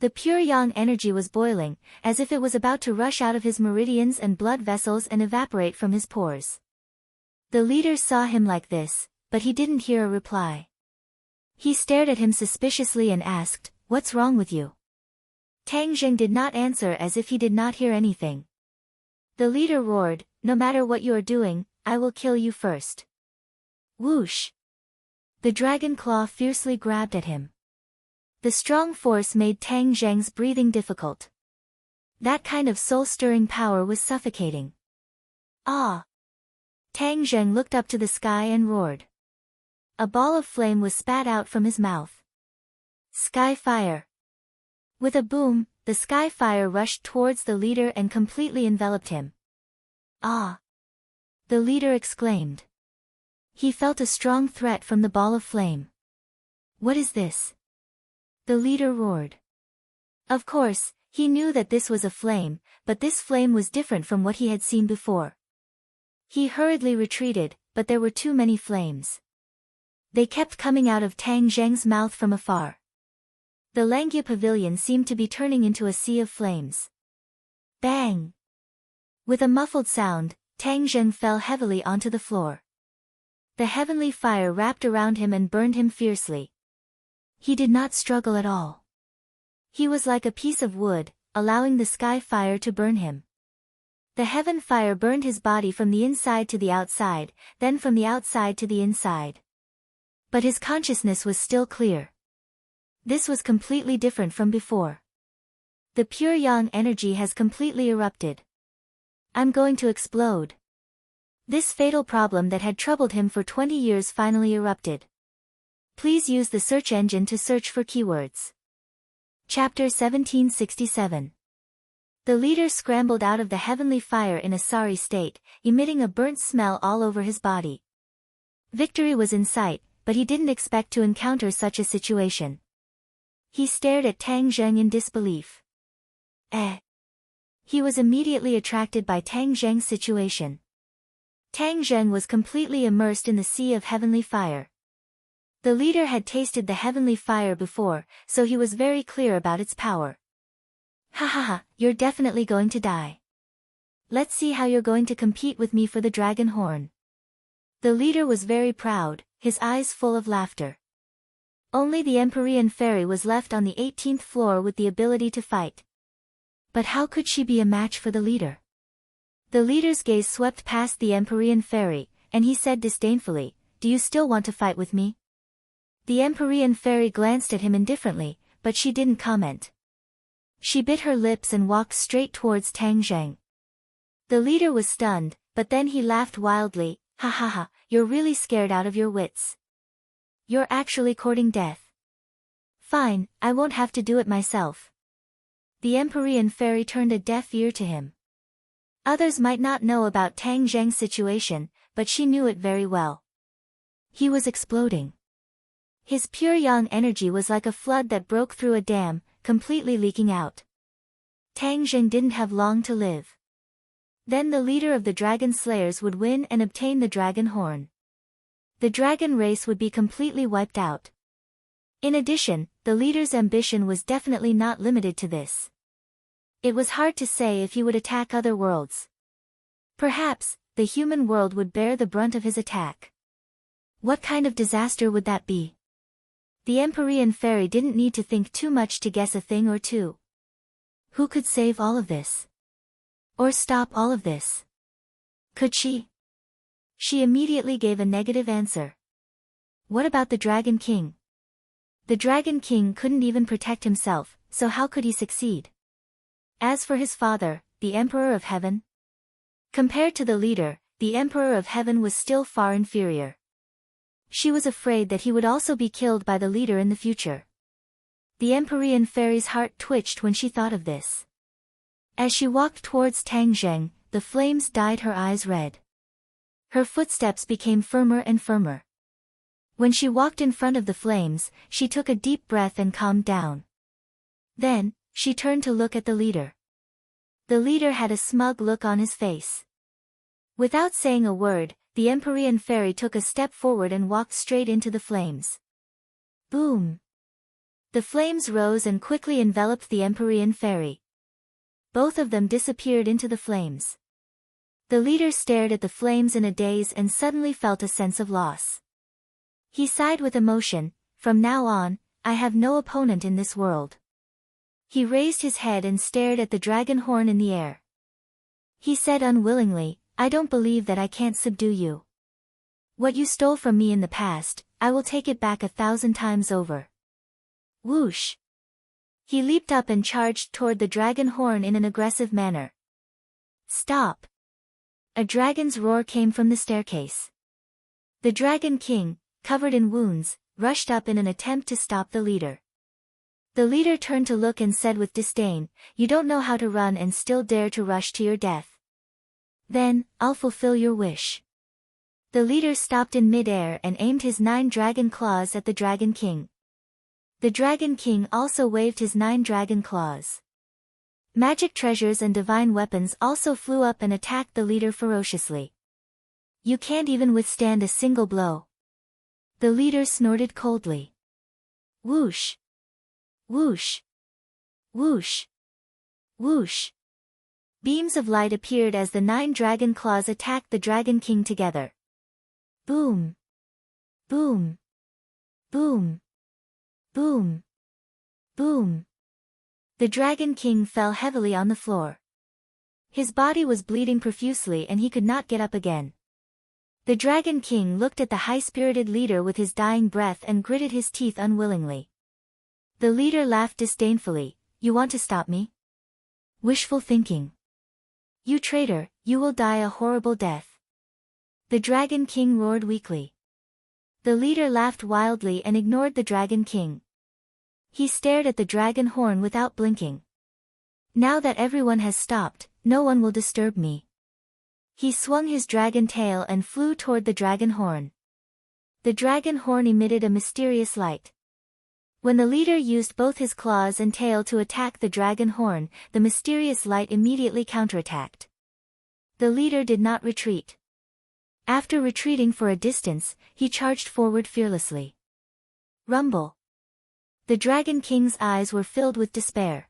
Speaker 1: The pure yang energy was boiling, as if it was about to rush out of his meridians and blood vessels and evaporate from his pores. The leader saw him like this, but he didn't hear a reply. He stared at him suspiciously and asked, What's wrong with you? Tang Zheng did not answer as if he did not hear anything. The leader roared, "No matter what you are doing, I will kill you first." Whoosh! The dragon claw fiercely grabbed at him. The strong force made Tang Zheng's breathing difficult. That kind of soul-stirring power was suffocating. Ah! Tang Zheng looked up to the sky and roared. A ball of flame was spat out from his mouth. Sky fire! With a boom, the sky fire rushed towards the leader and completely enveloped him. Ah! The leader exclaimed. He felt a strong threat from the ball of flame. What is this? The leader roared. Of course, he knew that this was a flame, but this flame was different from what he had seen before. He hurriedly retreated, but there were too many flames. They kept coming out of Tang Zheng's mouth from afar. The Langya pavilion seemed to be turning into a sea of flames. Bang! With a muffled sound, Tang Zheng fell heavily onto the floor. The heavenly fire wrapped around him and burned him fiercely. He did not struggle at all. He was like a piece of wood, allowing the sky fire to burn him. The heaven fire burned his body from the inside to the outside, then from the outside to the inside. But his consciousness was still clear. This was completely different from before. The pure yang energy has completely erupted. I'm going to explode. This fatal problem that had troubled him for 20 years finally erupted. Please use the search engine to search for keywords. Chapter 1767. The leader scrambled out of the heavenly fire in a sorry state, emitting a burnt smell all over his body. Victory was in sight, but he didn't expect to encounter such a situation. He stared at Tang Zheng in disbelief. He was immediately attracted by Tang Zheng's situation. Tang Zheng was completely immersed in the sea of heavenly fire. The leader had tasted the heavenly fire before, so he was very clear about its power. Ha ha ha, you're definitely going to die. Let's see how you're going to compete with me for the dragon horn. The leader was very proud, his eyes full of laughter. Only the Empyrean fairy was left on the 18th floor with the ability to fight. But how could she be a match for the leader? The leader's gaze swept past the Empyrean fairy, and he said disdainfully, "Do you still want to fight with me?" The Empyrean fairy glanced at him indifferently, but she didn't comment. She bit her lips and walked straight towards Tang Zheng. The leader was stunned, but then he laughed wildly, "Ha ha ha, you're really scared out of your wits. You're actually courting death. Fine, I won't have to do it myself." The Empyrean fairy turned a deaf ear to him. Others might not know about Tang Zheng's situation, but she knew it very well. He was exploding. His pure yang energy was like a flood that broke through a dam, completely leaking out. Tang Zheng didn't have long to live. Then the leader of the dragon slayers would win and obtain the dragon horn. The dragon race would be completely wiped out. In addition, the leader's ambition was definitely not limited to this. It was hard to say if he would attack other worlds. Perhaps, the human world would bear the brunt of his attack. What kind of disaster would that be? The Empyrean fairy didn't need to think too much to guess a thing or two. Who could save all of this? Or stop all of this? Could she? She immediately gave a negative answer. What about the Dragon King? The Dragon King couldn't even protect himself, so how could he succeed? As for his father, the Emperor of Heaven? Compared to the leader, the Emperor of Heaven was still far inferior. She was afraid that he would also be killed by the leader in the future. The Empyrean fairy's heart twitched when she thought of this. As she walked towards Tang Zheng, the flames dyed her eyes red. Her footsteps became firmer and firmer. When she walked in front of the flames, she took a deep breath and calmed down. Then, she turned to look at the leader. The leader had a smug look on his face. Without saying a word, the Empyrean fairy took a step forward and walked straight into the flames. Boom! The flames rose and quickly enveloped the Empyrean fairy. Both of them disappeared into the flames. The leader stared at the flames in a daze and suddenly felt a sense of loss. He sighed with emotion, "From now on, I have no opponent in this world." He raised his head and stared at the dragon horn in the air. He said unwillingly, I don't believe that I can't subdue you. What you stole from me in the past, I will take it back 1,000 times over. Whoosh! He leaped up and charged toward the dragon horn in an aggressive manner. Stop! A dragon's roar came from the staircase. The Dragon King, covered in wounds, rushed up in an attempt to stop the leader. The leader turned to look and said with disdain, You don't know how to run and still dare to rush to your death. Then, I'll fulfill your wish. The leader stopped in mid-air and aimed his 9 dragon claws at the Dragon King. The Dragon King also waved his 9 dragon claws. Magic treasures and divine weapons also flew up and attacked the leader ferociously. You can't even withstand a single blow. The leader snorted coldly. Whoosh! Whoosh! Whoosh! Whoosh! Beams of light appeared as the 9 dragon claws attacked the Dragon King together. Boom! Boom! Boom! Boom! Boom! The Dragon King fell heavily on the floor. His body was bleeding profusely and he could not get up again. The Dragon King looked at the high-spirited leader with his dying breath and gritted his teeth unwillingly. The leader laughed disdainfully, You want to stop me? Wishful thinking. You traitor, you will die a horrible death. The Dragon King roared weakly. The leader laughed wildly and ignored the Dragon King. He stared at the dragon horn without blinking. Now that everyone has stopped, no one will disturb me. He swung his dragon tail and flew toward the dragon horn. The dragon horn emitted a mysterious light. When the leader used both his claws and tail to attack the dragon horn, the mysterious light immediately counterattacked. The leader did not retreat. After retreating for a distance, he charged forward fearlessly. Rumble! The Dragon King's eyes were filled with despair.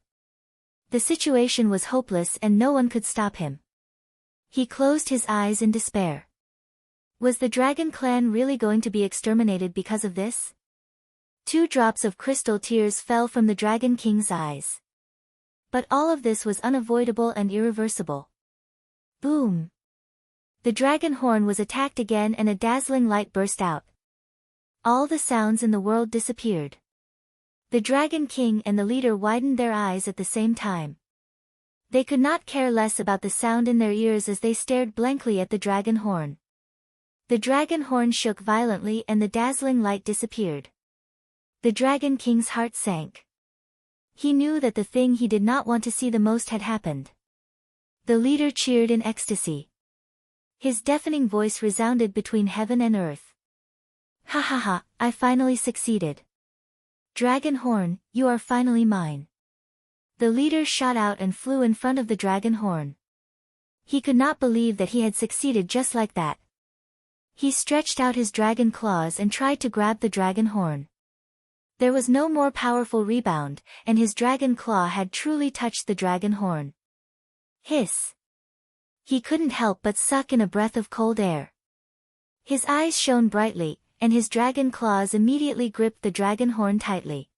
Speaker 1: The situation was hopeless and no one could stop him. He closed his eyes in despair. Was the Dragon Clan really going to be exterminated because of this? 2 drops of crystal tears fell from the Dragon King's eyes. But all of this was unavoidable and irreversible. Boom! The dragon horn was attacked again and a dazzling light burst out. All the sounds in the world disappeared. The Dragon King and the leader widened their eyes at the same time. They could not care less about the sound in their ears as they stared blankly at the dragon horn. The dragon horn shook violently and the dazzling light disappeared. The Dragon King's heart sank. He knew that the thing he did not want to see the most had happened. The leader cheered in ecstasy. His deafening voice resounded between heaven and earth. Ha ha ha, I finally succeeded. Dragon horn, you are finally mine. The leader shot out and flew in front of the dragon horn. He could not believe that he had succeeded just like that. He stretched out his dragon claws and tried to grab the dragon horn. There was no more powerful rebound, and his dragon claw had truly touched the dragon horn. Hiss! He couldn't help but suck in a breath of cold air. His eyes shone brightly, and his dragon claws immediately gripped the dragon horn tightly.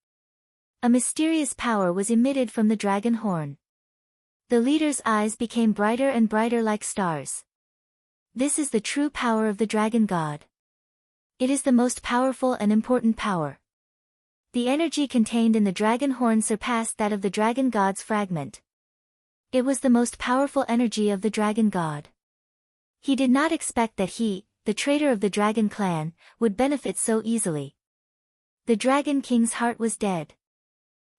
Speaker 1: A mysterious power was emitted from the dragon horn. The leader's eyes became brighter and brighter like stars. This is the true power of the dragon god. It is the most powerful and important power. The energy contained in the dragon horn surpassed that of the dragon god's fragment. It was the most powerful energy of the dragon god. He did not expect that he, the traitor of the dragon clan, would benefit so easily. The Dragon King's heart was dead.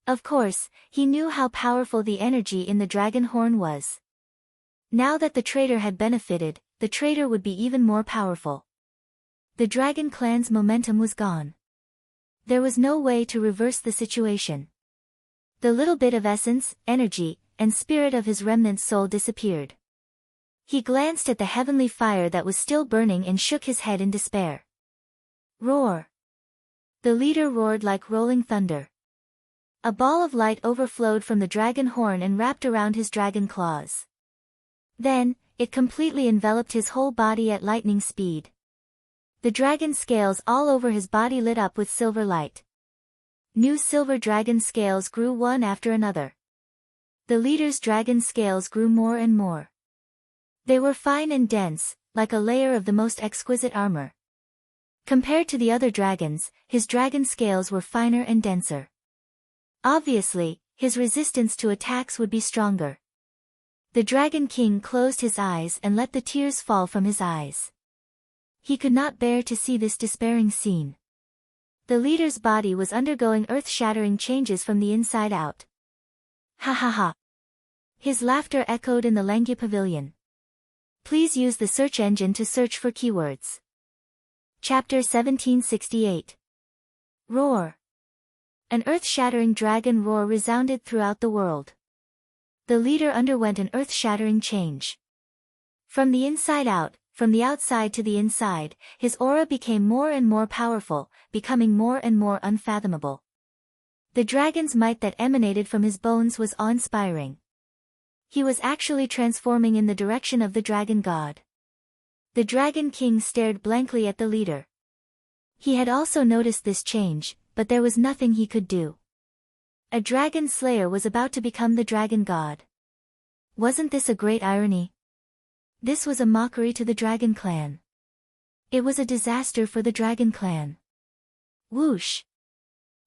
Speaker 1: Of course, he knew how powerful the energy in the dragon horn was. Now that the traitor had benefited, the traitor would be even more powerful. The dragon clan's momentum was gone. There was no way to reverse the situation. The little bit of essence, energy, and spirit of his remnant soul disappeared. He glanced at the heavenly fire that was still burning and shook his head in despair. Roar! The leader roared like rolling thunder. A ball of light overflowed from the dragon horn and wrapped around his dragon claws. Then, it completely enveloped his whole body at lightning speed. The dragon scales all over his body lit up with silver light. New silver dragon scales grew one after another. The leader's dragon scales grew more and more. They were fine and dense, like a layer of the most exquisite armor. Compared to the other dragons, his dragon scales were finer and denser. Obviously, his resistance to attacks would be stronger. The Dragon King closed his eyes and let the tears fall from his eyes. He could not bear to see this despairing scene. The leader's body was undergoing earth-shattering changes from the inside out. Ha ha ha. His laughter echoed in the Langya Pavilion. Please use the search engine to search for keywords. Chapter 1768. Roar. An earth-shattering dragon roar resounded throughout the world. The leader underwent an earth-shattering change. From the inside out, from the outside to the inside, his aura became more and more powerful, becoming more and more unfathomable. The dragon's might that emanated from his bones was awe-inspiring. He was actually transforming in the direction of the dragon god. The Dragon King stared blankly at the leader. He had also noticed this change, but there was nothing he could do. A dragon slayer was about to become the dragon god. Wasn't this a great irony? This was a mockery to the dragon clan. It was a disaster for the dragon clan. Whoosh!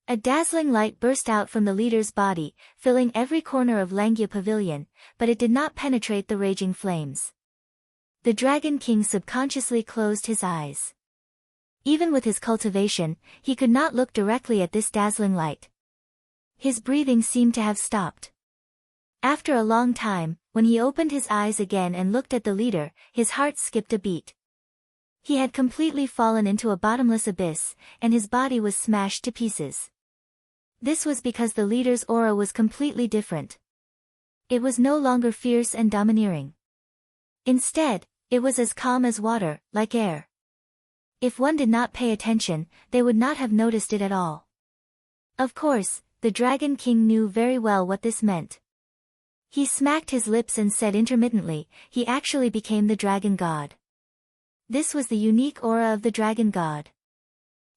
Speaker 1: A dazzling light burst out from the leader's body, filling every corner of Langya Pavilion, but it did not penetrate the raging flames. The Dragon King subconsciously closed his eyes. Even with his cultivation, he could not look directly at this dazzling light. His breathing seemed to have stopped. After a long time, when he opened his eyes again and looked at the leader, his heart skipped a beat. He had completely fallen into a bottomless abyss, and his body was smashed to pieces. This was because the leader's aura was completely different. It was no longer fierce and domineering. Instead, it was as calm as water, like air. If one did not pay attention, they would not have noticed it at all. Of course, the Dragon King knew very well what this meant. He smacked his lips and said intermittently, he actually became the dragon god. This was the unique aura of the dragon god.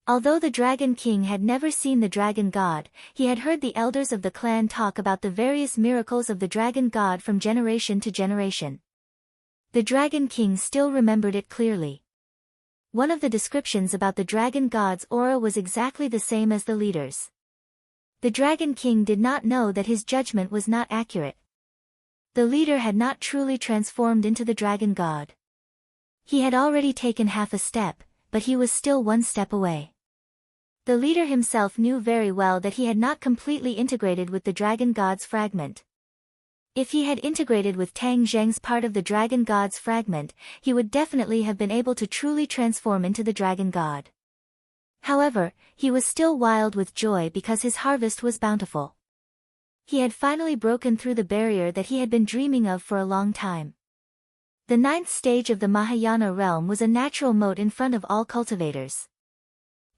Speaker 1: Although the Dragon King had never seen the dragon god, he had heard the elders of the clan talk about the various miracles of the dragon god from generation to generation. The Dragon King still remembered it clearly. One of the descriptions about the dragon god's aura was exactly the same as the leader's. The Dragon King did not know that his judgment was not accurate. The leader had not truly transformed into the dragon god. He had already taken half a step, but he was still one step away. The leader himself knew very well that he had not completely integrated with the dragon god's fragment. If he had integrated with Tang Zheng's part of the dragon god's fragment, he would definitely have been able to truly transform into the dragon god. However, he was still wild with joy because his harvest was bountiful. He had finally broken through the barrier that he had been dreaming of for a long time. The 9th stage of the Mahayana realm was a natural moat in front of all cultivators.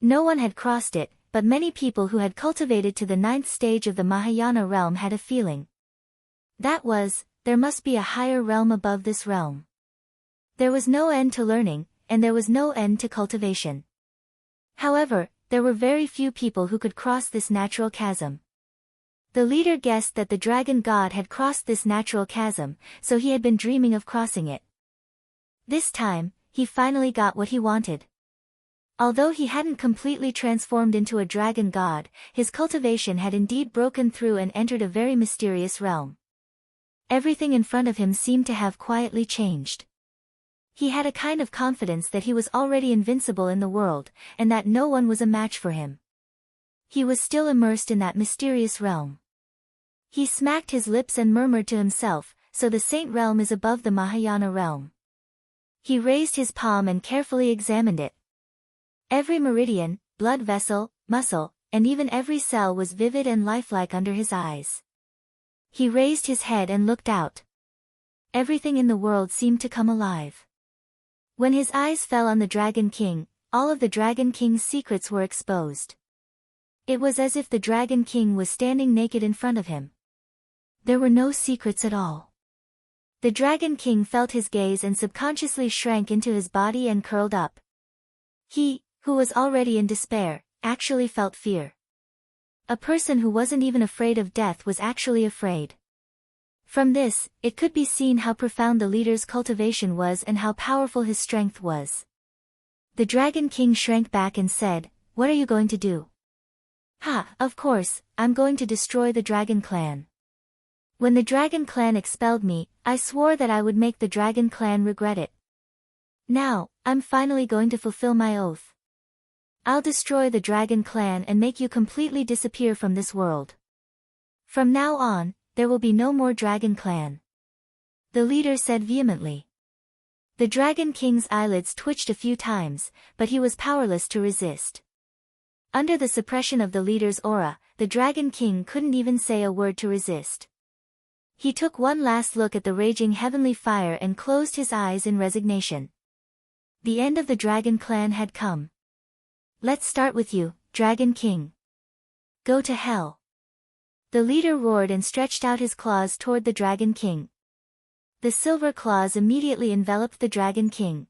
Speaker 1: No one had crossed it, but many people who had cultivated to the 9th stage of the Mahayana realm had a feeling. That was, there must be a higher realm above this realm. There was no end to learning, and there was no end to cultivation. However, there were very few people who could cross this natural chasm. The leader guessed that the dragon god had crossed this natural chasm, so he had been dreaming of crossing it. This time, he finally got what he wanted. Although he hadn't completely transformed into a dragon god, his cultivation had indeed broken through and entered a very mysterious realm. Everything in front of him seemed to have quietly changed. He had a kind of confidence that he was already invincible in the world, and that no one was a match for him. He was still immersed in that mysterious realm. He smacked his lips and murmured to himself, so the saint realm is above the Mahayana realm. He raised his palm and carefully examined it. Every meridian, blood vessel, muscle, and even every cell was vivid and lifelike under his eyes. He raised his head and looked out. Everything in the world seemed to come alive. When his eyes fell on the Dragon King, all of the Dragon King's secrets were exposed. It was as if the Dragon King was standing naked in front of him. There were no secrets at all. The Dragon King felt his gaze and subconsciously shrank into his body and curled up. He, who was already in despair, actually felt fear. A person who wasn't even afraid of death was actually afraid. From this, it could be seen how profound the leader's cultivation was and how powerful his strength was. The Dragon King shrank back and said, "What are you going to do?" "Ha, of course, I'm going to destroy the Dragon Clan. When the Dragon Clan expelled me, I swore that I would make the Dragon Clan regret it. Now, I'm finally going to fulfill my oath. I'll destroy the Dragon Clan and make you completely disappear from this world. From now on, there will be no more Dragon Clan," the leader said vehemently. The Dragon King's eyelids twitched a few times, but he was powerless to resist. Under the suppression of the leader's aura, the Dragon King couldn't even say a word to resist. He took one last look at the raging heavenly fire and closed his eyes in resignation. The end of the Dragon Clan had come. "Let's start with you, Dragon King. Go to hell." The leader roared and stretched out his claws toward the Dragon King. The silver claws immediately enveloped the Dragon King.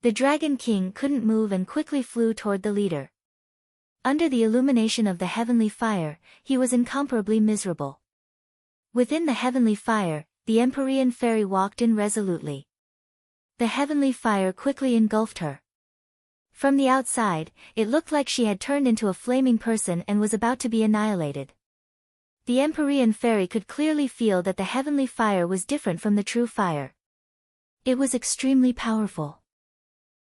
Speaker 1: The Dragon King couldn't move and quickly flew toward the leader. Under the illumination of the heavenly fire, he was incomparably miserable. Within the heavenly fire, the Empyrean fairy walked in resolutely. The heavenly fire quickly engulfed her. From the outside, it looked like she had turned into a flaming person and was about to be annihilated. The Empyrean fairy could clearly feel that the heavenly fire was different from the true fire. It was extremely powerful.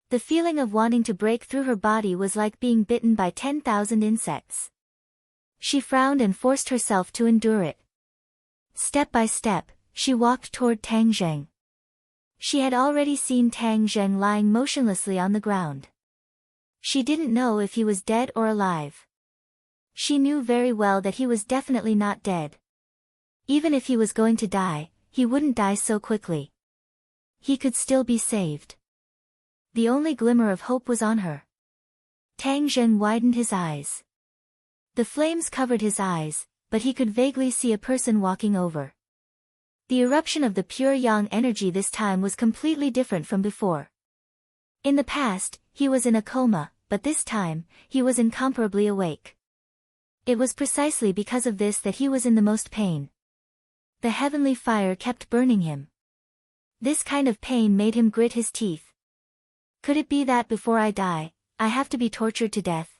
Speaker 1: The feeling of wanting to break through her body was like being bitten by 10,000 insects. She frowned and forced herself to endure it. Step by step, she walked toward Tang Zheng. She had already seen Tang Zheng lying motionlessly on the ground. She didn't know if he was dead or alive. She knew very well that he was definitely not dead. Even if he was going to die, he wouldn't die so quickly. He could still be saved. The only glimmer of hope was on her. Tang Zheng widened his eyes. The flames covered his eyes, but he could vaguely see a person walking over. The eruption of the pure yang energy this time was completely different from before. In the past, he was in a coma, but this time, he was incomparably awake. It was precisely because of this that he was in the most pain. The heavenly fire kept burning him. This kind of pain made him grit his teeth. Could it be that before I die, I have to be tortured to death?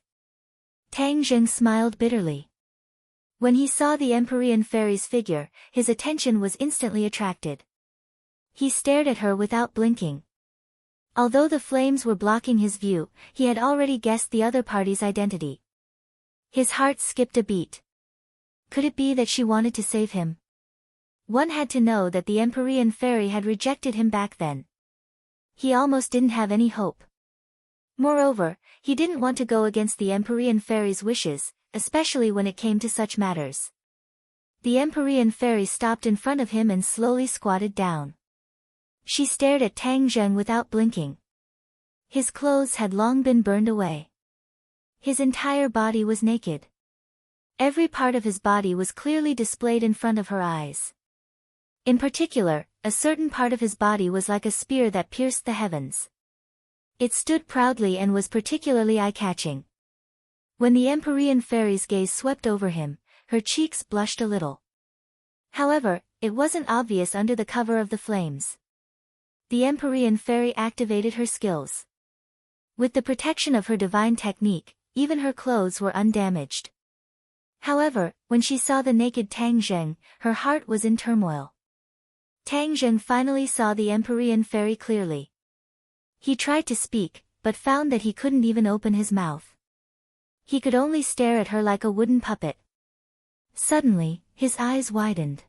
Speaker 1: Tang Zheng smiled bitterly. When he saw the Empyrean fairy's figure, his attention was instantly attracted. He stared at her without blinking. Although the flames were blocking his view, he had already guessed the other party's identity. His heart skipped a beat. Could it be that she wanted to save him? One had to know that the Empyrean fairy had rejected him back then. He almost didn't have any hope. Moreover, he didn't want to go against the Empyrean fairy's wishes, especially when it came to such matters. The Empyrean fairy stopped in front of him and slowly squatted down. She stared at Tang Zheng without blinking. His clothes had long been burned away. His entire body was naked. Every part of his body was clearly displayed in front of her eyes. In particular, a certain part of his body was like a spear that pierced the heavens. It stood proudly and was particularly eye-catching. When the Empyrean fairy's gaze swept over him, her cheeks blushed a little. However, it wasn't obvious under the cover of the flames. The Empyrean fairy activated her skills. With the protection of her divine technique, even her clothes were undamaged. However, when she saw the naked Tang Zheng, her heart was in turmoil. Tang Zheng finally saw the Empyrean fairy clearly. He tried to speak, but found that he couldn't even open his mouth. He could only stare at her like a wooden puppet. Suddenly, his eyes widened.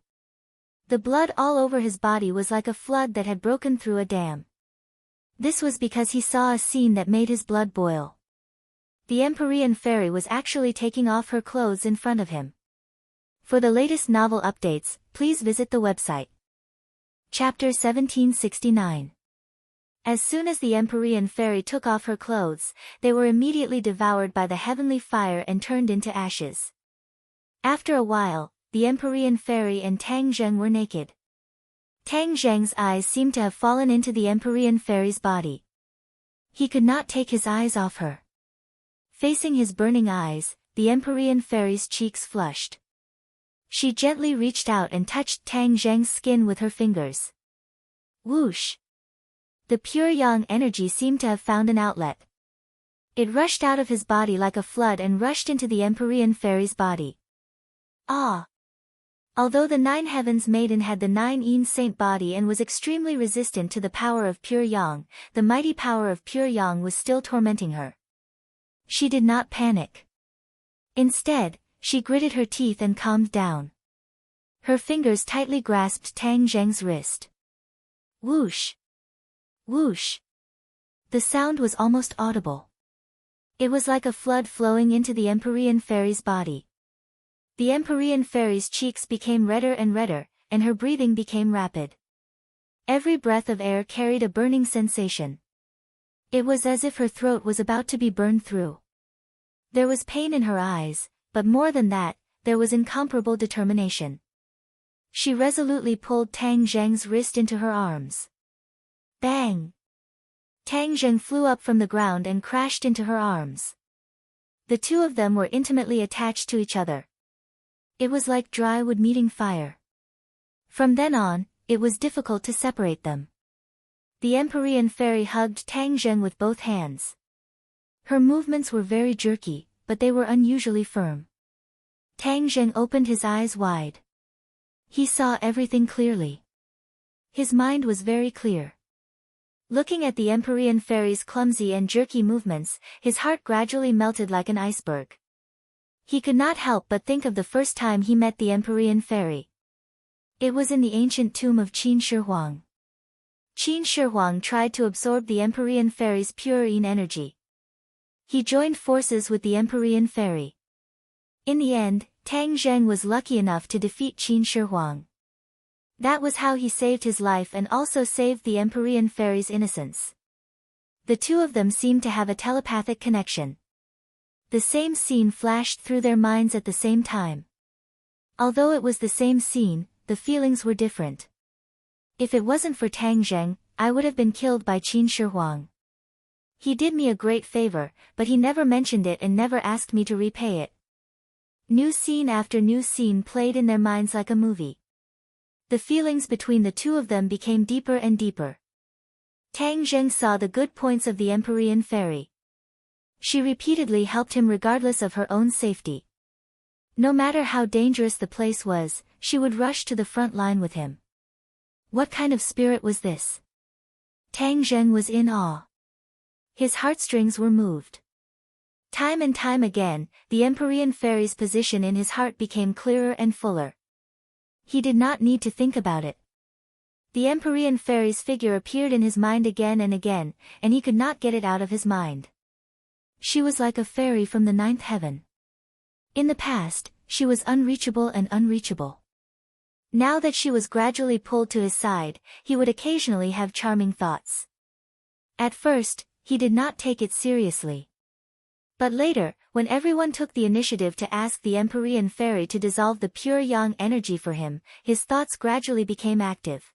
Speaker 1: The blood all over his body was like a flood that had broken through a dam. This was because he saw a scene that made his blood boil. The Empyrean fairy was actually taking off her clothes in front of him. For the latest novel updates, please visit the website. Chapter 1769. As soon as the Empyrean fairy took off her clothes, they were immediately devoured by the heavenly fire and turned into ashes. After a while, the Empyrean fairy and Tang Zheng were naked. Tang Zheng's eyes seemed to have fallen into the Empyrean fairy's body. He could not take his eyes off her. Facing his burning eyes, the Empyrean fairy's cheeks flushed. She gently reached out and touched Tang Zheng's skin with her fingers. Whoosh! The pure yang energy seemed to have found an outlet. It rushed out of his body like a flood and rushed into the Empyrean fairy's body. Ah! Although the Nine Heavens maiden had the Nine Yin saint body and was extremely resistant to the power of pure yang, the mighty power of pure yang was still tormenting her. She did not panic. Instead, she gritted her teeth and calmed down. Her fingers tightly grasped Tang Zheng's wrist. Whoosh! Whoosh! The sound was almost audible. It was like a flood flowing into the Empyrean fairy's body. The Empyrean fairy's cheeks became redder and redder, and her breathing became rapid. Every breath of air carried a burning sensation. It was as if her throat was about to be burned through. There was pain in her eyes, but more than that, there was incomparable determination. She resolutely pulled Tang Zheng's wrist into her arms. Bang! Tang Zheng flew up from the ground and crashed into her arms. The two of them were intimately attached to each other. It was like dry wood meeting fire. From then on, it was difficult to separate them. The Empyrean fairy hugged Tang Zheng with both hands. Her movements were very jerky, but they were unusually firm. Tang Zheng opened his eyes wide. He saw everything clearly. His mind was very clear. Looking at the Empyrean fairy's clumsy and jerky movements, his heart gradually melted like an iceberg. He could not help but think of the first time he met the Empyrean fairy. It was in the ancient tomb of Qin Shi Huang. Qin Shi Huang tried to absorb the Empyrean fairy's pure yin energy. He joined forces with the Empyrean fairy. In the end, Tang Zheng was lucky enough to defeat Qin Shi Huang. That was how he saved his life and also saved the Empyrean fairy's innocence. The two of them seemed to have a telepathic connection. The same scene flashed through their minds at the same time. Although it was the same scene, the feelings were different. If it wasn't for Tang Zheng, I would have been killed by Qin Shi Huang. He did me a great favor, but he never mentioned it and never asked me to repay it. New scene after new scene played in their minds like a movie. The feelings between the two of them became deeper and deeper. Tang Zheng saw the good points of the Empyrean fairy. She repeatedly helped him regardless of her own safety. No matter how dangerous the place was, she would rush to the front line with him. What kind of spirit was this? Tang Zheng was in awe. His heartstrings were moved. Time and time again, the Empyrean fairy's position in his heart became clearer and fuller. He did not need to think about it. The Empyrean fairy's figure appeared in his mind again and again, and he could not get it out of his mind. She was like a fairy from the ninth heaven. In the past, she was unreachable and unreachable. Now that she was gradually pulled to his side, he would occasionally have charming thoughts. At first, he did not take it seriously. But later, when everyone took the initiative to ask the Empyrean fairy to dissolve the pure yang energy for him, his thoughts gradually became active.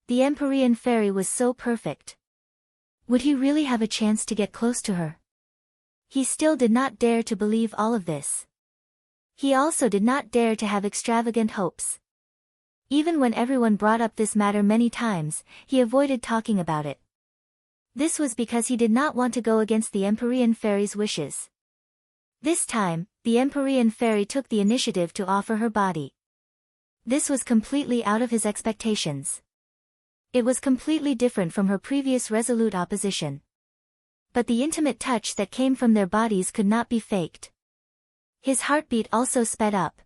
Speaker 1: The Empyrean fairy was so perfect. Would he really have a chance to get close to her? He still did not dare to believe all of this. He also did not dare to have extravagant hopes. Even when everyone brought up this matter many times, he avoided talking about it. This was because he did not want to go against the Empyrean fairy's wishes. This time, the Empyrean fairy took the initiative to offer her body. This was completely out of his expectations. It was completely different from her previous resolute opposition. But the intimate touch that came from their bodies could not be faked. His heartbeat also sped up.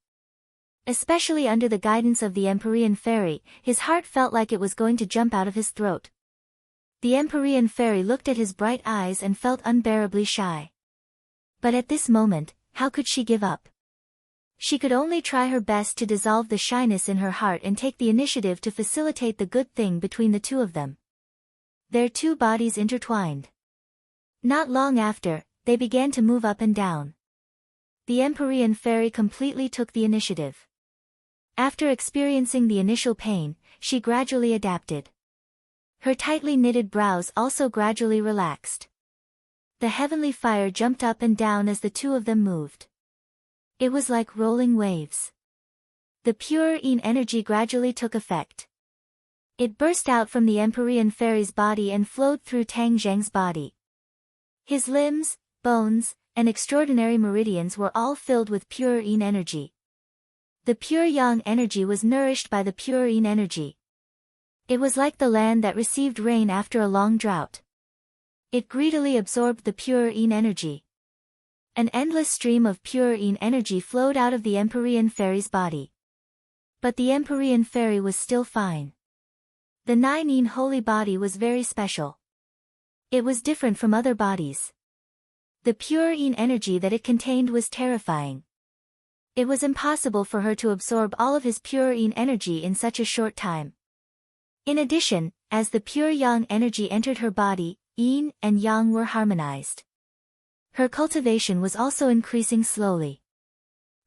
Speaker 1: Especially under the guidance of the Empyrean fairy, his heart felt like it was going to jump out of his throat. The Empyrean fairy looked at his bright eyes and felt unbearably shy. But at this moment, how could she give up? She could only try her best to dissolve the shyness in her heart and take the initiative to facilitate the good thing between the two of them. Their two bodies intertwined. Not long after, they began to move up and down. The Empyrean fairy completely took the initiative. After experiencing the initial pain, she gradually adapted. Her tightly knitted brows also gradually relaxed. The heavenly fire jumped up and down as the two of them moved. It was like rolling waves. The pure yin energy gradually took effect. It burst out from the Empyrean fairy's body and flowed through Tang Zheng's body. His limbs, bones, and extraordinary meridians were all filled with pure yin energy. The pure yang energy was nourished by the pure yin energy. It was like the land that received rain after a long drought. It greedily absorbed the pure yin energy. An endless stream of pure yin energy flowed out of the Empyrean fairy's body. But the Empyrean fairy was still fine. The nine yin holy body was very special. It was different from other bodies. The pure yin energy that it contained was terrifying. It was impossible for her to absorb all of his pure yin energy in such a short time. In addition, as the pure yang energy entered her body, yin and yang were harmonized. Her cultivation was also increasing slowly.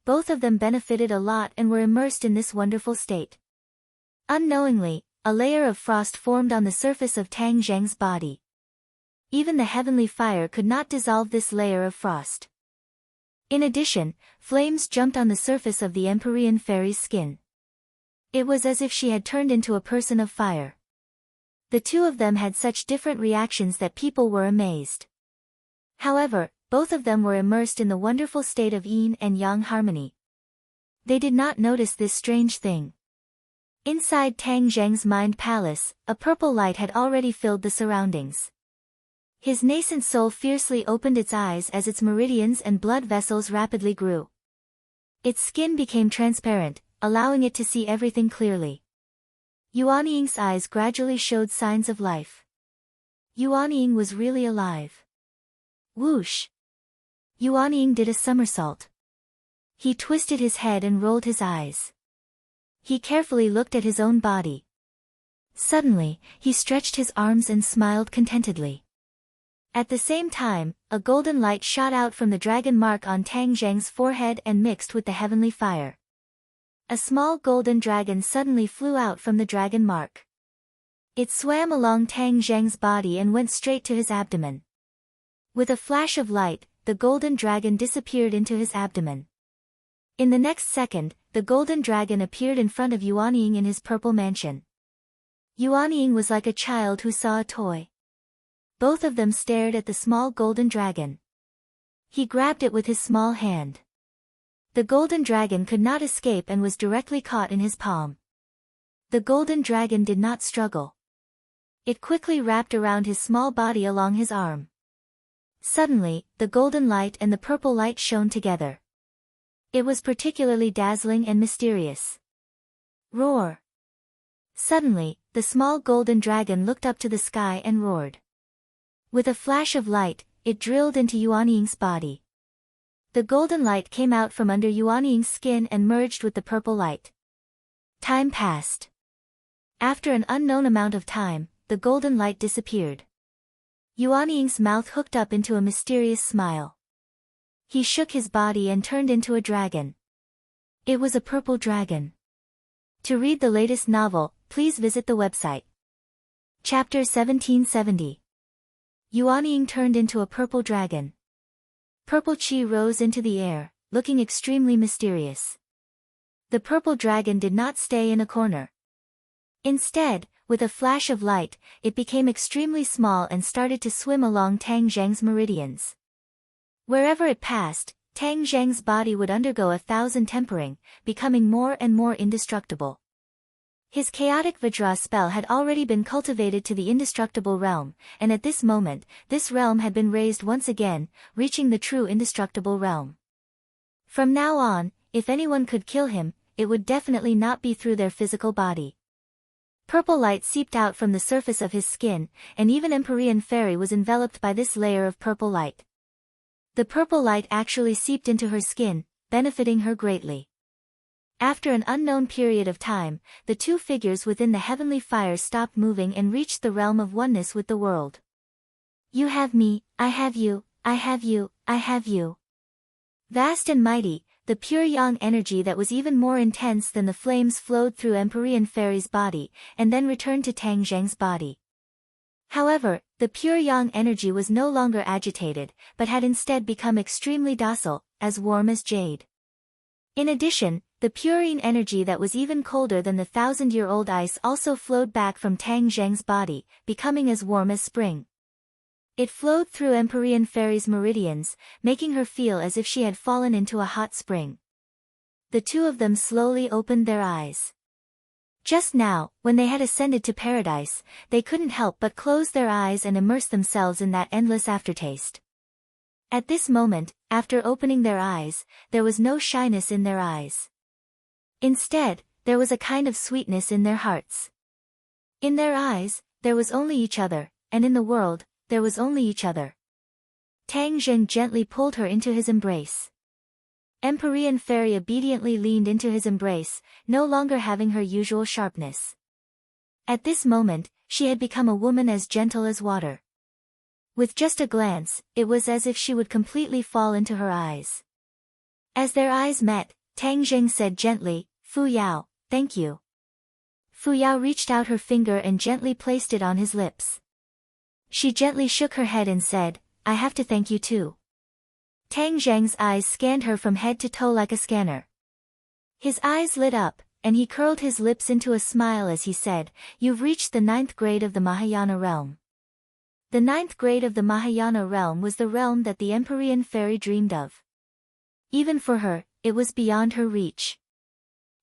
Speaker 1: Both of them benefited a lot and were immersed in this wonderful state. Unknowingly, a layer of frost formed on the surface of Tang Zheng's body. Even the heavenly fire could not dissolve this layer of frost. In addition, flames jumped on the surface of the Empyrean fairy's skin. It was as if she had turned into a person of fire. The two of them had such different reactions that people were amazed. However, both of them were immersed in the wonderful state of yin and yang harmony. They did not notice this strange thing. Inside Tang Zheng's mind palace, a purple light had already filled the surroundings. His nascent soul fiercely opened its eyes as its meridians and blood vessels rapidly grew. Its skin became transparent, allowing it to see everything clearly. Yuanying's eyes gradually showed signs of life. Yuanying was really alive. Whoosh! Yuanying did a somersault. He twisted his head and rolled his eyes. He carefully looked at his own body. Suddenly, he stretched his arms and smiled contentedly. At the same time, a golden light shot out from the dragon mark on Tang Zheng's forehead and mixed with the heavenly fire. A small golden dragon suddenly flew out from the dragon mark. It swam along Tang Zheng's body and went straight to his abdomen. With a flash of light, the golden dragon disappeared into his abdomen. In the next second, the golden dragon appeared in front of Yuanying in his purple mansion. Yuanying was like a child who saw a toy. Both of them stared at the small golden dragon. He grabbed it with his small hand. The golden dragon could not escape and was directly caught in his palm. The golden dragon did not struggle. It quickly wrapped around his small body along his arm. Suddenly, the golden light and the purple light shone together. It was particularly dazzling and mysterious. Roar! Suddenly, the small golden dragon looked up to the sky and roared. With a flash of light, it drilled into Yuanying's body. The golden light came out from under Yuanying's skin and merged with the purple light. Time passed. After an unknown amount of time, the golden light disappeared. Yuanying's mouth hooked up into a mysterious smile. He shook his body and turned into a dragon. It was a purple dragon. To read the latest novel, please visit the website. Chapter 1770. Yuanying turned into a purple dragon. Purple chi rose into the air, looking extremely mysterious. The purple dragon did not stay in a corner. Instead, with a flash of light, it became extremely small and started to swim along Tang Zheng's meridians. Wherever it passed, Tang Zheng's body would undergo 1,000 tempering, becoming more and more indestructible. His chaotic Vajra spell had already been cultivated to the indestructible realm, and at this moment, this realm had been raised once again, reaching the true indestructible realm. From now on, if anyone could kill him, it would definitely not be through their physical body. Purple light seeped out from the surface of his skin, and even Empyrean Fairy was enveloped by this layer of purple light. The purple light actually seeped into her skin, benefiting her greatly. After an unknown period of time, the two figures within the heavenly fire stopped moving and reached the realm of oneness with the world. You have me, I have you, I have you, I have you. Vast and mighty, the pure yang energy that was even more intense than the flames flowed through Empyrean Fairy's body, and then returned to Tang Zheng's body. However, the pure yang energy was no longer agitated, but had instead become extremely docile, as warm as jade. In addition, the purine energy that was even colder than the 1,000-year-old ice also flowed back from Tang Zheng's body, becoming as warm as spring. It flowed through Empyrean Fairy's meridians, making her feel as if she had fallen into a hot spring. The two of them slowly opened their eyes. Just now, when they had ascended to paradise, they couldn't help but close their eyes and immerse themselves in that endless aftertaste. At this moment, after opening their eyes, there was no shyness in their eyes. Instead, there was a kind of sweetness in their hearts. In their eyes, there was only each other, and in the world, there was only each other. Tang Zheng gently pulled her into his embrace. Empyrean Fairy obediently leaned into his embrace, no longer having her usual sharpness. At this moment, she had become a woman as gentle as water. With just a glance, it was as if she would completely fall into her eyes. As their eyes met, Tang Zheng said gently, "Fu Yao, thank you." Fu Yao reached out her finger and gently placed it on his lips. She gently shook her head and said, "I have to thank you too." Tang Zheng's eyes scanned her from head to toe like a scanner. His eyes lit up, and he curled his lips into a smile as he said, "You've reached the 9th grade of the Mahayana realm." The 9th grade of the Mahayana realm was the realm that the Empyrean Fairy dreamed of. Even for her, it was beyond her reach.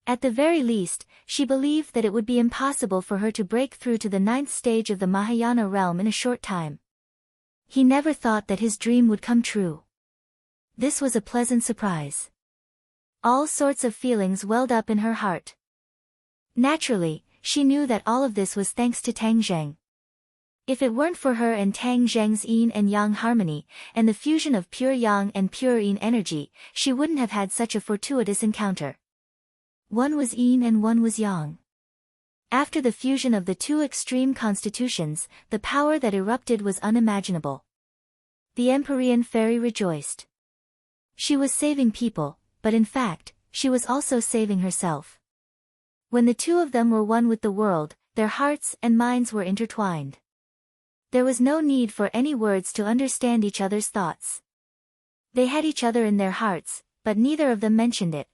Speaker 1: At the very least, she believed that it would be impossible for her to break through to the 9th stage of the Mahayana realm in a short time. He never thought that his dream would come true. This was a pleasant surprise. All sorts of feelings welled up in her heart. Naturally, she knew that all of this was thanks to Tang Zheng. If it weren't for her and Tang Zheng's yin and yang harmony, and the fusion of pure yang and pure yin energy, she wouldn't have had such a fortuitous encounter. One was yin and one was yang. After the fusion of the two extreme constitutions, the power that erupted was unimaginable. The Empyrean Fairy rejoiced. She was saving people, but in fact, she was also saving herself. When the two of them were one with the world, their hearts and minds were intertwined. There was no need for any words to understand each other's thoughts. They had each other in their hearts, but neither of them mentioned it.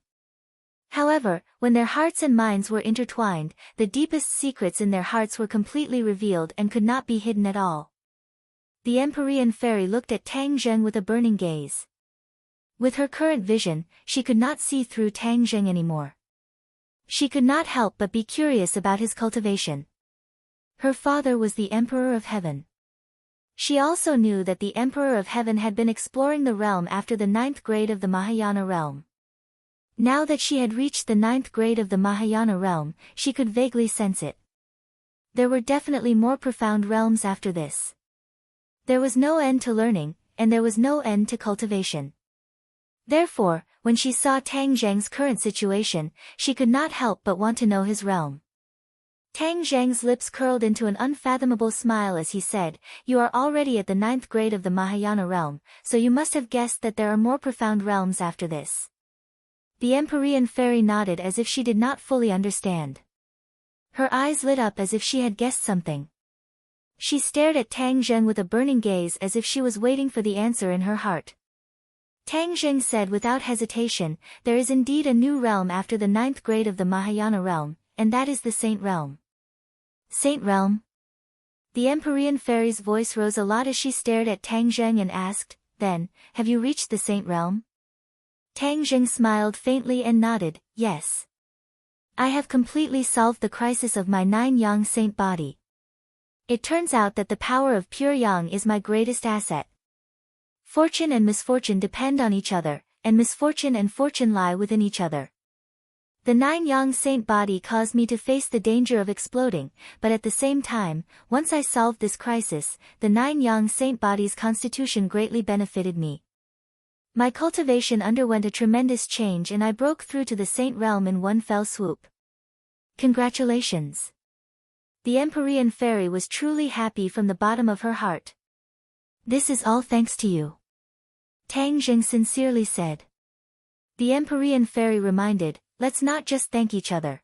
Speaker 1: However, when their hearts and minds were intertwined, the deepest secrets in their hearts were completely revealed and could not be hidden at all. The Empyrean Fairy looked at Tang Zheng with a burning gaze. With her current vision, she could not see through Tang Zheng anymore. She could not help but be curious about his cultivation. Her father was the Emperor of Heaven. She also knew that the Emperor of Heaven had been exploring the realm after the 9th grade of the Mahayana realm. Now that she had reached the 9th grade of the Mahayana realm, she could vaguely sense it. There were definitely more profound realms after this. There was no end to learning, and there was no end to cultivation. Therefore, when she saw Tang Zheng's current situation, she could not help but want to know his realm. Tang Zheng's lips curled into an unfathomable smile as he said, "You are already at the 9th grade of the Mahayana realm, so you must have guessed that there are more profound realms after this." The Empyrean Fairy nodded as if she did not fully understand. Her eyes lit up as if she had guessed something. She stared at Tang Zheng with a burning gaze as if she was waiting for the answer in her heart. Tang Zheng said without hesitation, "There is indeed a new realm after the 9th grade of the Mahayana realm, and that is the Saint Realm." Saint Realm? The Empyrean Fairy's voice rose a lot as she stared at Tang Zheng and asked, "Then, have you reached the Saint Realm?" Tang Zheng smiled faintly and nodded, "Yes. I have completely solved the crisis of my 9-yang saint body. It turns out that the power of pure yang is my greatest asset. Fortune and misfortune depend on each other, and misfortune and fortune lie within each other. The 9-yang saint body caused me to face the danger of exploding, but at the same time, once I solved this crisis, the 9-yang saint body's constitution greatly benefited me. My cultivation underwent a tremendous change and I broke through to the Saint Realm in one fell swoop. Congratulations." The Empyrean Fairy was truly happy from the bottom of her heart. "This is all thanks to you," Tang Zheng sincerely said. The Empyrean Fairy reminded, "Let's not just thank each other.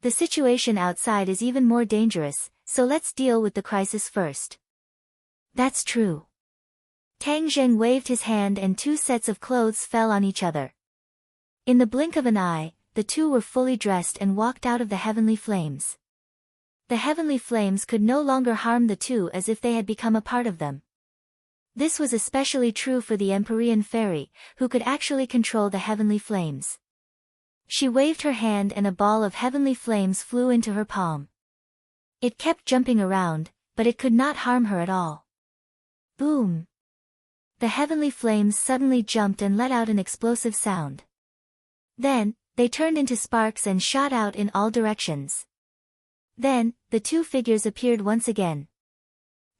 Speaker 1: The situation outside is even more dangerous, so let's deal with the crisis first." "That's true." Tang Zheng waved his hand and two sets of clothes fell on each other. In the blink of an eye, the two were fully dressed and walked out of the heavenly flames. The heavenly flames could no longer harm the two as if they had become a part of them. This was especially true for the Empyrean fairy, who could actually control the heavenly flames. She waved her hand and a ball of heavenly flames flew into her palm. It kept jumping around, but it could not harm her at all. Boom! The heavenly flames suddenly jumped and let out an explosive sound. Then, they turned into sparks and shot out in all directions. Then, the two figures appeared once again.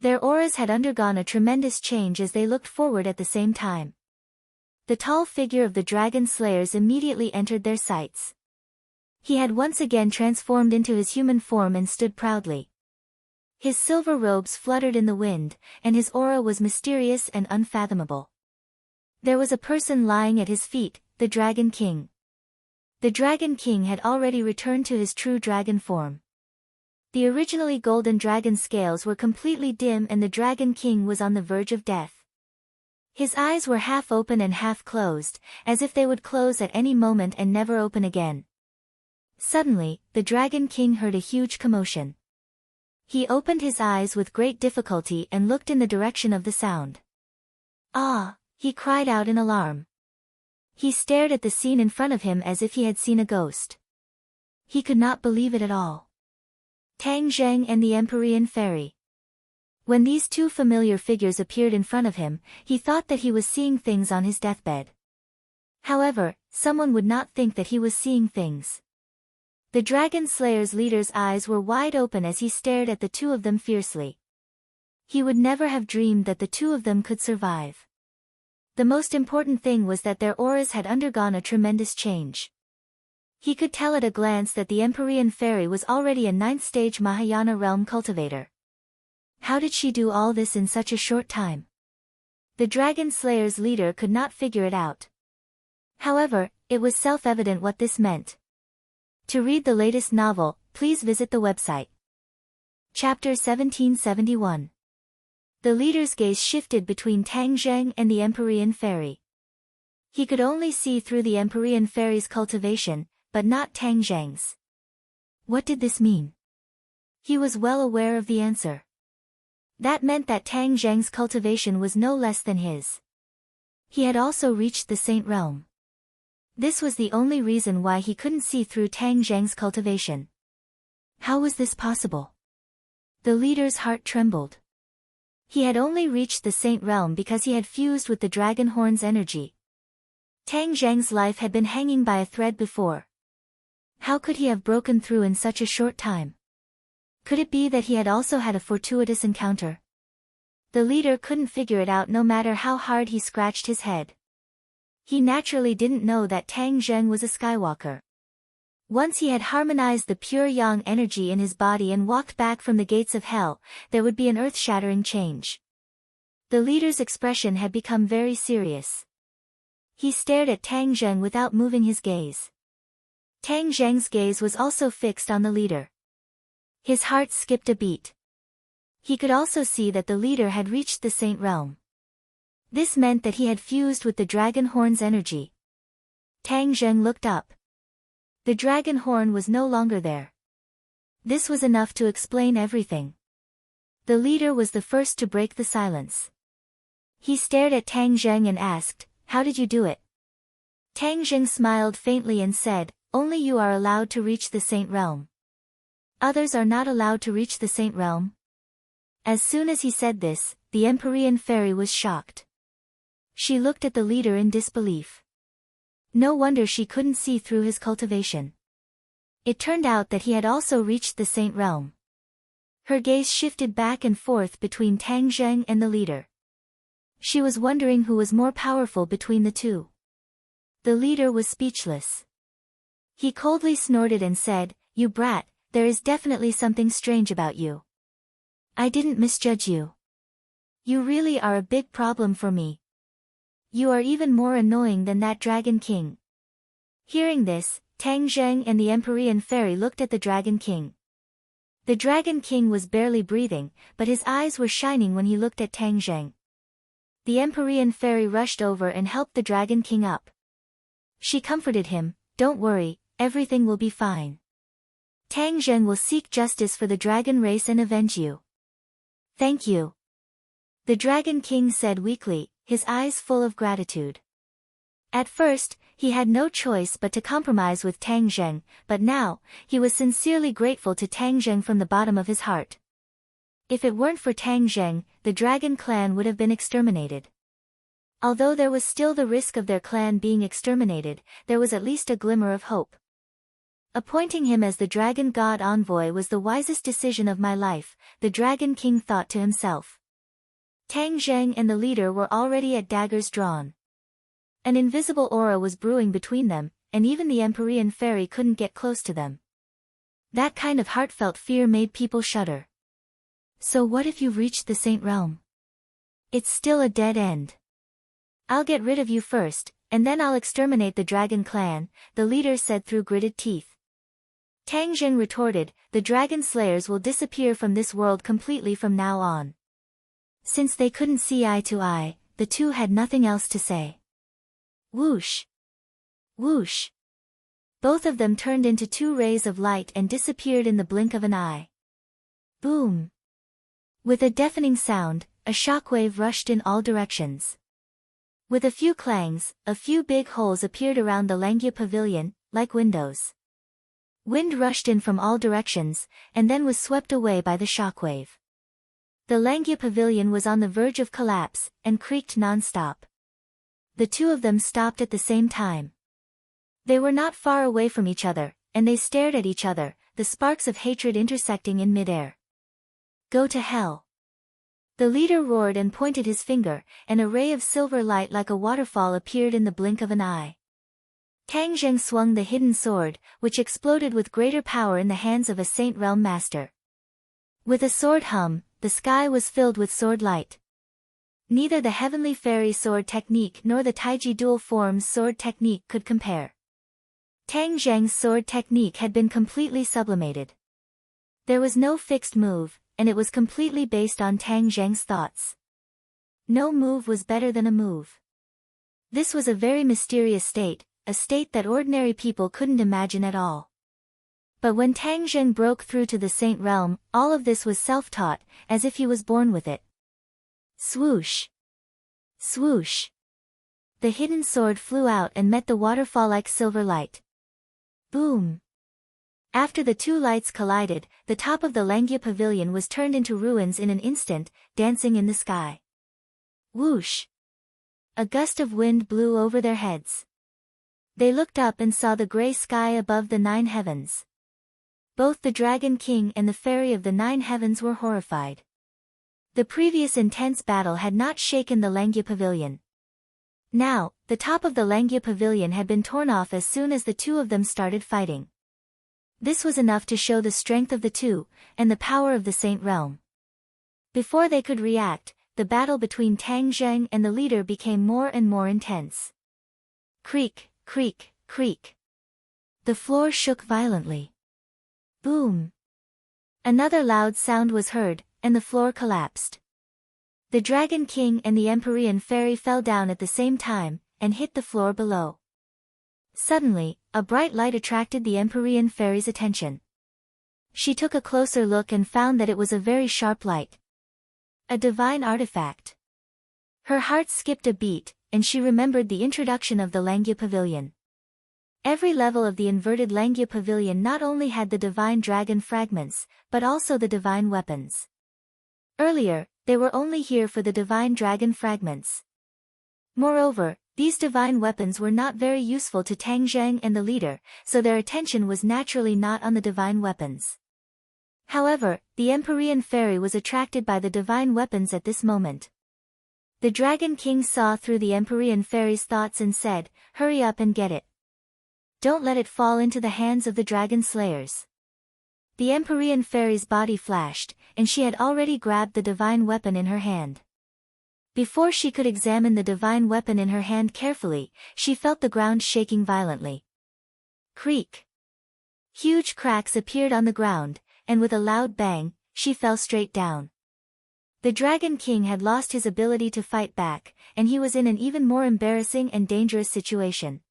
Speaker 1: Their auras had undergone a tremendous change as they looked forward at the same time. The tall figure of the dragon slayers immediately entered their sights. He had once again transformed into his human form and stood proudly. His silver robes fluttered in the wind, and his aura was mysterious and unfathomable. There was a person lying at his feet, the Dragon King. The Dragon King had already returned to his true dragon form. The originally golden dragon scales were completely dim and the Dragon King was on the verge of death. His eyes were half open and half closed, as if they would close at any moment and never open again. Suddenly, the Dragon King heard a huge commotion. He opened his eyes with great difficulty and looked in the direction of the sound. "Ah!" he cried out in alarm. He stared at the scene in front of him as if he had seen a ghost. He could not believe it at all. Tang Zheng and the Empyrean fairy. When these two familiar figures appeared in front of him, he thought that he was seeing things on his deathbed. However, someone would not think that he was seeing things. The Dragon Slayer's leader's eyes were wide open as he stared at the two of them fiercely. He would never have dreamed that the two of them could survive. The most important thing was that their auras had undergone a tremendous change. He could tell at a glance that the Empyrean fairy was already a 9th-stage Mahayana realm cultivator. How did she do all this in such a short time? The Dragon Slayer's leader could not figure it out. However, it was self-evident what this meant. To read the latest novel, please visit the website. Chapter 1771. The leader's gaze shifted between Tang Zheng and the Empyrean fairy. He could only see through the Empyrean fairy's cultivation, but not Tang Zheng's. What did this mean? He was well aware of the answer. That meant that Tang Zheng's cultivation was no less than his. He had also reached the Saint Realm. This was the only reason why he couldn't see through Tang Zheng's cultivation. How was this possible? The leader's heart trembled. He had only reached the Saint Realm because he had fused with the Dragon Horn's energy. Tang Zheng's life had been hanging by a thread before. How could he have broken through in such a short time? Could it be that he had also had a fortuitous encounter? The leader couldn't figure it out no matter how hard he scratched his head. He naturally didn't know that Tang Zheng was a Skywalker. Once he had harmonized the pure yang energy in his body and walked back from the gates of hell, there would be an earth-shattering change. The leader's expression had become very serious. He stared at Tang Zheng without moving his gaze. Tang Zheng's gaze was also fixed on the leader. His heart skipped a beat. He could also see that the leader had reached the Saint Realm. This meant that he had fused with the Dragon Horn's energy. Tang Zheng looked up. The Dragon Horn was no longer there. This was enough to explain everything. The leader was the first to break the silence. He stared at Tang Zheng and asked, "How did you do it?" Tang Zheng smiled faintly and said, "Only you are allowed to reach the Saint Realm. Others are not allowed to reach the Saint Realm." As soon as he said this, the Empyrean fairy was shocked. She looked at the leader in disbelief. No wonder she couldn't see through his cultivation. It turned out that he had also reached the Saint Realm. Her gaze shifted back and forth between Tang Zheng and the leader. She was wondering who was more powerful between the two. The leader was speechless. He coldly snorted and said, "You brat, there is definitely something strange about you. I didn't misjudge you. You really are a big problem for me. You are even more annoying than that Dragon King." Hearing this, Tang Zheng and the Empyrean fairy looked at the Dragon King. The Dragon King was barely breathing, but his eyes were shining when he looked at Tang Zheng. The Empyrean fairy rushed over and helped the Dragon King up. She comforted him, "Don't worry, everything will be fine. Tang Zheng will seek justice for the dragon race and avenge you. Thank you. The Dragon King said weakly, his eyes full of gratitude. At first, he had no choice but to compromise with Tang Zheng, but now, he was sincerely grateful to Tang Zheng from the bottom of his heart. If it weren't for Tang Zheng, the dragon clan would have been exterminated. Although there was still the risk of their clan being exterminated, there was at least a glimmer of hope. Appointing him as the dragon god envoy was the wisest decision of my life, the Dragon King thought to himself. Tang Zheng and the leader were already at daggers drawn. An invisible aura was brewing between them, and even the Empyrean fairy couldn't get close to them. That kind of heartfelt fear made people shudder. So what if you've reached the Saint Realm? It's still a dead end. I'll get rid of you first, and then I'll exterminate the dragon clan, the leader said through gritted teeth. Tang Zheng retorted, the dragon slayers will disappear from this world completely from now on. Since they couldn't see eye to eye, the two had nothing else to say. Whoosh! Whoosh! Both of them turned into two rays of light and disappeared in the blink of an eye. Boom! With a deafening sound, a shockwave rushed in all directions. With a few clangs, a few big holes appeared around the Langia pavilion, like windows. Wind rushed in from all directions, and then was swept away by the shockwave. The Langia pavilion was on the verge of collapse, and creaked non-stop. The two of them stopped at the same time. They were not far away from each other, and they stared at each other, the sparks of hatred intersecting in midair. Go to hell! The leader roared and pointed his finger, and a ray of silver light like a waterfall appeared in the blink of an eye. Tang Zheng swung the hidden sword, which exploded with greater power in the hands of a Saint Realm master. With a sword hum, the sky was filled with sword light. Neither the heavenly fairy sword technique nor the Taiji dual forms sword technique could compare. Tang Zheng's sword technique had been completely sublimated. There was no fixed move, and it was completely based on Tang Zheng's thoughts. No move was better than a move. This was a very mysterious state, a state that ordinary people couldn't imagine at all. But when Tang Zheng broke through to the Saint Realm, all of this was self-taught, as if he was born with it. Swoosh! Swoosh! The hidden sword flew out and met the waterfall-like silver light. Boom! After the two lights collided, the top of the Langia pavilion was turned into ruins in an instant, dancing in the sky. Whoosh! A gust of wind blew over their heads. They looked up and saw the gray sky above the 9 heavens. Both the Dragon King and the Fairy of the 9 heavens were horrified. The previous intense battle had not shaken the Langia pavilion. Now, the top of the Langia pavilion had been torn off as soon as the two of them started fighting. This was enough to show the strength of the two, and the power of the Saint Realm. Before they could react, the battle between Tang Zheng and the leader became more and more intense. Creak, creak, creak. The floor shook violently. Boom! Another loud sound was heard, and the floor collapsed. The Dragon King and the Empyrean Fairy fell down at the same time, and hit the floor below. Suddenly, a bright light attracted the Empyrean Fairy's attention. She took a closer look and found that it was a very sharp light. A divine artifact. Her heart skipped a beat, and she remembered the introduction of the Langia Pavilion. Every level of the inverted Langia Pavilion not only had the divine dragon fragments, but also the divine weapons. Earlier, they were only here for the divine dragon fragments. Moreover, these divine weapons were not very useful to Tang Zheng and the leader, so their attention was naturally not on the divine weapons. However, the Empyrean Fairy was attracted by the divine weapons at this moment. The Dragon King saw through the Empyrean Fairy's thoughts and said, "Hurry up and get it. Don't let it fall into the hands of the dragon slayers." The Empyrean Fairy's body flashed, and she had already grabbed the divine weapon in her hand. Before she could examine the divine weapon in her hand carefully, she felt the ground shaking violently. Creak! Huge cracks appeared on the ground, and with a loud bang, she fell straight down. The Dragon King had lost his ability to fight back, and he was in an even more embarrassing and dangerous situation.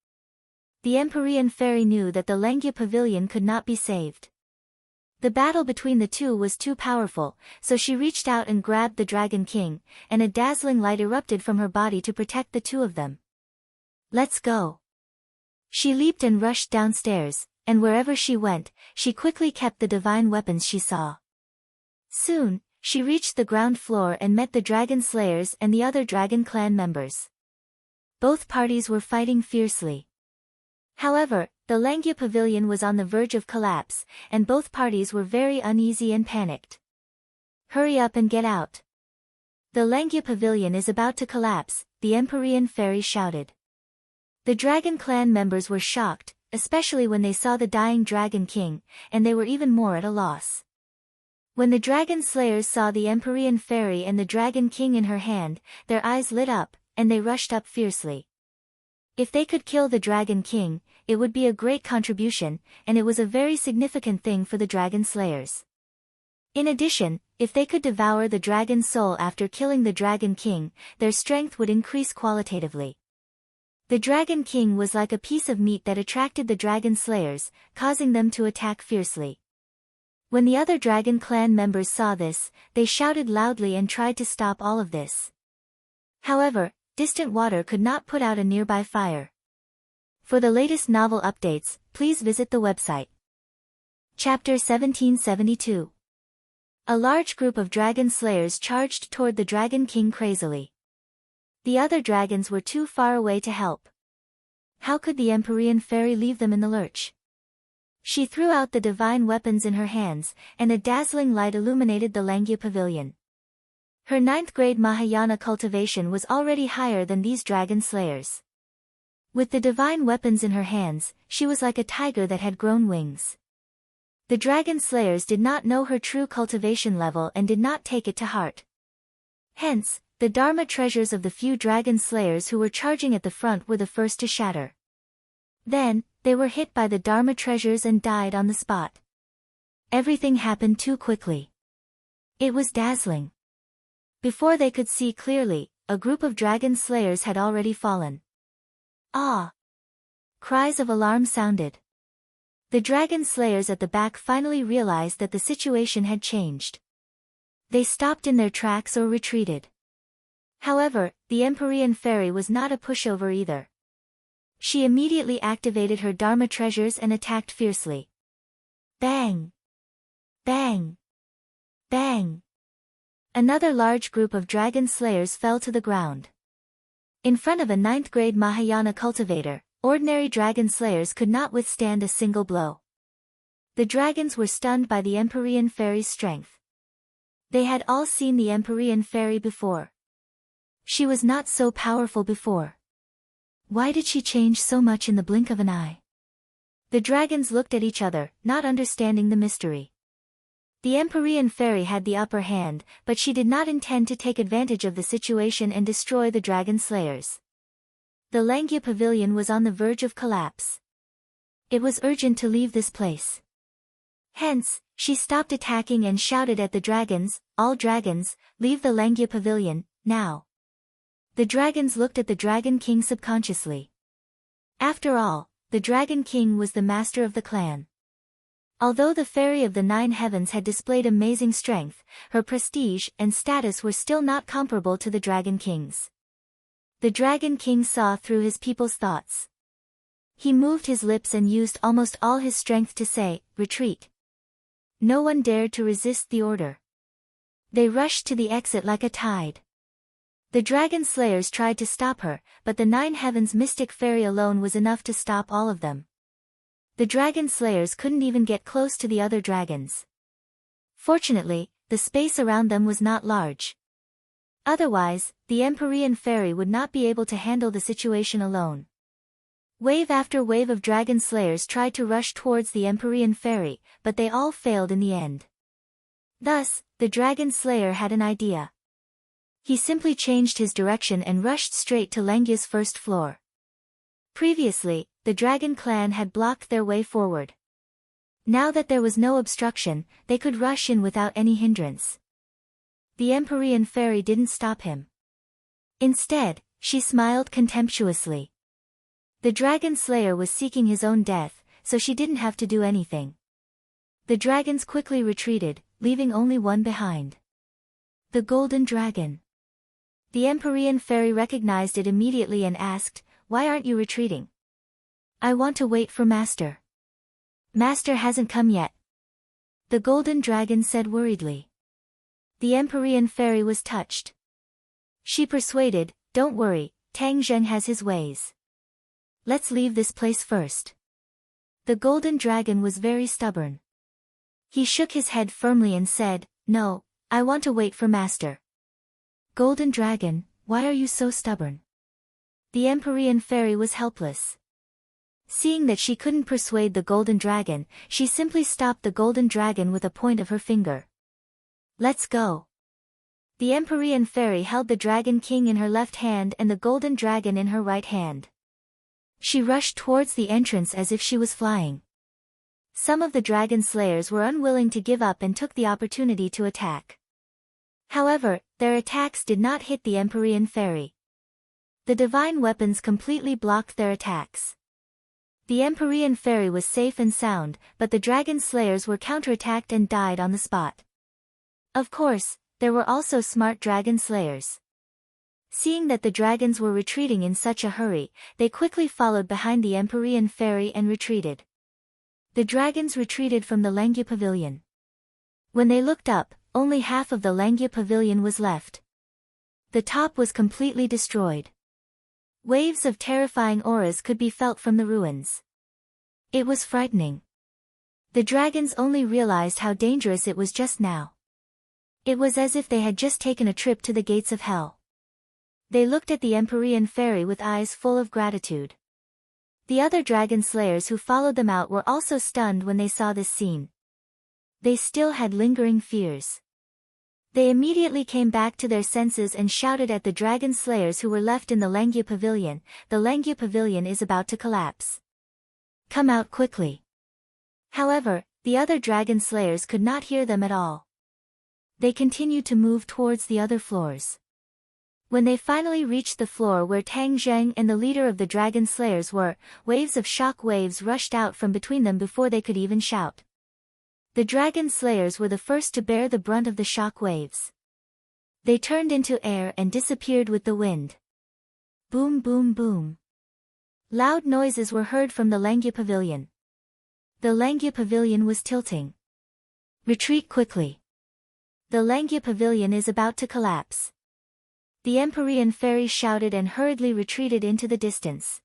Speaker 1: the Empyrean fairy knew that the Langia pavilion could not be saved. The battle between the two was too powerful, so she reached out and grabbed the Dragon King, and a dazzling light erupted from her body to protect the two of them. Let's go. She leaped and rushed downstairs, and wherever she went, she quickly kept the divine weapons she saw. Soon, she reached the ground floor and met the dragon slayers and the other dragon clan members. Both parties were fighting fiercely. However, the Langia pavilion was on the verge of collapse, and both parties were very uneasy and panicked. Hurry up and get out. The Langia pavilion is about to collapse, the Empyrean fairy shouted. The dragon clan members were shocked, especially when they saw the dying Dragon King, and they were even more at a loss. When the dragon slayers saw the Empyrean fairy and the Dragon King in her hand, their eyes lit up, and they rushed up fiercely. If they could kill the Dragon King, it would be a great contribution, and it was a very significant thing for the dragon slayers. In addition, if they could devour the dragon's soul after killing the Dragon King, their strength would increase qualitatively. The Dragon King was like a piece of meat that attracted the dragon slayers, causing them to attack fiercely. When the other dragon clan members saw this, they shouted loudly and tried to stop all of this. However, distant water could not put out a nearby fire. For the latest novel updates, please visit the website. Chapter 1772. A large group of dragon slayers charged toward the Dragon King crazily. The other dragons were too far away to help. How could the Empyrean fairy leave them in the lurch? She threw out the divine weapons in her hands, and a dazzling light illuminated the Langia pavilion. Her 9th grade Mahayana cultivation was already higher than these dragon slayers. With the divine weapons in her hands, she was like a tiger that had grown wings. The dragon slayers did not know her true cultivation level and did not take it to heart. Hence, the Dharma treasures of the few dragon slayers who were charging at the front were the first to shatter. Then, they were hit by the Dharma treasures and died on the spot. Everything happened too quickly. It was dazzling. Before they could see clearly, a group of dragon slayers had already fallen. Ah! Cries of alarm sounded. The dragon slayers at the back finally realized that the situation had changed. They stopped in their tracks or retreated. However, the Empyrean fairy was not a pushover either. She immediately activated her Dharma treasures and attacked fiercely. Bang! Bang! Bang! Another large group of dragon slayers fell to the ground. In front of a 9th grade Mahayana cultivator, ordinary dragon slayers could not withstand a single blow. The dragons were stunned by the Empyrean fairy's strength. They had all seen the Empyrean fairy before. She was not so powerful before. Why did she change so much in the blink of an eye? The dragons looked at each other, not understanding the mystery. The Empyrean fairy had the upper hand, but she did not intend to take advantage of the situation and destroy the dragon slayers. The Langia pavilion was on the verge of collapse. It was urgent to leave this place. Hence, she stopped attacking and shouted at the dragons, "All dragons, leave the Langia pavilion, now." The dragons looked at the Dragon King subconsciously. After all, the Dragon King was the master of the clan. Although the Fairy of the Nine Heavens had displayed amazing strength, her prestige and status were still not comparable to the Dragon King's. The Dragon King saw through his people's thoughts. He moved his lips and used almost all his strength to say, "Retreat." No one dared to resist the order. They rushed to the exit like a tide. The dragon slayers tried to stop her, but the Nine Heavens mystic fairy alone was enough to stop all of them. The dragon slayers couldn't even get close to the other dragons. Fortunately, the space around them was not large. Otherwise, the Empyrean fairy would not be able to handle the situation alone. Wave after wave of dragon slayers tried to rush towards the Empyrean fairy, but they all failed in the end. Thus, the dragon slayer had an idea. He simply changed his direction and rushed straight to Langia's first floor. Previously, the dragon clan had blocked their way forward. Now that there was no obstruction, they could rush in without any hindrance. The Empyrean fairy didn't stop him. Instead, she smiled contemptuously. The dragon slayer was seeking his own death, so she didn't have to do anything. The dragons quickly retreated, leaving only one behind. The golden dragon. The Empyrean fairy recognized it immediately and asked, "Why aren't you retreating?" "I want to wait for Master. Master hasn't come yet," the golden dragon said worriedly. The Empyrean fairy was touched. She persuaded, "Don't worry, Tang Zheng has his ways. Let's leave this place first." The golden dragon was very stubborn. He shook his head firmly and said, "No, I want to wait for Master." "Golden dragon, why are you so stubborn?" The Empyrean fairy was helpless. Seeing that she couldn't persuade the golden dragon, she simply stopped the golden dragon with a point of her finger. "Let's go." The Empyrean fairy held the dragon king in her left hand and the golden dragon in her right hand. She rushed towards the entrance as if she was flying. Some of the dragon slayers were unwilling to give up and took the opportunity to attack. However, their attacks did not hit the Empyrean fairy. The divine weapons completely blocked their attacks. The Empyrean fairy was safe and sound, but the dragon slayers were counterattacked and died on the spot. Of course, there were also smart dragon slayers. Seeing that the dragons were retreating in such a hurry, they quickly followed behind the Empyrean fairy and retreated. The dragons retreated from the Langya pavilion. When they looked up, only half of the Langya pavilion was left. The top was completely destroyed. Waves of terrifying auras could be felt from the ruins. It was frightening. The dragons only realized how dangerous it was just now. It was as if they had just taken a trip to the gates of hell. They looked at the Empyrean fairy with eyes full of gratitude. The other dragon slayers who followed them out were also stunned when they saw this scene. They still had lingering fears. They immediately came back to their senses and shouted at the dragon slayers who were left in the Langya pavilion, "The Langya pavilion is about to collapse. Come out quickly." However, the other dragon slayers could not hear them at all. They continued to move towards the other floors. When they finally reached the floor where Tang Zheng and the leader of the dragon slayers were, waves of shock waves rushed out from between them before they could even shout. The dragon slayers were the first to bear the brunt of the shock waves. They turned into air and disappeared with the wind. Boom boom boom. Loud noises were heard from the Langya pavilion. The Langya pavilion was tilting. "Retreat quickly. The Langya pavilion is about to collapse." The Empyrean fairy shouted and hurriedly retreated into the distance.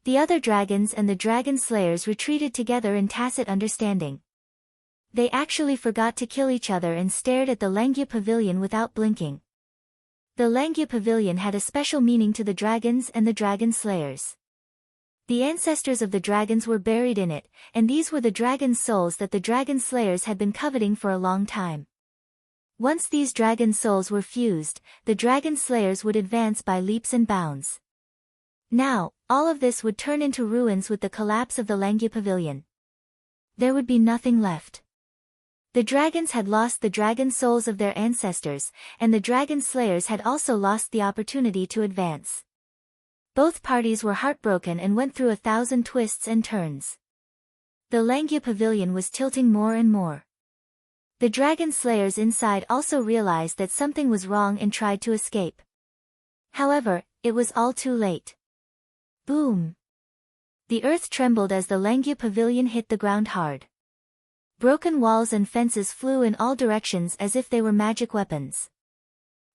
Speaker 1: The other dragons and the dragon slayers retreated together in tacit understanding. They actually forgot to kill each other and stared at the Langya pavilion without blinking. The Langya pavilion had a special meaning to the dragons and the dragon slayers. The ancestors of the dragons were buried in it, and these were the dragon souls that the dragon slayers had been coveting for a long time. Once these dragon souls were fused, the dragon slayers would advance by leaps and bounds. Now, all of this would turn into ruins with the collapse of the Langya pavilion. There would be nothing left. The dragons had lost the dragon souls of their ancestors, and the dragon slayers had also lost the opportunity to advance. Both parties were heartbroken and went through 1,000 twists and turns. The Langya pavilion was tilting more and more. The dragon slayers inside also realized that something was wrong and tried to escape. However, it was all too late. Boom! The earth trembled as the Langya pavilion hit the ground hard. Broken walls and fences flew in all directions as if they were magic weapons.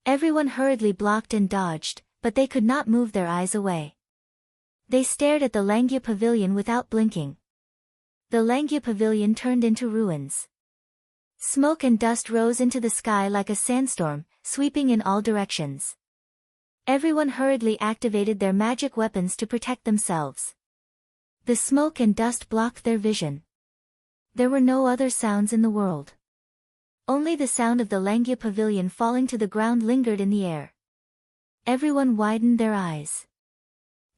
Speaker 1: Everyone hurriedly blocked and dodged, but they could not move their eyes away. They stared at the Langya pavilion without blinking. The Langya pavilion turned into ruins. Smoke and dust rose into the sky like a sandstorm, sweeping in all directions. Everyone hurriedly activated their magic weapons to protect themselves. The smoke and dust blocked their vision. There were no other sounds in the world. Only the sound of the Langya pavilion falling to the ground lingered in the air. Everyone widened their eyes.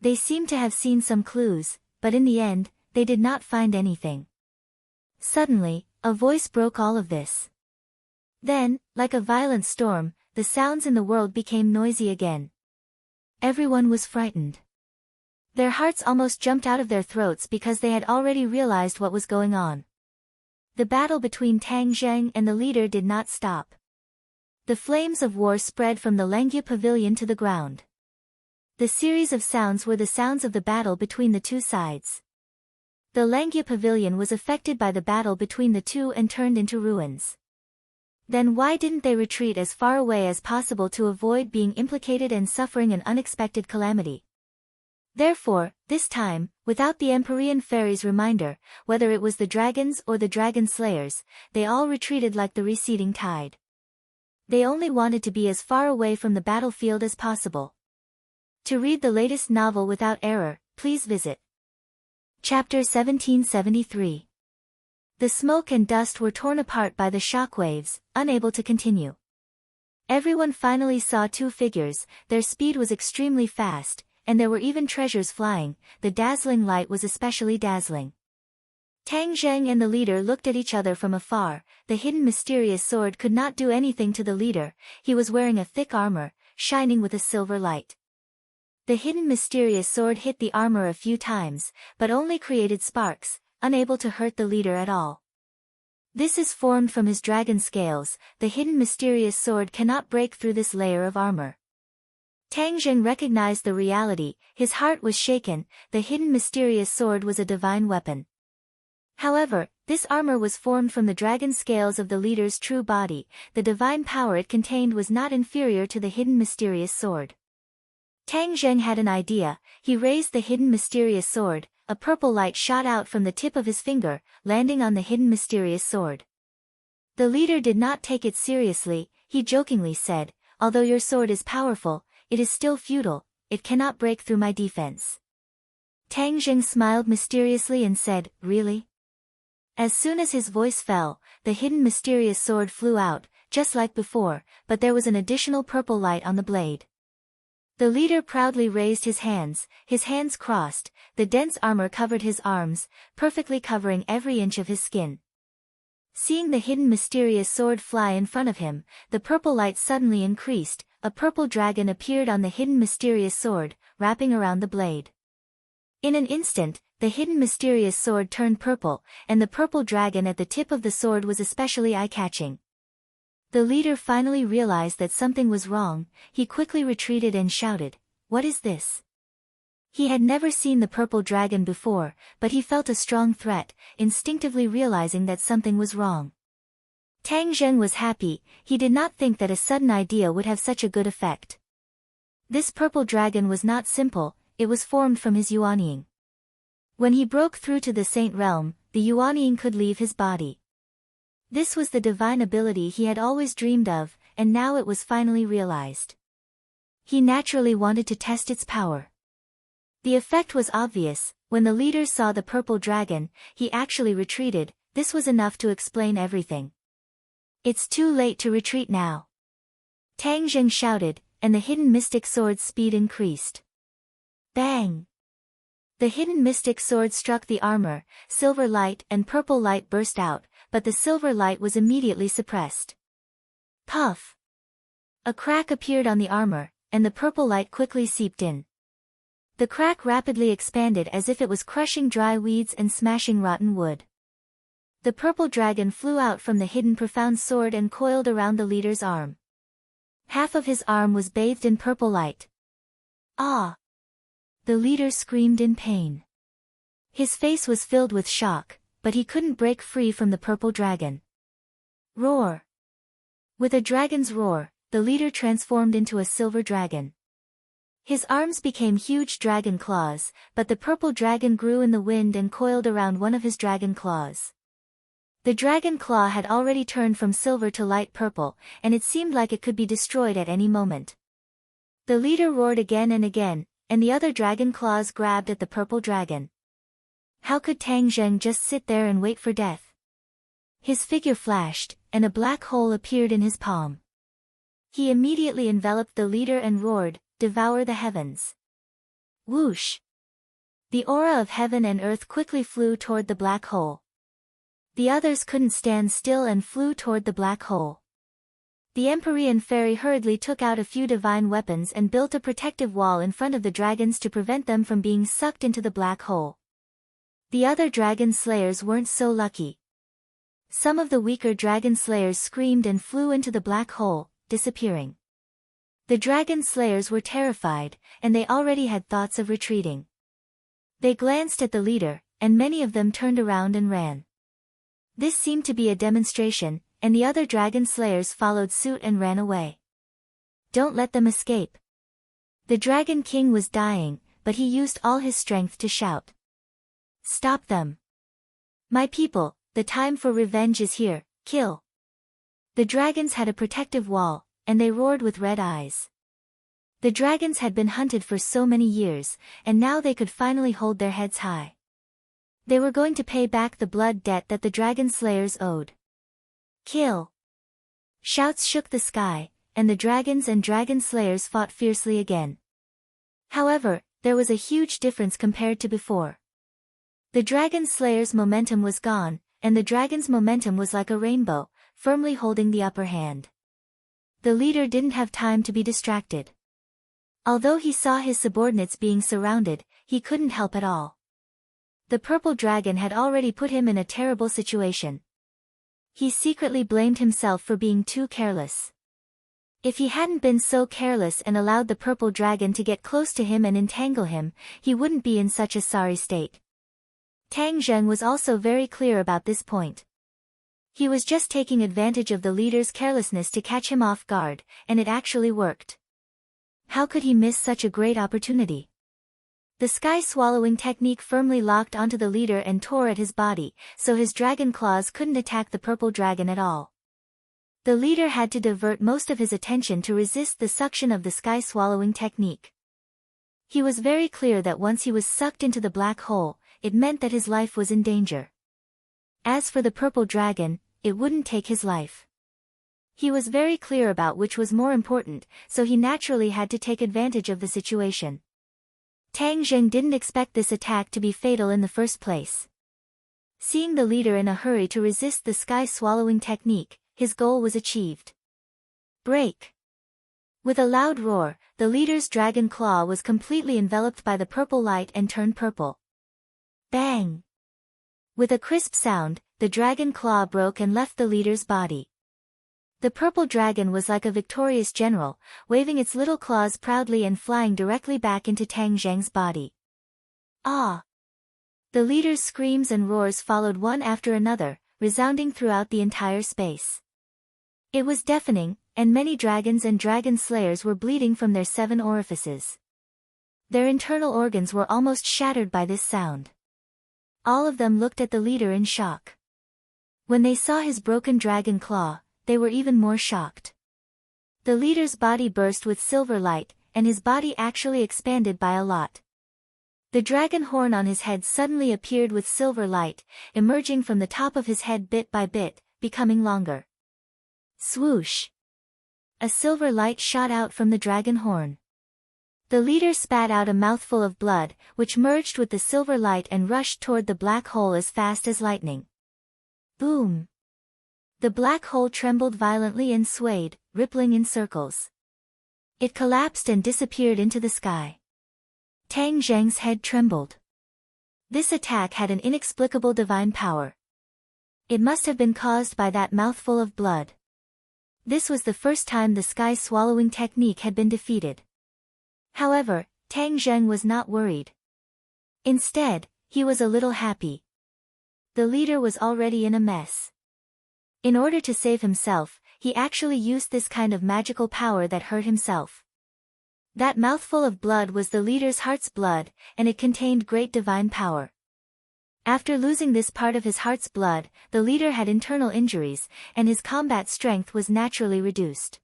Speaker 1: They seemed to have seen some clues, but in the end, they did not find anything. Suddenly, a voice broke all of this. Then, like a violent storm, the sounds in the world became noisy again. Everyone was frightened. Their hearts almost jumped out of their throats because they had already realized what was going on. The battle between Tang Zheng and the leader did not stop. The flames of war spread from the Lengyu pavilion to the ground. The series of sounds were the sounds of the battle between the two sides. The Lengyu pavilion was affected by the battle between the two and turned into ruins. Then why didn't they retreat as far away as possible to avoid being implicated and suffering an unexpected calamity? Therefore, this time, without the Empyrean fairy's reminder, whether it was the dragons or the dragon slayers, they all retreated like the receding tide. They only wanted to be as far away from the battlefield as possible. To read the latest novel without error, please visit Chapter 1773. The smoke and dust were torn apart by the shockwaves, unable to continue. Everyone finally saw two figures, their speed was extremely fast, and there were even treasures flying, the dazzling light was especially dazzling. Tang Zheng and the leader looked at each other from afar, the hidden mysterious sword could not do anything to the leader, he was wearing a thick armor, shining with a silver light. The hidden mysterious sword hit the armor a few times, but only created sparks, unable to hurt the leader at all. This is formed from his dragon scales, the hidden mysterious sword cannot break through this layer of armor. Tang Zheng recognized the reality, his heart was shaken, the hidden mysterious sword was a divine weapon. However, this armor was formed from the dragon scales of the leader's true body, the divine power it contained was not inferior to the hidden mysterious sword. Tang Zheng had an idea, he raised the hidden mysterious sword, a purple light shot out from the tip of his finger, landing on the hidden mysterious sword. The leader did not take it seriously, he jokingly said, "Although your sword is powerful, it is still futile, it cannot break through my defense." Tang Zheng smiled mysteriously and said, "Really?" As soon as his voice fell, the hidden mysterious sword flew out, just like before, but there was an additional purple light on the blade. The leader proudly raised his hands crossed, the dense armor covered his arms, perfectly covering every inch of his skin. Seeing the hidden mysterious sword fly in front of him, the purple light suddenly increased, a purple dragon appeared on the hidden mysterious sword, wrapping around the blade. In an instant, the hidden mysterious sword turned purple, and the purple dragon at the tip of the sword was especially eye-catching. The leader finally realized that something was wrong, he quickly retreated and shouted, "What is this?" He had never seen the purple dragon before, but he felt a strong threat, instinctively realizing that something was wrong. Tang Zheng was happy, he did not think that a sudden idea would have such a good effect. This purple dragon was not simple, it was formed from his yuanying. When he broke through to the Saint Realm, the yuanying could leave his body. This was the divine ability he had always dreamed of, and now it was finally realized. He naturally wanted to test its power. The effect was obvious, when the leader saw the purple dragon, he actually retreated, this was enough to explain everything. "It's too late to retreat now." Tang Zheng shouted, and the hidden mystic sword's speed increased. Bang! The hidden mystic sword struck the armor, silver light and purple light burst out, but the silver light was immediately suppressed. Puff! A crack appeared on the armor, and the purple light quickly seeped in. The crack rapidly expanded as if it was crushing dry weeds and smashing rotten wood. The purple dragon flew out from the hidden profound sword and coiled around the leader's arm. Half of his arm was bathed in purple light. Ah! The leader screamed in pain. His face was filled with shock, but he couldn't break free from the purple dragon. Roar! With a dragon's roar, the leader transformed into a silver dragon. His arms became huge dragon claws, but the purple dragon grew in the wind and coiled around one of his dragon claws. The dragon claw had already turned from silver to light purple, and it seemed like it could be destroyed at any moment. The leader roared again and again, and the other dragon claws grabbed at the purple dragon. How could Tang Zheng just sit there and wait for death? His figure flashed, and a black hole appeared in his palm. He immediately enveloped the leader and roared, "Devour the heavens!" Whoosh! The aura of heaven and earth quickly flew toward the black hole. The others couldn't stand still and flew toward the black hole. The Empyrean fairy hurriedly took out a few divine weapons and built a protective wall in front of the dragons to prevent them from being sucked into the black hole. The other dragon slayers weren't so lucky. Some of the weaker dragon slayers screamed and flew into the black hole, disappearing. The dragon slayers were terrified, and they already had thoughts of retreating. They glanced at the leader, and many of them turned around and ran. This seemed to be a demonstration, and the other dragon slayers followed suit and ran away. Don't let them escape. The Dragon King was dying, but he used all his strength to shout. Stop them. My people, the time for revenge is here, kill. The dragons had a protective wall, and they roared with red eyes. The dragons had been hunted for so many years, and now they could finally hold their heads high. They were going to pay back the blood debt that the dragon slayers owed. Kill! Shouts shook the sky, and the dragons and dragon slayers fought fiercely again. However, there was a huge difference compared to before. The dragon slayers' momentum was gone, and the dragon's momentum was like a rainbow, firmly holding the upper hand. The leader didn't have time to be distracted. Although he saw his subordinates being surrounded, he couldn't help at all. The purple dragon had already put him in a terrible situation. He secretly blamed himself for being too careless. If he hadn't been so careless and allowed the purple dragon to get close to him and entangle him, he wouldn't be in such a sorry state. Tang Zheng was also very clear about this point. He was just taking advantage of the leader's carelessness to catch him off guard, and it actually worked. How could he miss such a great opportunity? The sky-swallowing technique firmly locked onto the leader and tore at his body, so his dragon claws couldn't attack the purple dragon at all. The leader had to divert most of his attention to resist the suction of the sky-swallowing technique. He was very clear that once he was sucked into the black hole, it meant that his life was in danger. As for the purple dragon, it wouldn't take his life. He was very clear about which was more important, so he naturally had to take advantage of the situation. Tang Zheng didn't expect this attack to be fatal in the first place. Seeing the leader in a hurry to resist the sky-swallowing technique, his goal was achieved. Break! With a loud roar, the leader's dragon claw was completely enveloped by the purple light and turned purple. Bang! With a crisp sound, the dragon claw broke and left the leader's body. The purple dragon was like a victorious general, waving its little claws proudly and flying directly back into Tang Zheng's body. Ah! The leader's screams and roars followed one after another, resounding throughout the entire space. It was deafening, and many dragons and dragon slayers were bleeding from their 7 orifices. Their internal organs were almost shattered by this sound. All of them looked at the leader in shock. When they saw his broken dragon claw, they were even more shocked. The leader's body burst with silver light, and his body actually expanded by a lot. The dragon horn on his head suddenly appeared with silver light, emerging from the top of his head bit by bit, becoming longer. Swoosh! A silver light shot out from the dragon horn. The leader spat out a mouthful of blood, which merged with the silver light and rushed toward the black hole as fast as lightning. Boom! The black hole trembled violently and swayed, rippling in circles. It collapsed and disappeared into the sky. Tang Zheng's head trembled. This attack had an inexplicable divine power. It must have been caused by that mouthful of blood. This was the first time the sky-swallowing technique had been defeated. However, Tang Zheng was not worried. Instead, he was a little happy. The leader was already in a mess. In order to save himself, he actually used this kind of magical power that hurt himself. That mouthful of blood was the leader's heart's blood, and it contained great divine power. After losing this part of his heart's blood, the leader had internal injuries, and his combat strength was naturally reduced.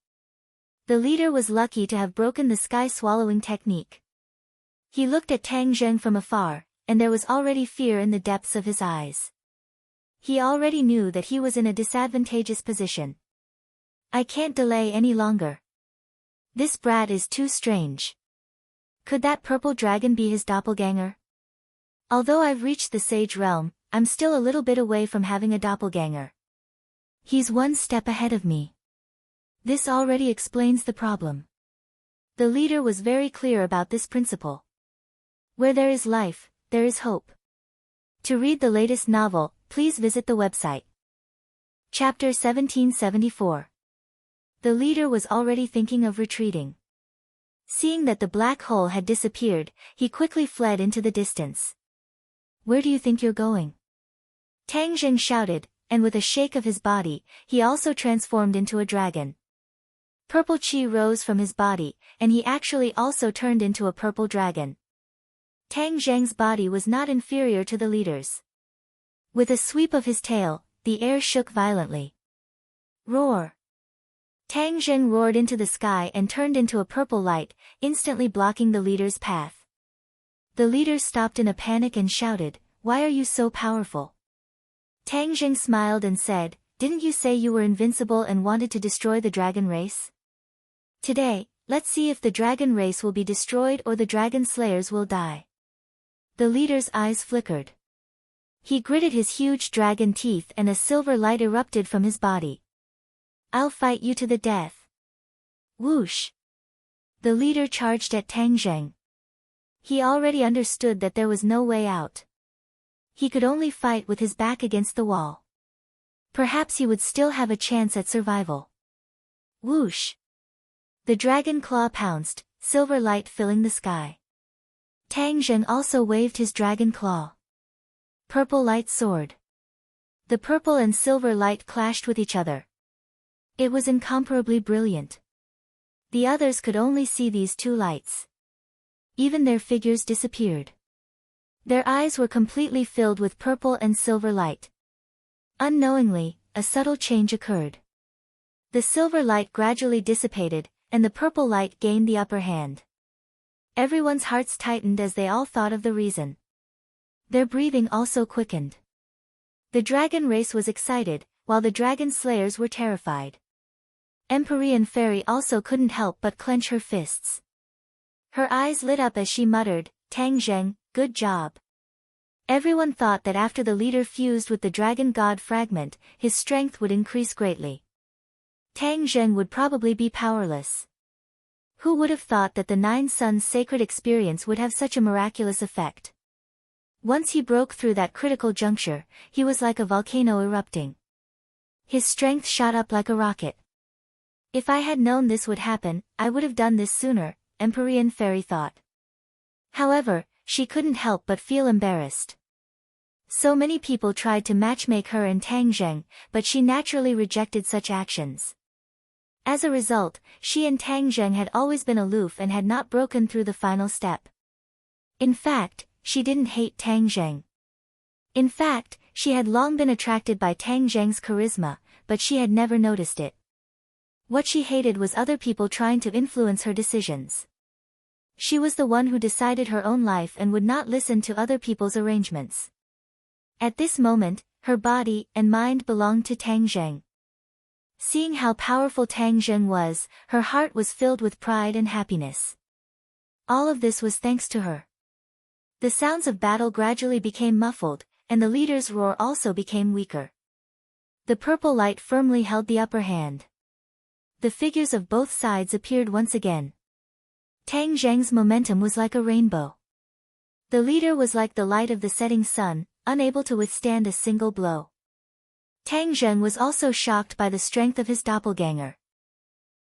Speaker 1: The leader was lucky to have broken the sky-swallowing technique. He looked at Tang Zheng from afar, and there was already fear in the depths of his eyes. He already knew that he was in a disadvantageous position. I can't delay any longer. This brat is too strange. Could that purple dragon be his doppelganger? Although I've reached the sage realm, I'm still a little bit away from having a doppelganger. He's one step ahead of me. This already explains the problem. The leader was very clear about this principle. Where there is life, there is hope. To read the latest novel, please visit the website. Chapter 1774. The leader was already thinking of retreating. Seeing that the black hole had disappeared, he quickly fled into the distance. Where do you think you're going? Tang Zheng shouted, and with a shake of his body, he also transformed into a dragon. Purple chi rose from his body, and he actually also turned into a purple dragon. Tang Zheng's body was not inferior to the leader's. With a sweep of his tail, the air shook violently. Roar! Tang Zheng roared into the sky and turned into a purple light, instantly blocking the leader's path. The leader stopped in a panic and shouted, "Why are you so powerful?" Tang Zheng smiled and said, "Didn't you say you were invincible and wanted to destroy the dragon race? Today, let's see if the dragon race will be destroyed or the dragon slayers will die." The leader's eyes flickered. He gritted his huge dragon teeth and a silver light erupted from his body. "I'll fight you to the death." Whoosh! The leader charged at Tang Zheng. He already understood that there was no way out. He could only fight with his back against the wall. Perhaps he would still have a chance at survival. Whoosh! The dragon claw pounced, silver light filling the sky. Tang Zheng also waved his dragon claw. Purple light soared. The purple and silver light clashed with each other. It was incomparably brilliant. The others could only see these two lights. Even their figures disappeared. Their eyes were completely filled with purple and silver light. Unknowingly, a subtle change occurred. The silver light gradually dissipated, and the purple light gained the upper hand. Everyone's hearts tightened as they all thought of the reason. Their breathing also quickened. The dragon race was excited, while the dragon slayers were terrified. Empyrean Fairy also couldn't help but clench her fists. Her eyes lit up as she muttered, "Tang Zheng, good job." Everyone thought that after the leader fused with the dragon god fragment, his strength would increase greatly. Tang Zheng would probably be powerless. Who would have thought that the Nine Suns sacred experience would have such a miraculous effect? Once he broke through that critical juncture, he was like a volcano erupting. His strength shot up like a rocket. If I had known this would happen, I would have done this sooner, Empyrean Fairy thought. However, she couldn't help but feel embarrassed. So many people tried to matchmake her and Tang Zheng, but she naturally rejected such actions. As a result, she and Tang Zheng had always been aloof and had not broken through the final step. In fact, she didn't hate Tang Zheng. In fact, she had long been attracted by Tang Zheng's charisma, but she had never noticed it. What she hated was other people trying to influence her decisions. She was the one who decided her own life and would not listen to other people's arrangements. At this moment, her body and mind belonged to Tang Zheng. Seeing how powerful Tang Zheng was, her heart was filled with pride and happiness. All of this was thanks to her. The sounds of battle gradually became muffled, and the leader's roar also became weaker. The purple light firmly held the upper hand. The figures of both sides appeared once again. Tang Zheng's momentum was like a rainbow. The leader was like the light of the setting sun, unable to withstand a single blow. Tang Zheng was also shocked by the strength of his doppelganger.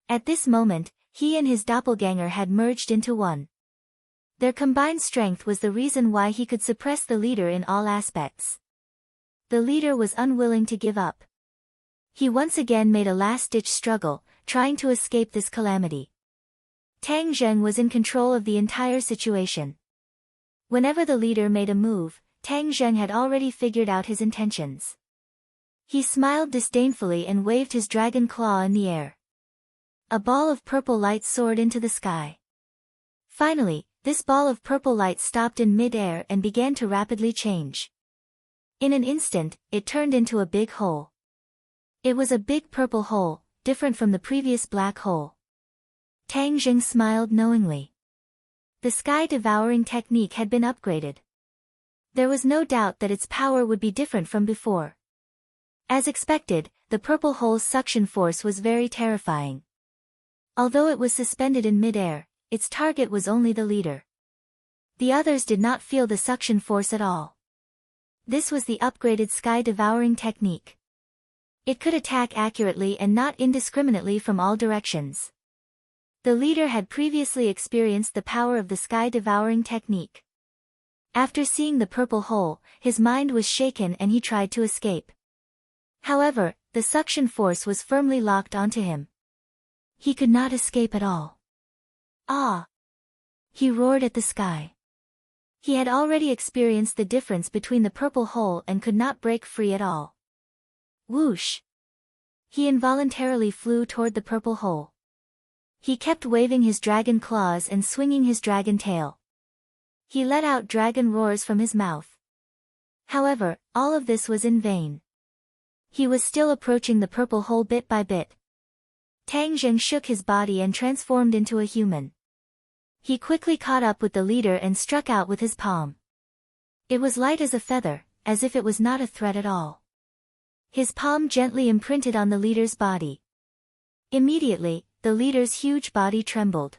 Speaker 1: At this moment, he and his doppelganger had merged into one. Their combined strength was the reason why he could suppress the leader in all aspects. The leader was unwilling to give up. He once again made a last-ditch struggle, trying to escape this calamity. Tang Zheng was in control of the entire situation. Whenever the leader made a move, Tang Zheng had already figured out his intentions. He smiled disdainfully and waved his dragon claw in the air. A ball of purple light soared into the sky. Finally, this ball of purple light stopped in mid-air and began to rapidly change. In an instant, it turned into a big hole. It was a big purple hole, different from the previous black hole. Tang Zheng smiled knowingly. The sky-devouring technique had been upgraded. There was no doubt that its power would be different from before. As expected, the purple hole's suction force was very terrifying. Although it was suspended in midair, its target was only the leader. The others did not feel the suction force at all. This was the upgraded sky-devouring technique. It could attack accurately and not indiscriminately from all directions. The leader had previously experienced the power of the sky-devouring technique. After seeing the purple hole, his mind was shaken and he tried to escape. However, the suction force was firmly locked onto him. He could not escape at all. Ah! He roared at the sky. He had already experienced the difference between the purple hole and could not break free at all. Whoosh! He involuntarily flew toward the purple hole. He kept waving his dragon claws and swinging his dragon tail. He let out dragon roars from his mouth. However, all of this was in vain. He was still approaching the purple hole bit by bit. Tang Zheng shook his body and transformed into a human. He quickly caught up with the leader and struck out with his palm. It was light as a feather, as if it was not a threat at all. His palm gently imprinted on the leader's body. Immediately, the leader's huge body trembled.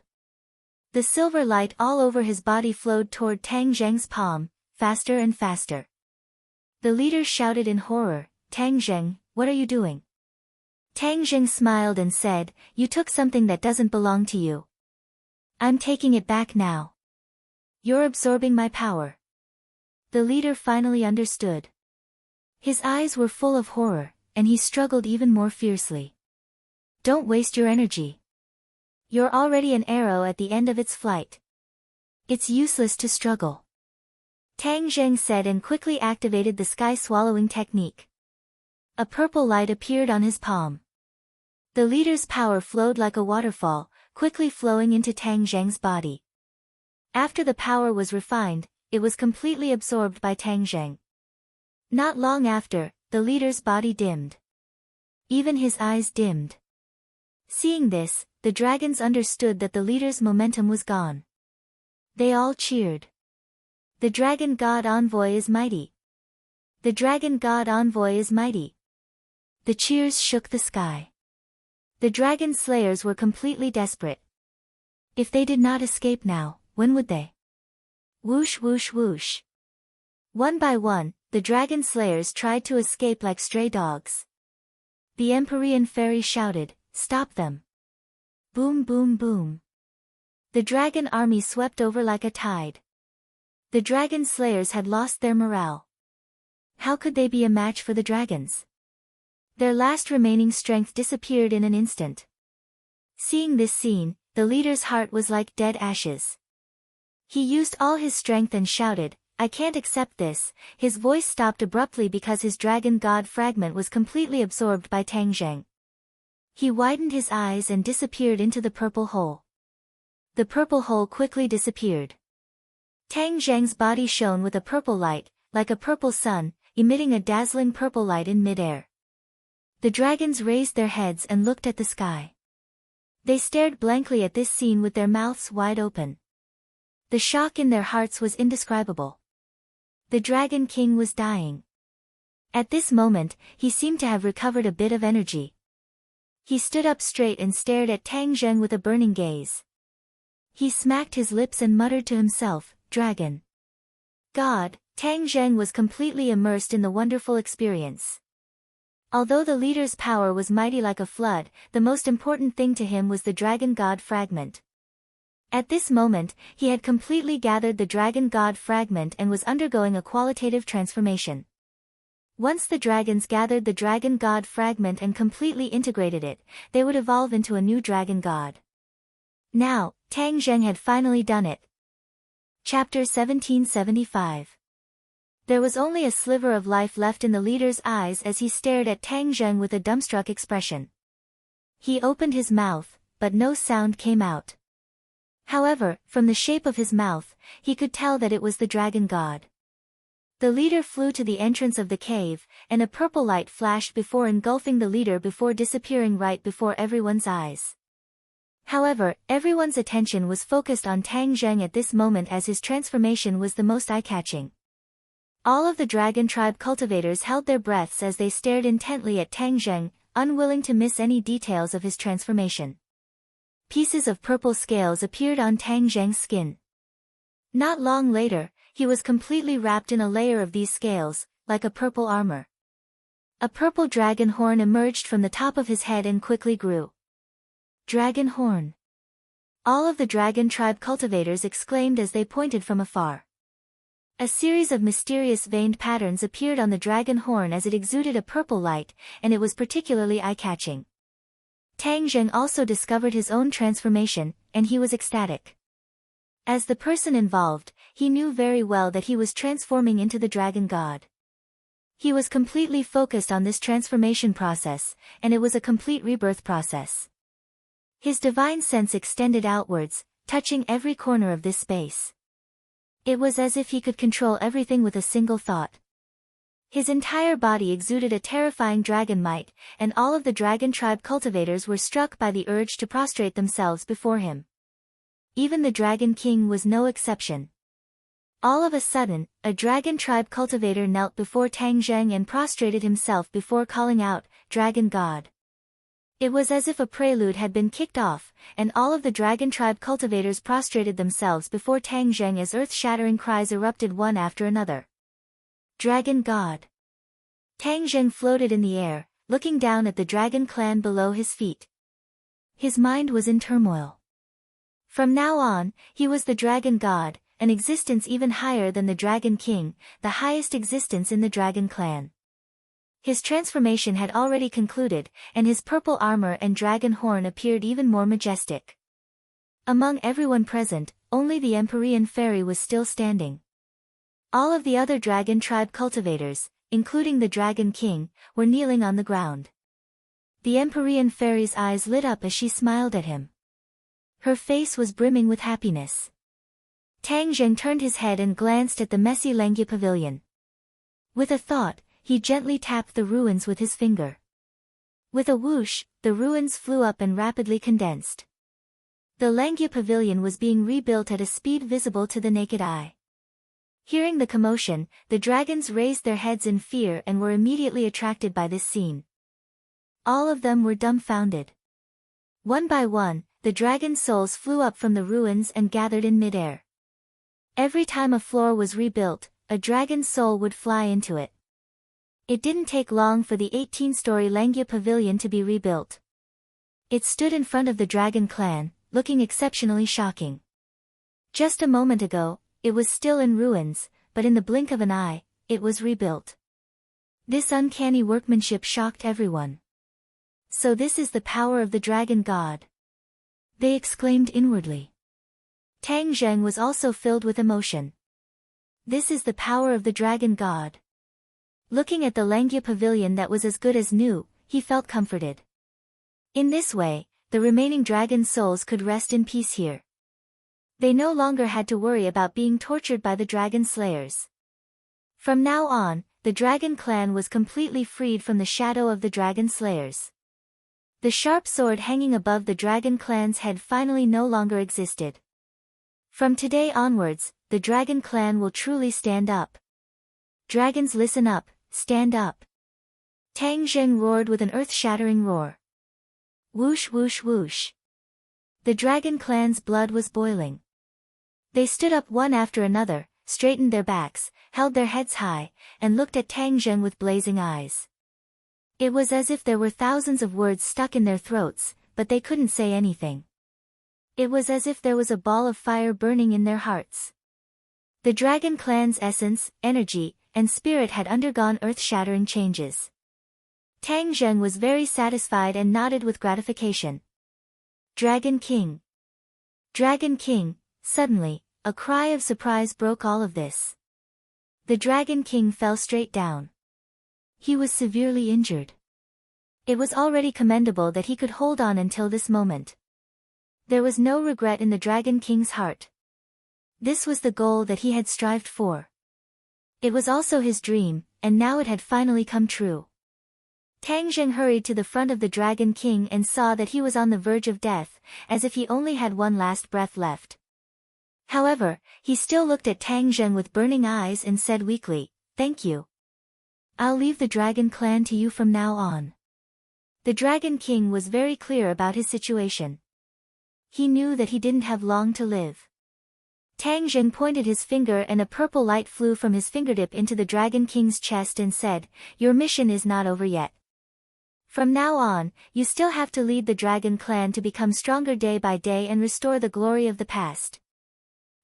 Speaker 1: The silver light all over his body flowed toward Tang Zheng's palm, faster and faster. The leader shouted in horror, "Tang Zheng, what are you doing?" Tang Zheng smiled and said, "You took something that doesn't belong to you. I'm taking it back now. You're absorbing my power." The leader finally understood. His eyes were full of horror, and he struggled even more fiercely. "Don't waste your energy. You're already an arrow at the end of its flight. It's useless to struggle." Tang Zheng said and quickly activated the sky-swallowing technique. A purple light appeared on his palm. The leader's power flowed like a waterfall, quickly flowing into Tang Zheng's body. After the power was refined, it was completely absorbed by Tang Zheng. Not long after, the leader's body dimmed. Even his eyes dimmed. Seeing this, the dragons understood that the leader's momentum was gone. They all cheered. "The Dragon God Envoy is mighty! The Dragon God Envoy is mighty!" The cheers shook the sky. The dragon slayers were completely desperate. If they did not escape now, when would they? Whoosh whoosh whoosh. One by one, the dragon slayers tried to escape like stray dogs. The Empyrean fairy shouted, "Stop them!" Boom boom boom. The dragon army swept over like a tide. The dragon slayers had lost their morale. How could they be a match for the dragons? Their last remaining strength disappeared in an instant. Seeing this scene, the leader's heart was like dead ashes. He used all his strength and shouted, "I can't accept this." His voice stopped abruptly because his dragon god fragment was completely absorbed by Tang Zheng. He widened his eyes and disappeared into the purple hole. The purple hole quickly disappeared. Tang Zheng's body shone with a purple light, like a purple sun, emitting a dazzling purple light in midair. The dragons raised their heads and looked at the sky. They stared blankly at this scene with their mouths wide open. The shock in their hearts was indescribable. The Dragon King was dying. At this moment, he seemed to have recovered a bit of energy. He stood up straight and stared at Tang Zheng with a burning gaze. He smacked his lips and muttered to himself, "Dragon God." Tang Zheng was completely immersed in the wonderful experience. Although the leader's power was mighty like a flood, the most important thing to him was the Dragon God fragment. At this moment, he had completely gathered the Dragon God fragment and was undergoing a qualitative transformation. Once the dragons gathered the Dragon God fragment and completely integrated it, they would evolve into a new Dragon God. Now, Tang Zheng had finally done it. Chapter 1775. There was only a sliver of life left in the leader's eyes as he stared at Tang Zheng with a dumbstruck expression. He opened his mouth, but no sound came out. However, from the shape of his mouth, he could tell that it was the Dragon God. The leader flew to the entrance of the cave, and a purple light flashed before engulfing the leader before disappearing right before everyone's eyes. However, everyone's attention was focused on Tang Zheng at this moment as his transformation was the most eye-catching. All of the dragon tribe cultivators held their breaths as they stared intently at Tang Zheng, unwilling to miss any details of his transformation. pieces of purple scales appeared on Tang Zheng's skin. Not long later, he was completely wrapped in a layer of these scales, like a purple armor. A purple dragon horn emerged from the top of his head and quickly grew. Dragon horn! All of the dragon tribe cultivators exclaimed as they pointed from afar. A series of mysterious veined patterns appeared on the dragon horn as it exuded a purple light, and it was particularly eye-catching. Tang Zheng also discovered his own transformation, and he was ecstatic. As the person involved, he knew very well that he was transforming into the dragon god. He was completely focused on this transformation process, and it was a complete rebirth process. His divine sense extended outwards, touching every corner of this space. It was as if he could control everything with a single thought. His entire body exuded a terrifying dragon might, and all of the dragon tribe cultivators were struck by the urge to prostrate themselves before him. Even the Dragon King was no exception. All of a sudden, a dragon tribe cultivator knelt before Tang Zheng and prostrated himself before calling out, "Dragon God." It was as if a prelude had been kicked off, and all of the dragon tribe cultivators prostrated themselves before Tang Zheng as earth-shattering cries erupted one after another. Dragon God. Tang Zheng floated in the air, looking down at the dragon clan below his feet. His mind was in turmoil. From now on, he was the dragon god, an existence even higher than the Dragon King, the highest existence in the dragon clan. His transformation had already concluded, and his purple armor and dragon horn appeared even more majestic. Among everyone present, only the Empyrean fairy was still standing. All of the other dragon tribe cultivators, including the Dragon King, were kneeling on the ground. The Empyrean fairy's eyes lit up as she smiled at him. Her face was brimming with happiness. Tang Zheng turned his head and glanced at the messy Lengya pavilion. With a thought, he gently tapped the ruins with his finger. With a whoosh, the ruins flew up and rapidly condensed. The Lengya pavilion was being rebuilt at a speed visible to the naked eye. Hearing the commotion, the dragons raised their heads in fear and were immediately attracted by this scene. All of them were dumbfounded. One by one, the dragon souls flew up from the ruins and gathered in midair. Every time a floor was rebuilt, a dragon soul would fly into it. It didn't take long for the 18-story Lengya pavilion to be rebuilt. It stood in front of the dragon clan, looking exceptionally shocking. Just a moment ago, it was still in ruins, but in the blink of an eye, it was rebuilt. This uncanny workmanship shocked everyone. So this is the power of the dragon god. They exclaimed inwardly. Tang Zheng was also filled with emotion. This is the power of the dragon god. Looking at the Lengya pavilion that was as good as new, he felt comforted. In this way, the remaining dragon souls could rest in peace here. They no longer had to worry about being tortured by the dragon slayers. From now on, the dragon clan was completely freed from the shadow of the dragon slayers. The sharp sword hanging above the dragon clan's head finally no longer existed. From today onwards, the dragon clan will truly stand up. Dragons, listen up, stand up. Tang Zheng roared with an earth-shattering roar. Whoosh whoosh whoosh. The dragon clan's blood was boiling. They stood up one after another, straightened their backs, held their heads high, and looked at Tang Zheng with blazing eyes. It was as if there were thousands of words stuck in their throats, but they couldn't say anything. It was as if there was a ball of fire burning in their hearts. The dragon clan's essence, energy, and spirit had undergone earth-shattering changes. Tang Zheng was very satisfied and nodded with gratification. Dragon King! Dragon King! Suddenly, a cry of surprise broke all of this. The Dragon King fell straight down. He was severely injured. It was already commendable that he could hold on until this moment. There was no regret in the Dragon King's heart. This was the goal that he had strived for. It was also his dream, and now it had finally come true. Tang Zheng hurried to the front of the Dragon King and saw that he was on the verge of death, as if he only had one last breath left. However, he still looked at Tang Zheng with burning eyes and said weakly, "Thank you. I'll leave the Dragon Clan to you from now on." The Dragon King was very clear about his situation. He knew that he didn't have long to live. Tang Zheng pointed his finger and a purple light flew from his fingertip into the Dragon King's chest and said, "Your mission is not over yet. From now on, you still have to lead the Dragon Clan to become stronger day by day and restore the glory of the past."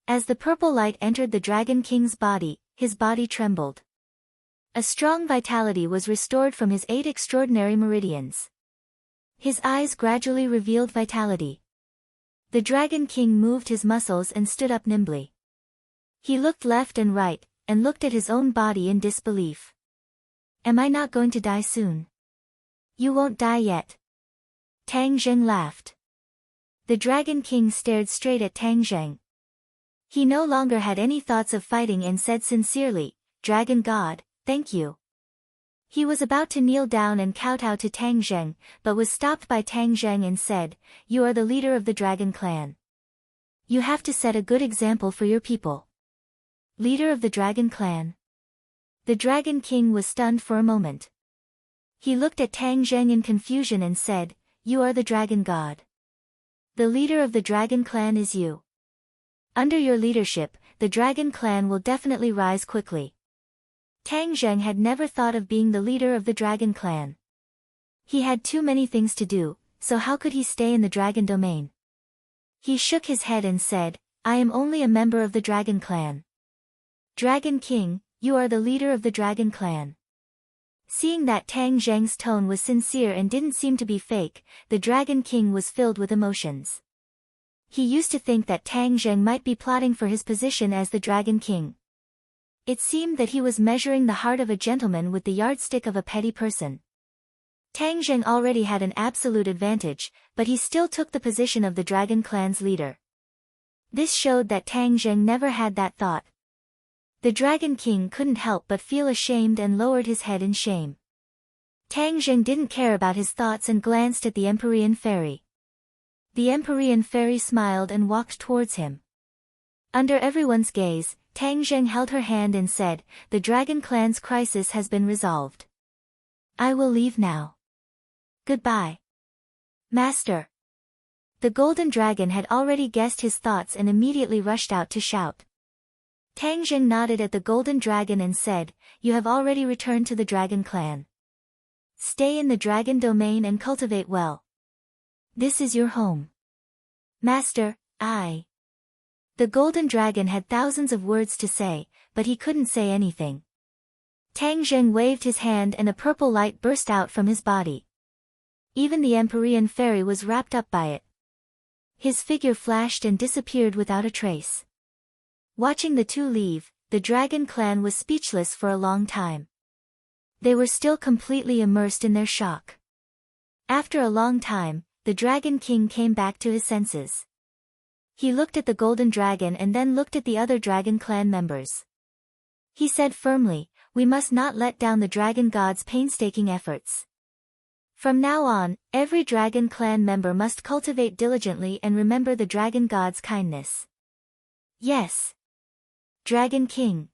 Speaker 1: As the purple light entered the Dragon King's body, his body trembled. A strong vitality was restored from his 8 extraordinary meridians. His eyes gradually revealed vitality. The Dragon King moved his muscles and stood up nimbly. He looked left and right, and looked at his own body in disbelief. "Am I not going to die soon?" "You won't die yet." Tang Zheng laughed. The Dragon King stared straight at Tang Zheng. He no longer had any thoughts of fighting and said sincerely, "Dragon God, thank you." He was about to kneel down and kowtow to Tang Zheng, but was stopped by Tang Zheng and said, "You are the leader of the Dragon Clan. You have to set a good example for your people." Leader of the Dragon Clan? The Dragon King was stunned for a moment. He looked at Tang Zheng in confusion and said, "You are the Dragon God. The leader of the Dragon Clan is you. Under your leadership, the Dragon Clan will definitely rise quickly." Tang Zheng had never thought of being the leader of the Dragon Clan. He had too many things to do, so how could he stay in the Dragon Domain? He shook his head and said, "I am only a member of the Dragon Clan." "Dragon King, you are the leader of the Dragon Clan." Seeing that Tang Zheng's tone was sincere and didn't seem to be fake, the Dragon King was filled with emotions. He used to think that Tang Zheng might be plotting for his position as the Dragon King. It seemed that he was measuring the heart of a gentleman with the yardstick of a petty person. Tang Zheng already had an absolute advantage, but he still took the position of the Dragon Clan's leader. This showed that Tang Zheng never had that thought. The Dragon King couldn't help but feel ashamed and lowered his head in shame. Tang Zheng didn't care about his thoughts and glanced at the Empyrean Fairy. The Empyrean Fairy smiled and walked towards him. Under everyone's gaze, Tang Zheng held her hand and said, "The Dragon Clan's crisis has been resolved. I will leave now. Goodbye, Master." The Golden Dragon had already guessed his thoughts and immediately rushed out to shout. Tang Zheng nodded at the Golden Dragon and said, "You have already returned to the Dragon Clan. Stay in the Dragon Domain and cultivate well. This is your home." "Master, The Golden Dragon had thousands of words to say, but he couldn't say anything. Tang Zheng waved his hand and a purple light burst out from his body. Even the Empyrean Fairy was wrapped up by it. His figure flashed and disappeared without a trace. Watching the two leave, the Dragon Clan was speechless for a long time. They were still completely immersed in their shock. After a long time, the Dragon King came back to his senses. He looked at the Golden Dragon and then looked at the other Dragon Clan members. He said firmly, "We must not let down the Dragon God's painstaking efforts. From now on, every Dragon Clan member must cultivate diligently and remember the Dragon God's kindness." "Yes, Dragon King."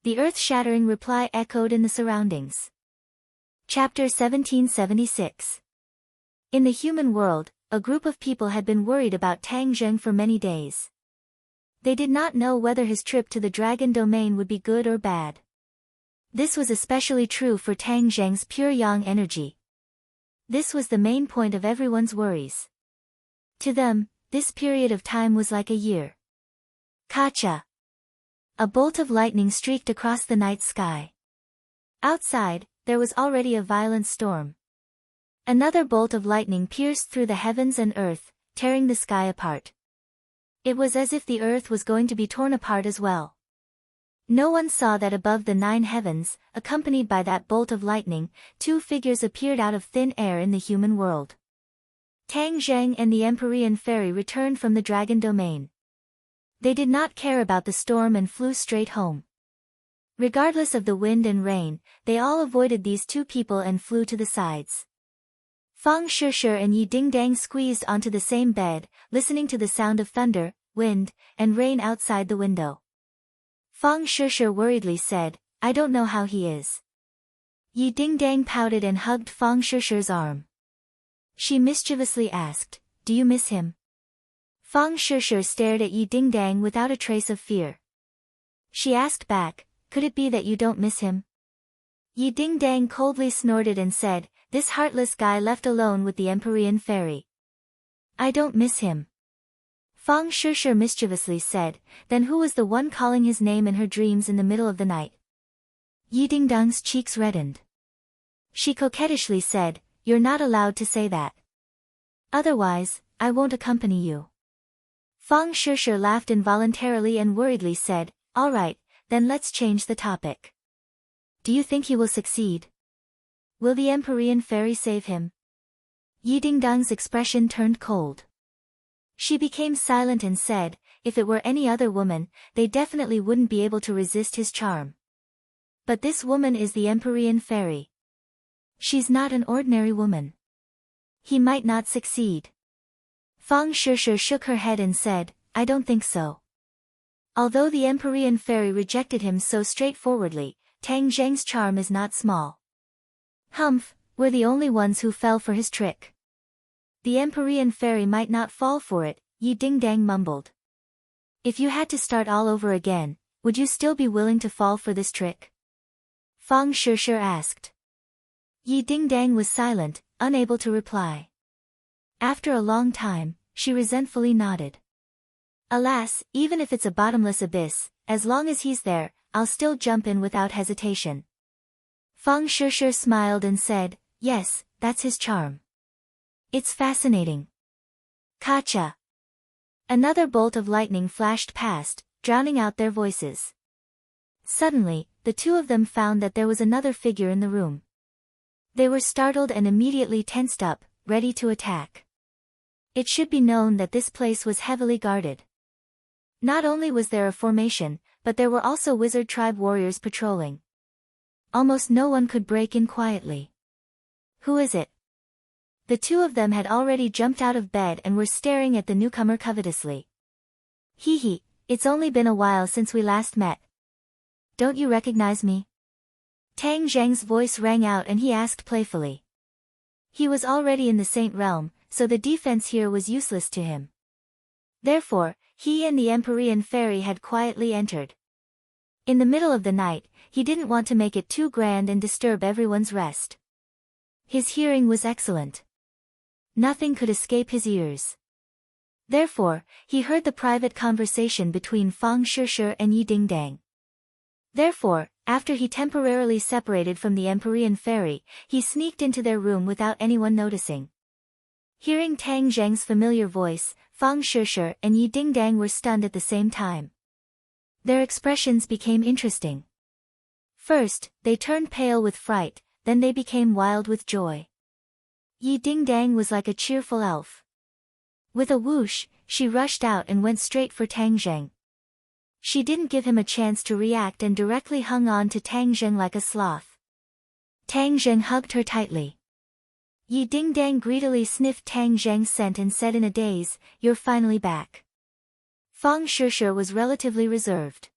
Speaker 1: The earth-shattering reply echoed in the surroundings. Chapter 1776. In the human world, a group of people had been worried about Tang Zheng for many days. They did not know whether his trip to the Dragon Domain would be good or bad. This was especially true for Tang Zheng's pure yang energy. This was the main point of everyone's worries. To them, this period of time was like a year. Kacha! A bolt of lightning streaked across the night sky. Outside, there was already a violent storm. Another bolt of lightning pierced through the heavens and earth, tearing the sky apart. It was as if the earth was going to be torn apart as well. No one saw that above the 9 heavens, accompanied by that bolt of lightning, 2 figures appeared out of thin air in the human world. Tang Zheng and the Empyrean Fairy returned from the Dragon Domain. They did not care about the storm and flew straight home. Regardless of the wind and rain, they all avoided these 2 people and flew to the sides. Fang Shishir and Yi Dingdang squeezed onto the same bed, listening to the sound of thunder, wind, and rain outside the window. Fang Shishir worriedly said, "I don't know how he is." Yi Dingdang pouted and hugged Fang Shishir's arm. She mischievously asked, "Do you miss him?" Fang Shishir stared at Yi Dingdang without a trace of fear. She asked back, could it be that you don't miss him? Yi Dingdang coldly snorted and said, this heartless guy left alone with the Empyrean fairy. I don't miss him. Fang Shishir mischievously said, then who was the one calling his name in her dreams in the middle of the night? Yi Dingdang's cheeks reddened. She coquettishly said, you're not allowed to say that. Otherwise, I won't accompany you. Fang Shishir laughed involuntarily and worriedly said, all right, then let's change the topic. Do you think he will succeed? Will the Empyrean fairy save him? Yi Dingdang's expression turned cold. She became silent and said, if it were any other woman, they definitely wouldn't be able to resist his charm. But this woman is the Empyrean fairy. She's not an ordinary woman. He might not succeed. Fang Shishir shook her head and said, I don't think so. Although the Empyrean fairy rejected him so straightforwardly, Tang Zheng's charm is not small. Humph, we're the only ones who fell for his trick. The Empyrean fairy might not fall for it, Yi Dingdang mumbled. If you had to start all over again, would you still be willing to fall for this trick? Fang Shishir asked. Yi Dingdang was silent, unable to reply. After a long time, she resentfully nodded. Alas, even if it's a bottomless abyss, as long as he's there, I'll still jump in without hesitation. Fang Shishir smiled and said, yes, that's his charm. It's fascinating. Kacha. Another bolt of lightning flashed past, drowning out their voices. Suddenly, the two of them found that there was another figure in the room. They were startled and immediately tensed up, ready to attack. It should be known that this place was heavily guarded. Not only was there a formation, but there were also wizard tribe warriors patrolling. Almost no one could break in quietly. Who is it? The two of them had already jumped out of bed and were staring at the newcomer covetously. Hee hee, it's only been a while since we last met. Don't you recognize me? Tang Zheng's voice rang out and he asked playfully. He was already in the Saint Realm, so the defense here was useless to him. Therefore, he and the Empyrean fairy had quietly entered. In the middle of the night, he didn't want to make it too grand and disturb everyone's rest. His hearing was excellent. Nothing could escape his ears. Therefore, he heard the private conversation between Fang Shishir and Yi Dingdang. Therefore, after he temporarily separated from the Empyrean fairy, he sneaked into their room without anyone noticing. Hearing Tang Zheng's familiar voice, Fang Shishir and Yi Dingdang were stunned at the same time. Their expressions became interesting. First, they turned pale with fright, then they became wild with joy. Yi Dingdang was like a cheerful elf. With a whoosh, she rushed out and went straight for Tang Zheng. She didn't give him a chance to react and directly hung on to Tang Zheng like a sloth. Tang Zheng hugged her tightly. Yi Dingdang greedily sniffed Tang Zheng's scent and said in a daze, you're finally back. Fang Shishir was relatively reserved.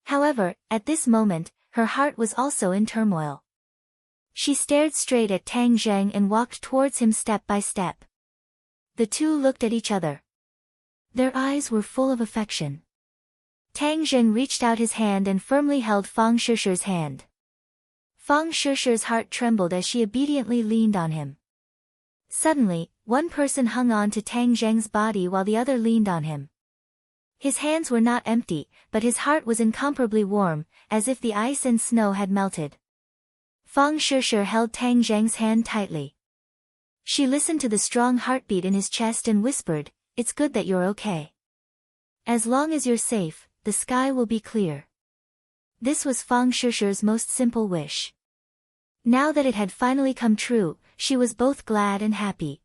Speaker 1: However, at this moment, her heart was also in turmoil. She stared straight at Tang Zheng and walked towards him step by step. The two looked at each other. Their eyes were full of affection. Tang Zheng reached out his hand and firmly held Fang Shishir's hand. Fang Shishir's heart trembled as she obediently leaned on him. Suddenly, one person hung on to Tang Zheng's body while the other leaned on him. His hands were not empty, but his heart was incomparably warm, as if the ice and snow had melted. Fang Shishir held Tang Zheng's hand tightly. She listened to the strong heartbeat in his chest and whispered, it's good that you're okay. As long as you're safe, the sky will be clear. This was Fang Shishir's most simple wish. Now that it had finally come true, she was both glad and happy.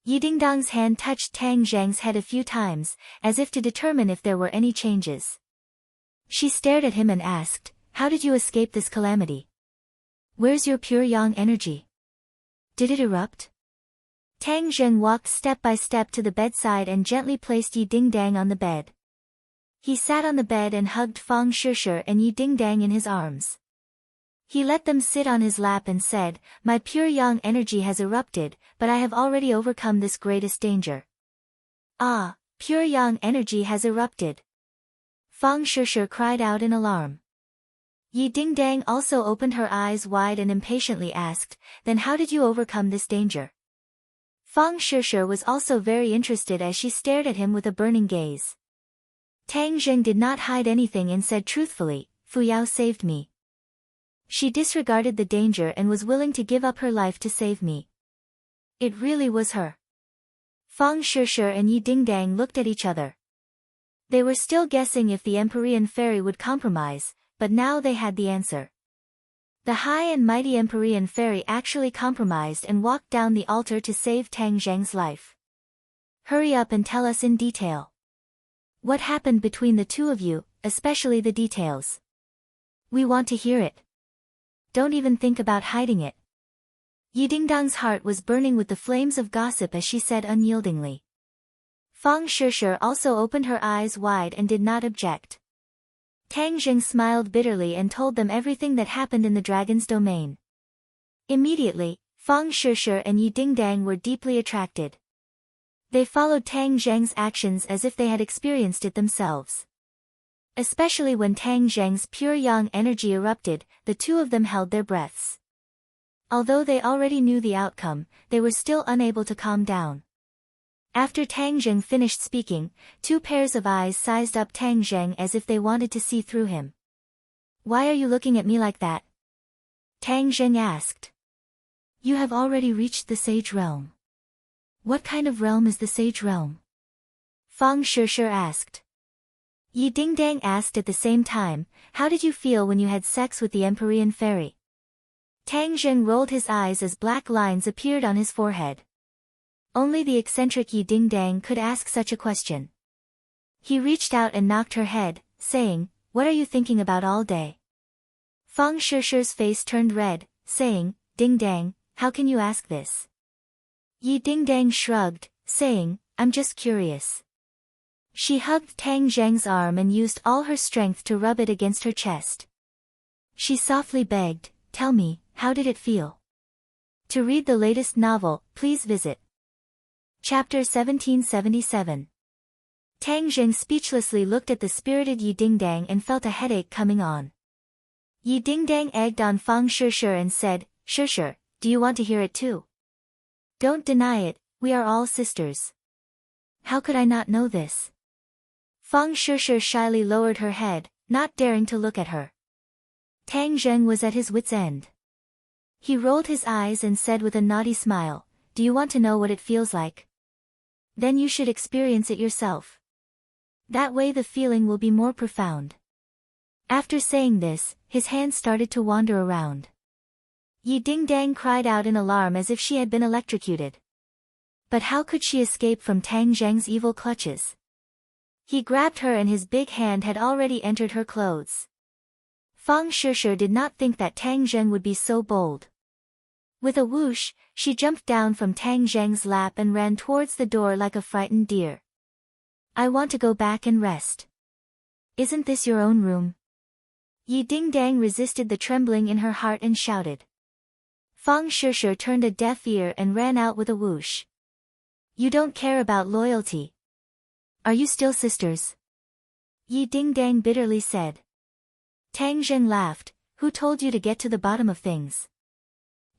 Speaker 1: Yi Dingdang's hand touched Tang Zheng's head a few times, as if to determine if there were any changes. She stared at him and asked, how did you escape this calamity? Where's your pure yang energy? Did it erupt? Tang Zheng walked step by step to the bedside and gently placed Yi Dingdang on the bed. He sat on the bed and hugged Fang Shishir and Yi Dingdang in his arms. He let them sit on his lap and said, my pure yang energy has erupted, but I have already overcome this greatest danger. Ah, pure yang energy has erupted. Fang Shishir cried out in alarm. Yi Dingdang also opened her eyes wide and impatiently asked, then how did you overcome this danger? Fang Shishir was also very interested as she stared at him with a burning gaze. Tang Zheng did not hide anything and said truthfully, Fu Yao saved me. She disregarded the danger and was willing to give up her life to save me. It really was her. Fang Shishir and Yi Dingdang looked at each other. They were still guessing if the Empyrean fairy would compromise, but now they had the answer. The high and mighty Empyrean fairy actually compromised and walked down the altar to save Tang Zheng's life. Hurry up and tell us in detail. What happened between the two of you, especially the details. We want to hear it. Don't even think about hiding it. Yi Dingdang's heart was burning with the flames of gossip as she said unyieldingly. Fang Shishir also opened her eyes wide and did not object. Tang Zheng smiled bitterly and told them everything that happened in the dragon's domain. Immediately, Fang Shishir and Yi Dingdang were deeply attracted. They followed Tang Zheng's actions as if they had experienced it themselves. Especially when Tang Zheng's pure yang energy erupted, the two of them held their breaths. Although they already knew the outcome, they were still unable to calm down. After Tang Zheng finished speaking, two pairs of eyes sized up Tang Zheng as if they wanted to see through him. Why are you looking at me like that? Tang Zheng asked. You have already reached the Sage Realm. What kind of realm is the Sage Realm? Fang Shishir asked. Yi Dingdang asked at the same time, how did you feel when you had sex with the Empyrean fairy? Tang Zheng rolled his eyes as black lines appeared on his forehead. Only the eccentric Yi Dingdang could ask such a question. He reached out and knocked her head, saying, what are you thinking about all day? Fang Shishir's face turned red, saying, Dingdang, how can you ask this? Yi Dingdang shrugged, saying, I'm just curious. She hugged Tang Zheng's arm and used all her strength to rub it against her chest. She softly begged, tell me, how did it feel? To read the latest novel, please visit Chapter 1777. Tang Zheng speechlessly looked at the spirited Yi Dingdang and felt a headache coming on. Yi Dingdang egged on Fang Shishir and said, Shishir, do you want to hear it too? Don't deny it, we are all sisters. How could I not know this? Fang Shishir shyly lowered her head, not daring to look at her. Tang Zheng was at his wit's end. He rolled his eyes and said with a naughty smile, do you want to know what it feels like? Then you should experience it yourself. That way the feeling will be more profound. After saying this, his hands started to wander around. Yi Dingdang cried out in alarm as if she had been electrocuted. But how could she escape from Tang Zheng's evil clutches? He grabbed her and his big hand had already entered her clothes. Fang Shishir did not think that Tang Zheng would be so bold. With a whoosh, she jumped down from Tang Zheng's lap and ran towards the door like a frightened deer. I want to go back and rest. Isn't this your own room? Yi Dingdang resisted the trembling in her heart and shouted. Fang Shishir turned a deaf ear and ran out with a whoosh. You don't care about loyalty. Are you still sisters? Yi Dingdang bitterly said. Tang Zheng laughed, who told you to get to the bottom of things?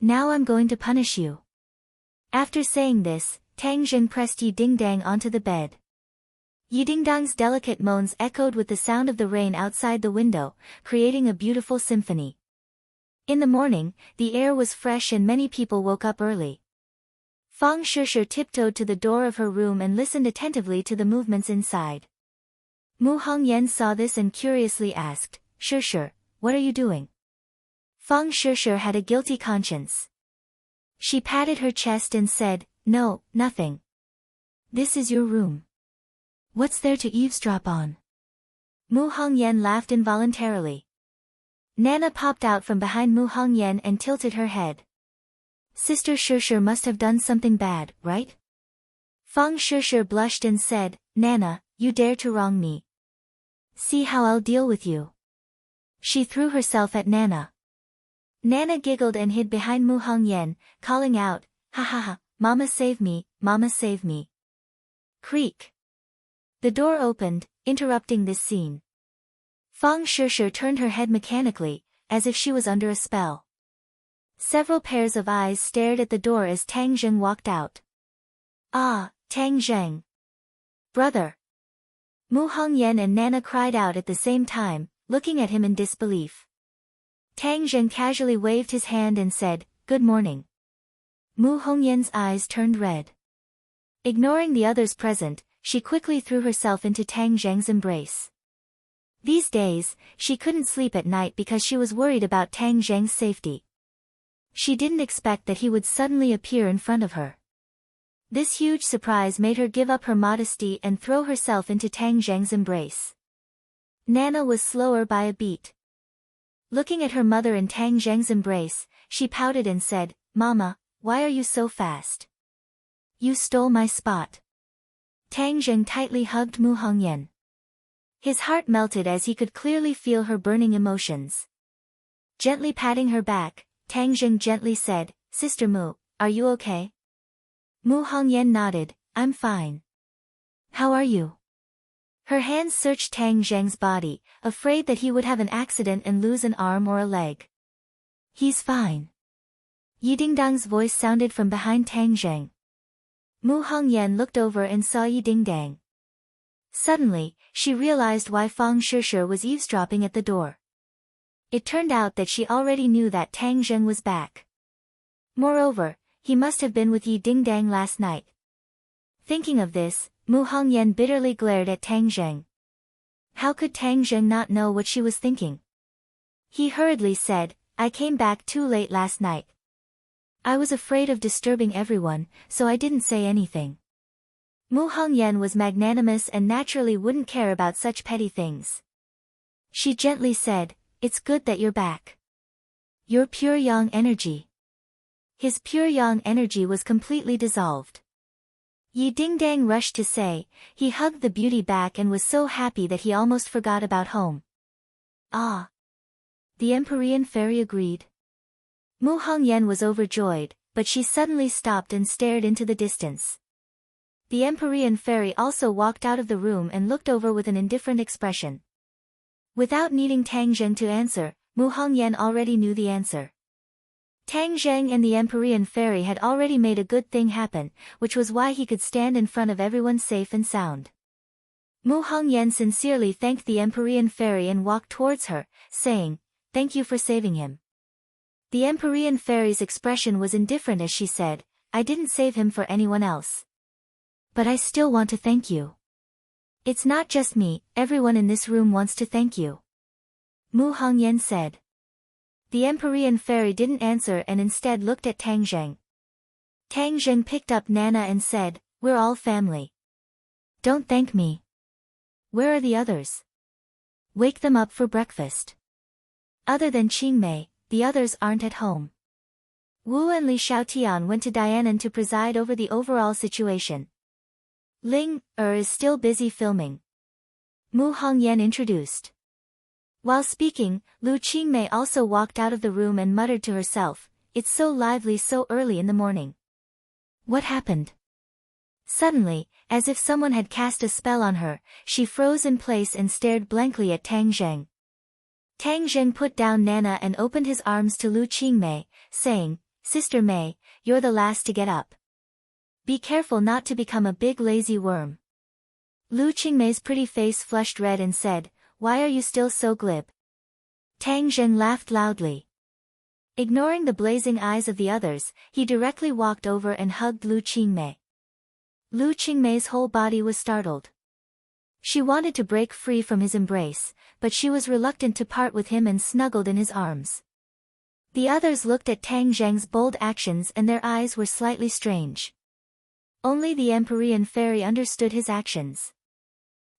Speaker 1: Now I'm going to punish you. After saying this, Tang Zheng pressed Yi Dingdang onto the bed. Yi Dingdang's delicate moans echoed with the sound of the rain outside the window, creating a beautiful symphony. In the morning, the air was fresh and many people woke up early. Fang Shishir tiptoed to the door of her room and listened attentively to the movements inside. Mu Hongyan saw this and curiously asked, Shishir, what are you doing? Fang Shishir had a guilty conscience. She patted her chest and said, no, nothing. This is your room. What's there to eavesdrop on? Mu Hongyan laughed involuntarily. Nana popped out from behind Mu Hongyan and tilted her head. Sister Shishir must have done something bad, right? Fang Shishir blushed and said, Nana, you dare to wrong me. See how I'll deal with you. She threw herself at Nana. Nana giggled and hid behind Mu Hongyan, calling out, ha ha ha, Mama save me, Mama save me. Creak. The door opened, interrupting this scene. Fang Shishir turned her head mechanically, as if she was under a spell. Several pairs of eyes stared at the door as Tang Zheng walked out. Ah, Tang Zheng. Brother. Mu Hongyan and Nana cried out at the same time, looking at him in disbelief. Tang Zheng casually waved his hand and said, "Good morning." Mu Hongyan's eyes turned red. Ignoring the others present, she quickly threw herself into Tang Zheng's embrace. These days, she couldn't sleep at night because she was worried about Tang Zheng's safety. She didn't expect that he would suddenly appear in front of her. This huge surprise made her give up her modesty and throw herself into Tang Zheng's embrace. Nana was slower by a beat. Looking at her mother in Tang Zheng's embrace, she pouted and said, "Mama, why are you so fast? You stole my spot." Tang Zheng tightly hugged Mu Hongyan. His heart melted as he could clearly feel her burning emotions. Gently patting her back, Tang Zheng gently said, "Sister Mu, are you okay?" Mu Hongyan nodded, "I'm fine. How are you?" Her hands searched Tang Zheng's body, afraid that he would have an accident and lose an arm or a leg. "He's fine." Yidingdang's voice sounded from behind Tang Zheng. Mu Hongyan looked over and saw Yidingdang. Suddenly, she realized why Fang Shishir was eavesdropping at the door. It turned out that she already knew that Tang Zheng was back. Moreover, he must have been with Yidingdang last night. Thinking of this, Mu Hongyan bitterly glared at Tang Zheng. How could Tang Zheng not know what she was thinking? He hurriedly said, "I came back too late last night. I was afraid of disturbing everyone, so I didn't say anything." Mu Hongyan was magnanimous and naturally wouldn't care about such petty things. She gently said, "It's good that you're back. Your pure yang energy." His pure yang energy was completely dissolved. Yidingdang rushed to say, he hugged the beauty back and was so happy that he almost forgot about home. "Ah." The Empyrean fairy agreed. Mu Hongyan was overjoyed, but she suddenly stopped and stared into the distance. The Empyrean fairy also walked out of the room and looked over with an indifferent expression. Without needing Tang Zheng to answer, Mu Hongyan already knew the answer. Tang Zheng and the Empyrean fairy had already made a good thing happen, which was why he could stand in front of everyone safe and sound. Mu Hongyan sincerely thanked the Empyrean fairy and walked towards her, saying, "Thank you for saving him." The Empyrean fairy's expression was indifferent as she said, "I didn't save him for anyone else. But I still want to thank you. It's not just me, everyone in this room wants to thank you." Mu Hongyan said. The Empyrean fairy didn't answer and instead looked at Tang Zheng. Tang Zheng picked up Nana and said, "We're all family. Don't thank me. Where are the others? Wake them up for breakfast. Other than Qingmei, the others aren't at home." Wu and Li Xiaotian went to Dianan to preside over the overall situation. Ling is still busy filming. Mu Hongyan introduced. While speaking, Lu Qingmei also walked out of the room and muttered to herself, "It's so lively so early in the morning. What happened?" Suddenly, as if someone had cast a spell on her, she froze in place and stared blankly at Tang Zheng. Tang Zheng put down Nana and opened his arms to Lu Qingmei, saying, "Sister Mei, you're the last to get up. Be careful not to become a big lazy worm." Lu Qingmei's pretty face flushed red and said, "Why are you still so glib?" Tang Zheng laughed loudly. Ignoring the blazing eyes of the others, he directly walked over and hugged Lu Qingmei. Lu Qingmei's whole body was startled. She wanted to break free from his embrace, but she was reluctant to part with him and snuggled in his arms. The others looked at Tang Zheng's bold actions and their eyes were slightly strange. Only the Empyrean fairy understood his actions.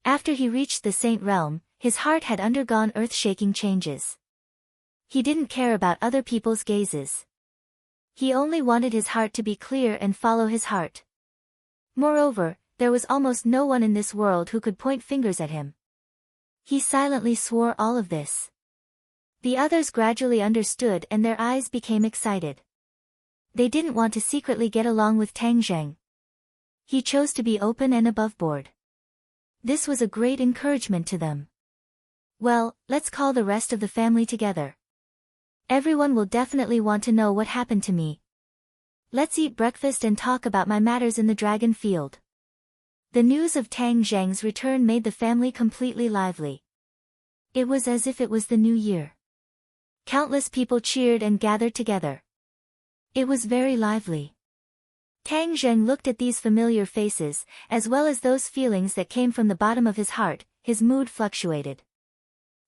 Speaker 1: After he reached the Saint Realm, his heart had undergone earth-shaking changes. He didn't care about other people's gazes. He only wanted his heart to be clear and follow his heart. Moreover, there was almost no one in this world who could point fingers at him. He silently swore all of this. The others gradually understood and their eyes became excited. They didn't want to secretly get along with Tang Zheng. He chose to be open and above board. This was a great encouragement to them. Well, let's call the rest of the family together. Everyone will definitely want to know what happened to me. Let's eat breakfast and talk about my matters in the dragon field. The news of Tang Zheng's return made the family completely lively. It was as if it was the new year. Countless people cheered and gathered together. It was very lively. Tang Zheng looked at these familiar faces, as well as those feelings that came from the bottom of his heart. His mood fluctuated.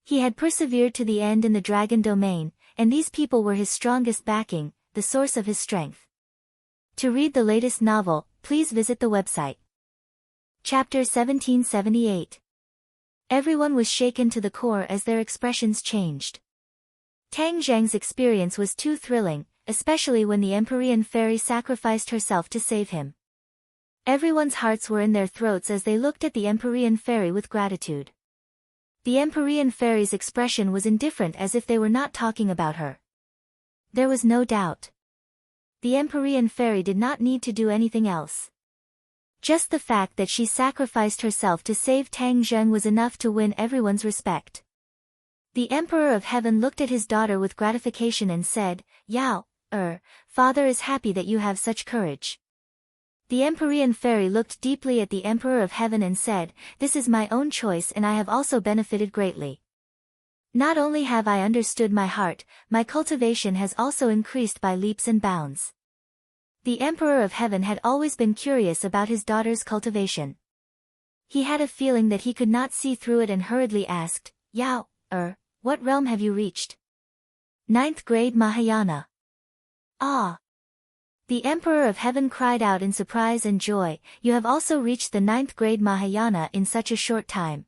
Speaker 1: He had persevered to the end in the dragon domain, and these people were his strongest backing, the source of his strength. To read the latest novel, please visit the website. Chapter 1778. Everyone was shaken to the core as their expressions changed. Tang Zheng's experience was too thrilling, especially when the Empyrean fairy sacrificed herself to save him. Everyone's hearts were in their throats as they looked at the Empyrean fairy with gratitude. The Empyrean fairy's expression was indifferent, as if they were not talking about her. There was no doubt. The Empyrean fairy did not need to do anything else. Just the fact that she sacrificed herself to save Tang Zheng was enough to win everyone's respect. The Emperor of Heaven looked at his daughter with gratification and said, "Yao, father is happy that you have such courage." The Empyrean fairy looked deeply at the Emperor of Heaven and said, "This is my own choice and I have also benefited greatly. Not only have I understood my heart, my cultivation has also increased by leaps and bounds." The Emperor of Heaven had always been curious about his daughter's cultivation. He had a feeling that he could not see through it and hurriedly asked, "Yao, what realm have you reached?" "Ninth grade Mahayana." "Ah!" The Emperor of Heaven cried out in surprise and joy, "You have also reached the 9th grade Mahayana in such a short time."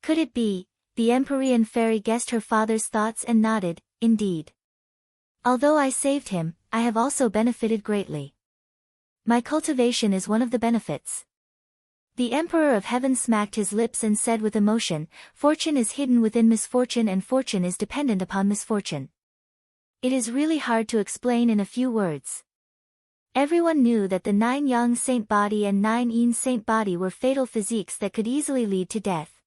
Speaker 1: Could it be? The Empyrean fairy guessed her father's thoughts and nodded, "Indeed. Although I saved him, I have also benefited greatly. My cultivation is one of the benefits." The Emperor of Heaven smacked his lips and said with emotion, "Fortune is hidden within misfortune and fortune is dependent upon misfortune. It is really hard to explain in a few words." Everyone knew that the 9 Yang Saint body and 9 Yin Saint body were fatal physiques that could easily lead to death.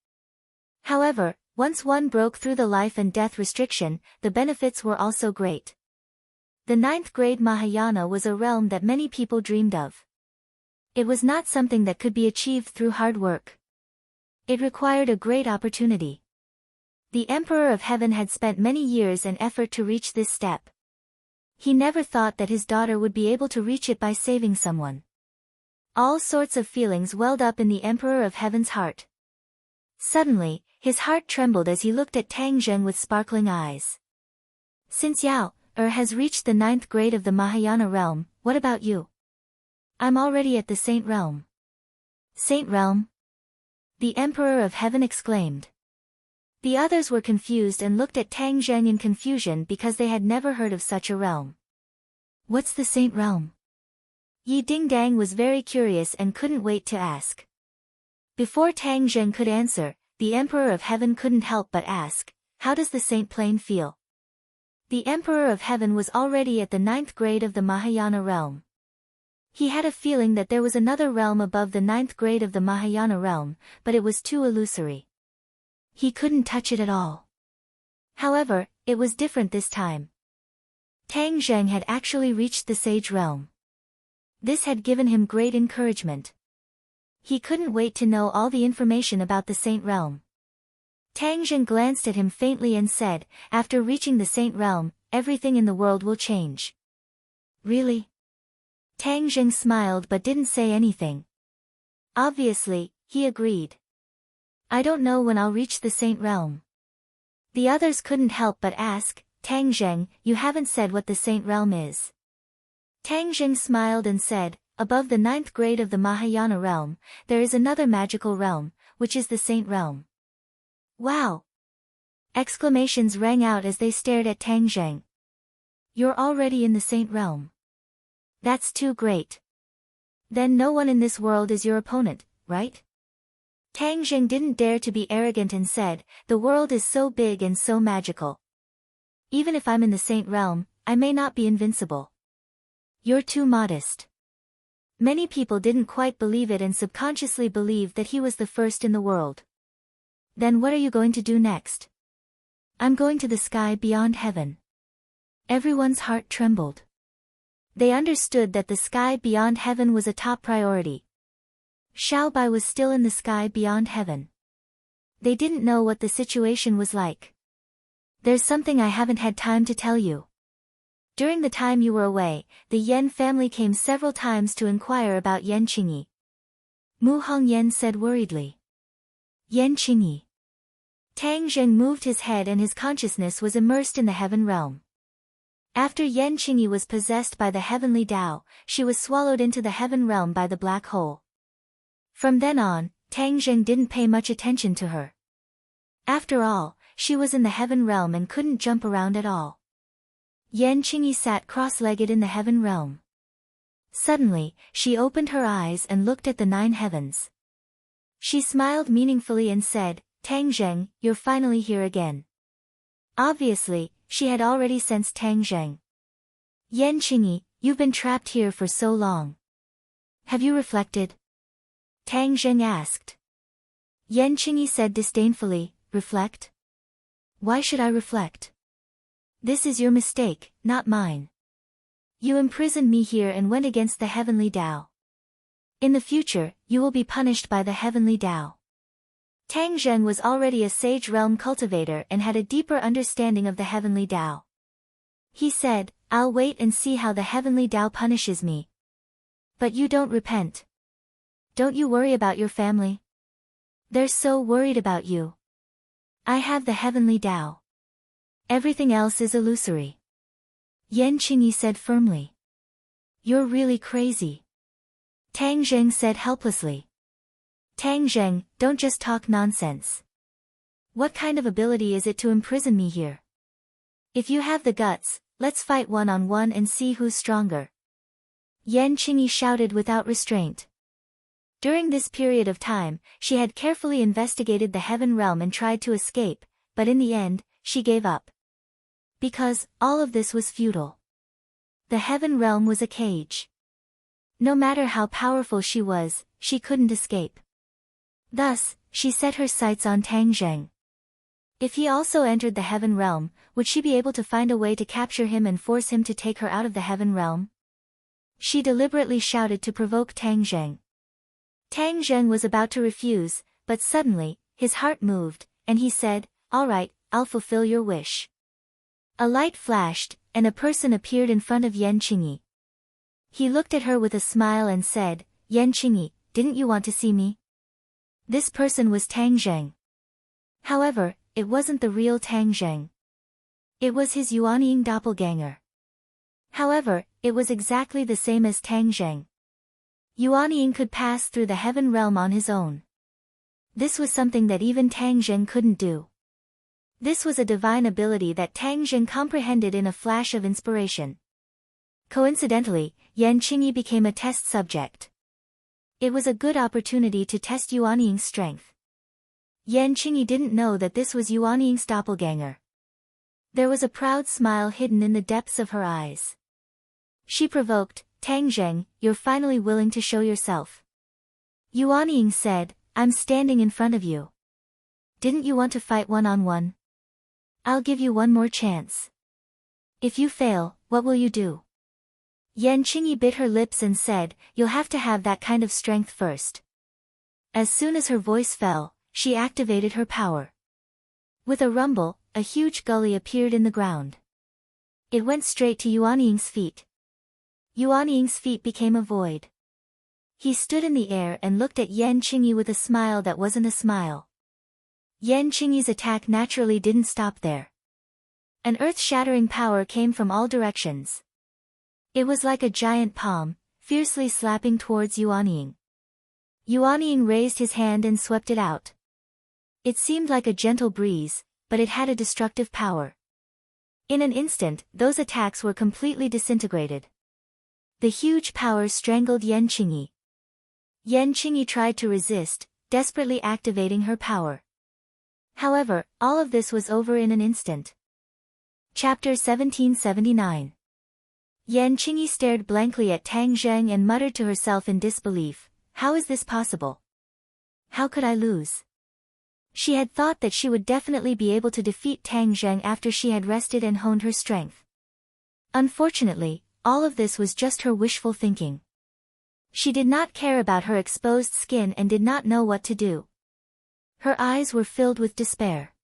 Speaker 1: However, once one broke through the life and death restriction, the benefits were also great. The 9th grade Mahayana was a realm that many people dreamed of. It was not something that could be achieved through hard work. It required a great opportunity. The Emperor of Heaven had spent many years and effort to reach this step. He never thought that his daughter would be able to reach it by saving someone. All sorts of feelings welled up in the Emperor of Heaven's heart. Suddenly, his heart trembled as he looked at Tang Zheng with sparkling eyes. "Since Yao, has reached the 9th grade of the Mahayana realm, what about you?" "I'm already at the Saint realm." "Saint realm?" the Emperor of Heaven exclaimed. The others were confused and looked at Tang Zheng in confusion because they had never heard of such a realm. "What's the Saint realm?" Yi Dingdang was very curious and couldn't wait to ask. Before Tang Zheng could answer, the Emperor of Heaven couldn't help but ask, "How does the Saint Plane feel?" The Emperor of Heaven was already at the 9th grade of the Mahayana realm. He had a feeling that there was another realm above the 9th grade of the Mahayana realm, but it was too illusory. He couldn't touch it at all. However, it was different this time. Tang Zheng had actually reached the Sage realm. This had given him great encouragement. He couldn't wait to know all the information about the Saint realm. Tang Zheng glanced at him faintly and said, "After reaching the Saint realm, everything in the world will change." "Really?" Tang Zheng smiled but didn't say anything. Obviously, he agreed. "I don't know when I'll reach the Saint realm." The others couldn't help but ask, "Tang Zheng, you haven't said what the Saint realm is." Tang Zheng smiled and said, "Above the 9th grade of the Mahayana realm, there is another magical realm, which is the Saint realm." "Wow!" Exclamations rang out as they stared at Tang Zheng. "You're already in the Saint realm. That's too great. Then no one in this world is your opponent, right?" Tang Zheng didn't dare to be arrogant and said, "The world is so big and so magical. Even if I'm in the Saint realm, I may not be invincible." "You're too modest." Many people didn't quite believe it and subconsciously believed that he was the first in the world. Then what are you going to do next? I'm going to the sky beyond heaven. Everyone's heart trembled. They understood that the sky beyond heaven was a top priority. Xiaobai was still in the sky beyond heaven. They didn't know what the situation was like. There's something I haven't had time to tell you. During the time you were away, the Yan family came several times to inquire about Yan Qingyi. Mu Hongyan said worriedly. Yan Qingyi. Tang Zheng moved his head and his consciousness was immersed in the heaven realm. After Yan Qingyi was possessed by the heavenly Tao, she was swallowed into the heaven realm by the black hole. From then on, Tang Zheng didn't pay much attention to her. After all, she was in the heaven realm and couldn't jump around at all. Yan Qingyi sat cross-legged in the heaven realm. Suddenly, she opened her eyes and looked at the 9 heavens. She smiled meaningfully and said, Tang Zheng, you're finally here again. Obviously, she had already sensed Tang Zheng. Yan Qingyi, you've been trapped here for so long. Have you reflected? Tang Zheng asked. Yan Qingyi said disdainfully, reflect? Why should I reflect? This is your mistake, not mine. You imprisoned me here and went against the heavenly Tao. In the future, you will be punished by the heavenly Tao. Tang Zheng was already a sage realm cultivator and had a deeper understanding of the heavenly Tao. He said, I'll wait and see how the heavenly Tao punishes me. But you don't repent. Don't you worry about your family? They're so worried about you. I have the heavenly Tao. Everything else is illusory. Yan Qingyi said firmly. You're really crazy. Tang Zheng said helplessly. Tang Zheng, don't just talk nonsense. What kind of ability is it to imprison me here? If you have the guts, let's fight one-on-one and see who's stronger. Yan Qingyi shouted without restraint. During this period of time, she had carefully investigated the heaven realm and tried to escape, but in the end, she gave up. Because, all of this was futile. The heaven realm was a cage. No matter how powerful she was, she couldn't escape. Thus, she set her sights on Tang Zheng. If he also entered the heaven realm, would she be able to find a way to capture him and force him to take her out of the heaven realm? She deliberately shouted to provoke Tang Zheng. Tang Zheng was about to refuse, but suddenly, his heart moved, and he said, all right, I'll fulfill your wish. A light flashed, and a person appeared in front of Yan Qingyi. He looked at her with a smile and said, Yan Qingyi, didn't you want to see me? This person was Tang Zheng. However, it wasn't the real Tang Zheng. It was his Yuanying doppelganger. However, it was exactly the same as Tang Zheng. Yuanying could pass through the heaven realm on his own. This was something that even Tang Zheng couldn't do. This was a divine ability that Tang Zheng comprehended in a flash of inspiration. Coincidentally, Yan Qingyi became a test subject. It was a good opportunity to test Yuanying's strength. Yan Qingyi didn't know that this was Yuanying's doppelganger. There was a proud smile hidden in the depths of her eyes. She provoked, Tang Zheng, you're finally willing to show yourself. Yuanying said, I'm standing in front of you. Didn't you want to fight one-on-one? I'll give you one more chance. If you fail, what will you do? Yan Qingyi bit her lips and said, you'll have to have that kind of strength first. As soon as her voice fell, she activated her power. With a rumble, a huge gully appeared in the ground. It went straight to Yuanying's feet. Yuanying's feet became a void. He stood in the air and looked at Yan Qingyi with a smile that wasn't a smile. Yan Qingyi's attack naturally didn't stop there. An earth-shattering power came from all directions. It was like a giant palm, fiercely slapping towards Yuanying. Yuanying raised his hand and swept it out. It seemed like a gentle breeze, but it had a destructive power. In an instant, those attacks were completely disintegrated. The huge power strangled Yan Qingyi. Yan Qingyi tried to resist, desperately activating her power. However, all of this was over in an instant. Chapter 1779. Yan Qingyi stared blankly at Tang Zheng and muttered to herself in disbelief, how is this possible? How could I lose? She had thought that she would definitely be able to defeat Tang Zheng after she had rested and honed her strength. Unfortunately, all of this was just her wishful thinking. She did not care about her exposed skin and did not know what to do. Her eyes were filled with despair.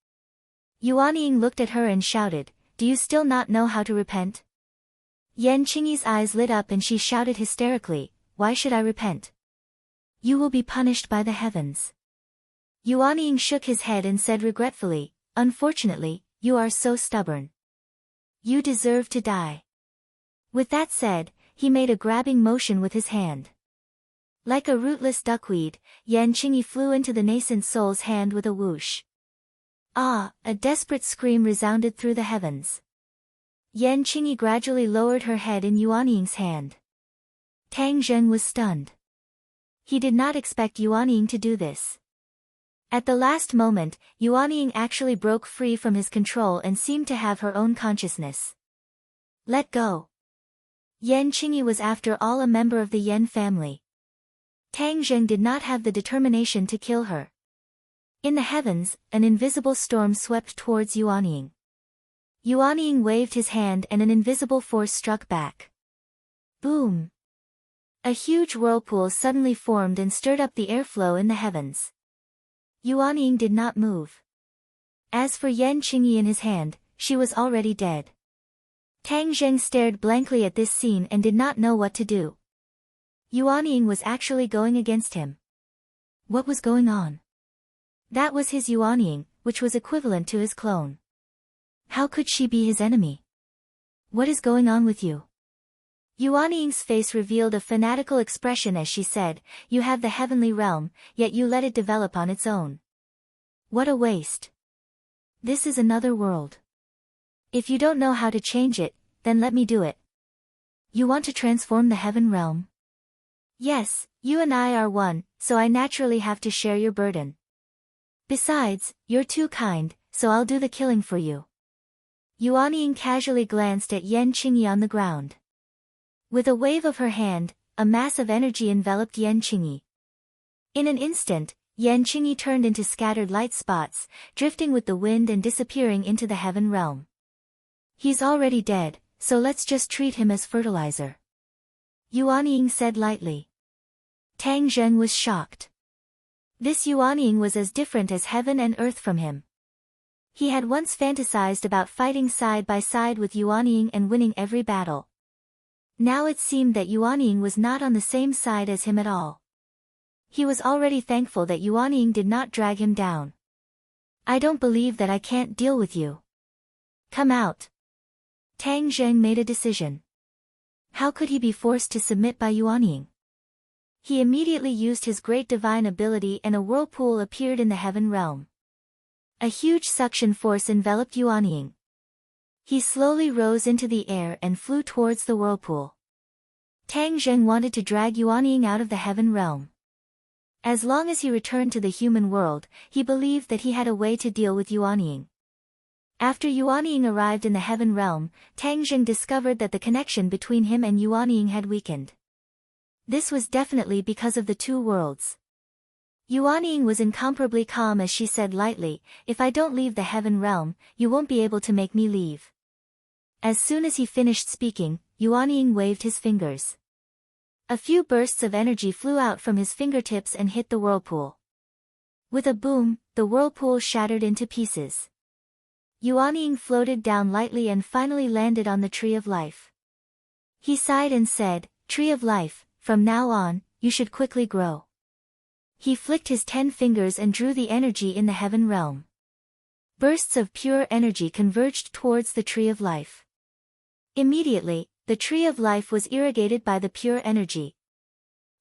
Speaker 1: Yuanying looked at her and shouted, do you still not know how to repent? Yan Qingyi's eyes lit up and she shouted hysterically, why should I repent? You will be punished by the heavens. Yuanying shook his head and said regretfully, unfortunately, you are so stubborn. You deserve to die. With that said, he made a grabbing motion with his hand. Like a rootless duckweed, Yan Qingyi flew into the nascent soul's hand with a whoosh. Ah! A desperate scream resounded through the heavens. Yan Qingyi gradually lowered her head in Yuanying's hand. Tang Zheng was stunned. He did not expect Yuanying to do this. At the last moment, Yuanying actually broke free from his control and seemed to have her own consciousness. Let go. Yan Qingyi was after all a member of the Yan family. Tang Zheng did not have the determination to kill her. In the heavens, an invisible storm swept towards Yuanying. Yuanying waved his hand and an invisible force struck back. Boom! A huge whirlpool suddenly formed and stirred up the airflow in the heavens. Yuanying did not move. As for Yan Qingyi in his hand, she was already dead. Tang Zheng stared blankly at this scene and did not know what to do. Yuanying was actually going against him. What was going on? That was his Yuanying, which was equivalent to his clone. How could she be his enemy? What is going on with you? Yuanying's face revealed a fanatical expression as she said, you have the heavenly realm, yet you let it develop on its own. What a waste. This is another world. If you don't know how to change it, then let me do it. You want to transform the heaven realm? Yes, you and I are one, so I naturally have to share your burden. Besides, you're too kind, so I'll do the killing for you. Yuanying casually glanced at Yan Qingyi on the ground. With a wave of her hand, a mass of energy enveloped Yan Qingyi. In an instant, Yan Qingyi turned into scattered light spots, drifting with the wind and disappearing into the heaven realm. He's already dead, so let's just treat him as fertilizer. Yuanying said lightly. Tang Zheng was shocked. This Yuanying was as different as heaven and earth from him. He had once fantasized about fighting side by side with Yuanying and winning every battle. Now it seemed that Yuanying was not on the same side as him at all. He was already thankful that Yuanying did not drag him down. I don't believe that I can't deal with you. Come out. Tang Zheng made a decision. How could he be forced to submit by Yuanying? He immediately used his great divine ability and a whirlpool appeared in the heaven realm. A huge suction force enveloped Yuanying. He slowly rose into the air and flew towards the whirlpool. Tang Zheng wanted to drag Yuanying out of the heaven realm. As long as he returned to the human world, he believed that he had a way to deal with Yuanying. After Yuanying arrived in the heaven realm, Tang Zheng discovered that the connection between him and Yuanying had weakened. This was definitely because of the two worlds. Yuanying was incomparably calm as she said lightly, if I don't leave the heaven realm, you won't be able to make me leave. As soon as he finished speaking, Yuanying waved his fingers. A few bursts of energy flew out from his fingertips and hit the whirlpool. With a boom, the whirlpool shattered into pieces. Yuanying floated down lightly and finally landed on the Tree of Life. He sighed and said, Tree of Life, from now on, you should quickly grow. He flicked his 10 fingers and drew the energy in the heaven realm. Bursts of pure energy converged towards the Tree of Life. Immediately, the Tree of Life was irrigated by the pure energy.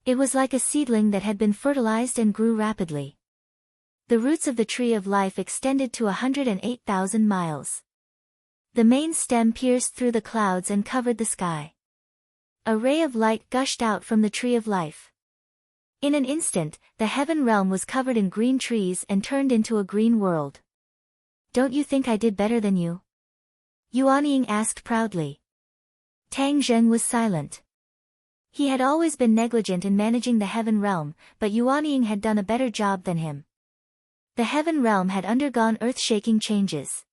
Speaker 1: It was like a seedling that had been fertilized and grew rapidly. The roots of the Tree of Life extended to 108,000 miles. The main stem pierced through the clouds and covered the sky. A ray of light gushed out from the Tree of Life. In an instant, the heaven realm was covered in green trees and turned into a green world. Don't you think I did better than you? Yuanying asked proudly. Tang Zheng was silent. He had always been negligent in managing the Heaven Realm, but Yuan Ying had done a better job than him. The Heaven Realm had undergone earth-shaking changes.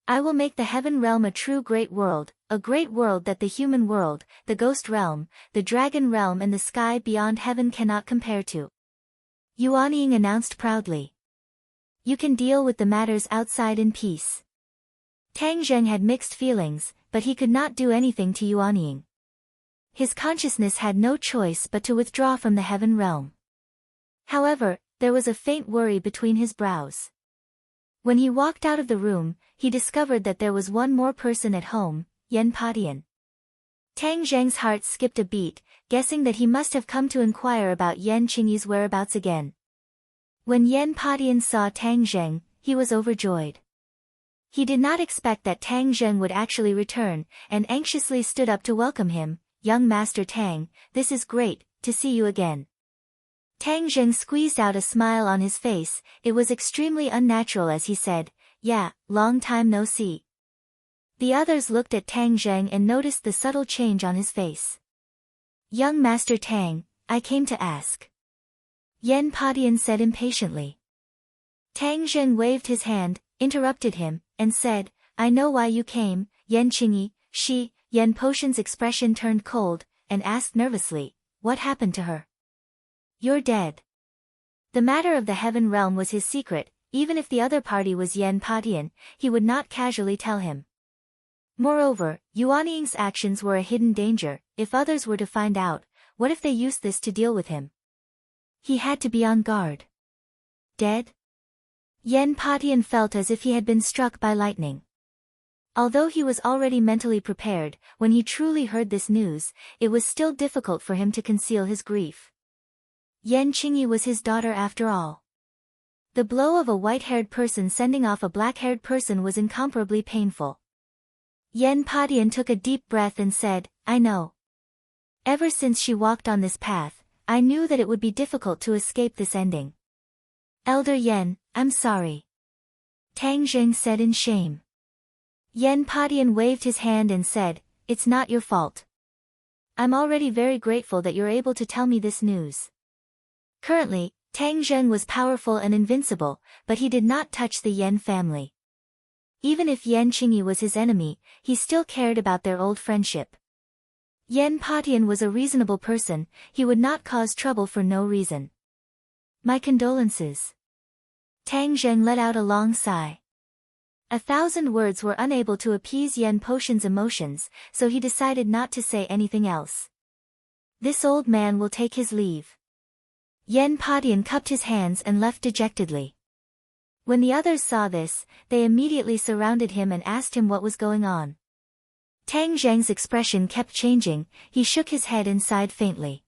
Speaker 1: I will make the Heaven Realm a true great world, a great world that the human world, the Ghost Realm, the Dragon Realm and the sky beyond heaven cannot compare to. Yuan Ying announced proudly. You can deal with the matters outside in peace. Tang Zheng had mixed feelings, but he could not do anything to Yuan Ying. His consciousness had no choice but to withdraw from the Heaven Realm. However, there was a faint worry between his brows. When he walked out of the room, he discovered that there was one more person at home, Yen Patian. Tang Zheng's heart skipped a beat, guessing that he must have come to inquire about Yen Qingyi's whereabouts again. When Yen Patian saw Tang Zheng, he was overjoyed. He did not expect that Tang Zheng would actually return, and anxiously stood up to welcome him. Young Master Tang, this is great, to see you again. Tang Zheng squeezed out a smile on his face. It was extremely unnatural as he said, yeah, long time no see. The others looked at Tang Zheng and noticed the subtle change on his face. Young Master Tang, I came to ask. Yen Patian said impatiently. Tang Zheng waved his hand, interrupted him, and said, I know why you came, Yen Qingyi. Yen Potion's expression turned cold, and asked nervously, what happened to her? You're dead. The matter of the Heaven Realm was his secret, even if the other party was Yen Patian, he would not casually tell him. Moreover, Yuan Ying's actions were a hidden danger. If others were to find out, what if they used this to deal with him? He had to be on guard. Dead? Yen Patian felt as if he had been struck by lightning. Although he was already mentally prepared, when he truly heard this news, it was still difficult for him to conceal his grief. Yen Qingyi was his daughter after all. The blow of a white-haired person sending off a black-haired person was incomparably painful. Yen Patian took a deep breath and said, I know. Ever since she walked on this path, I knew that it would be difficult to escape this ending. Elder Yen, I'm sorry. Tang Zheng said in shame. Yen Patian waved his hand and said, it's not your fault. I'm already very grateful that you're able to tell me this news. Currently, Tang Zheng was powerful and invincible, but he did not touch the Yen family. Even if Yen Qingyi was his enemy, he still cared about their old friendship. Yen Patian was a reasonable person, he would not cause trouble for no reason. My condolences. Tang Zheng let out a long sigh. 1,000 words were unable to appease Yen Potion's emotions, so he decided not to say anything else. This old man will take his leave. Yen Patian cupped his hands and left dejectedly. When the others saw this, they immediately surrounded him and asked him what was going on. Tang Zheng's expression kept changing, he shook his head and sighed faintly.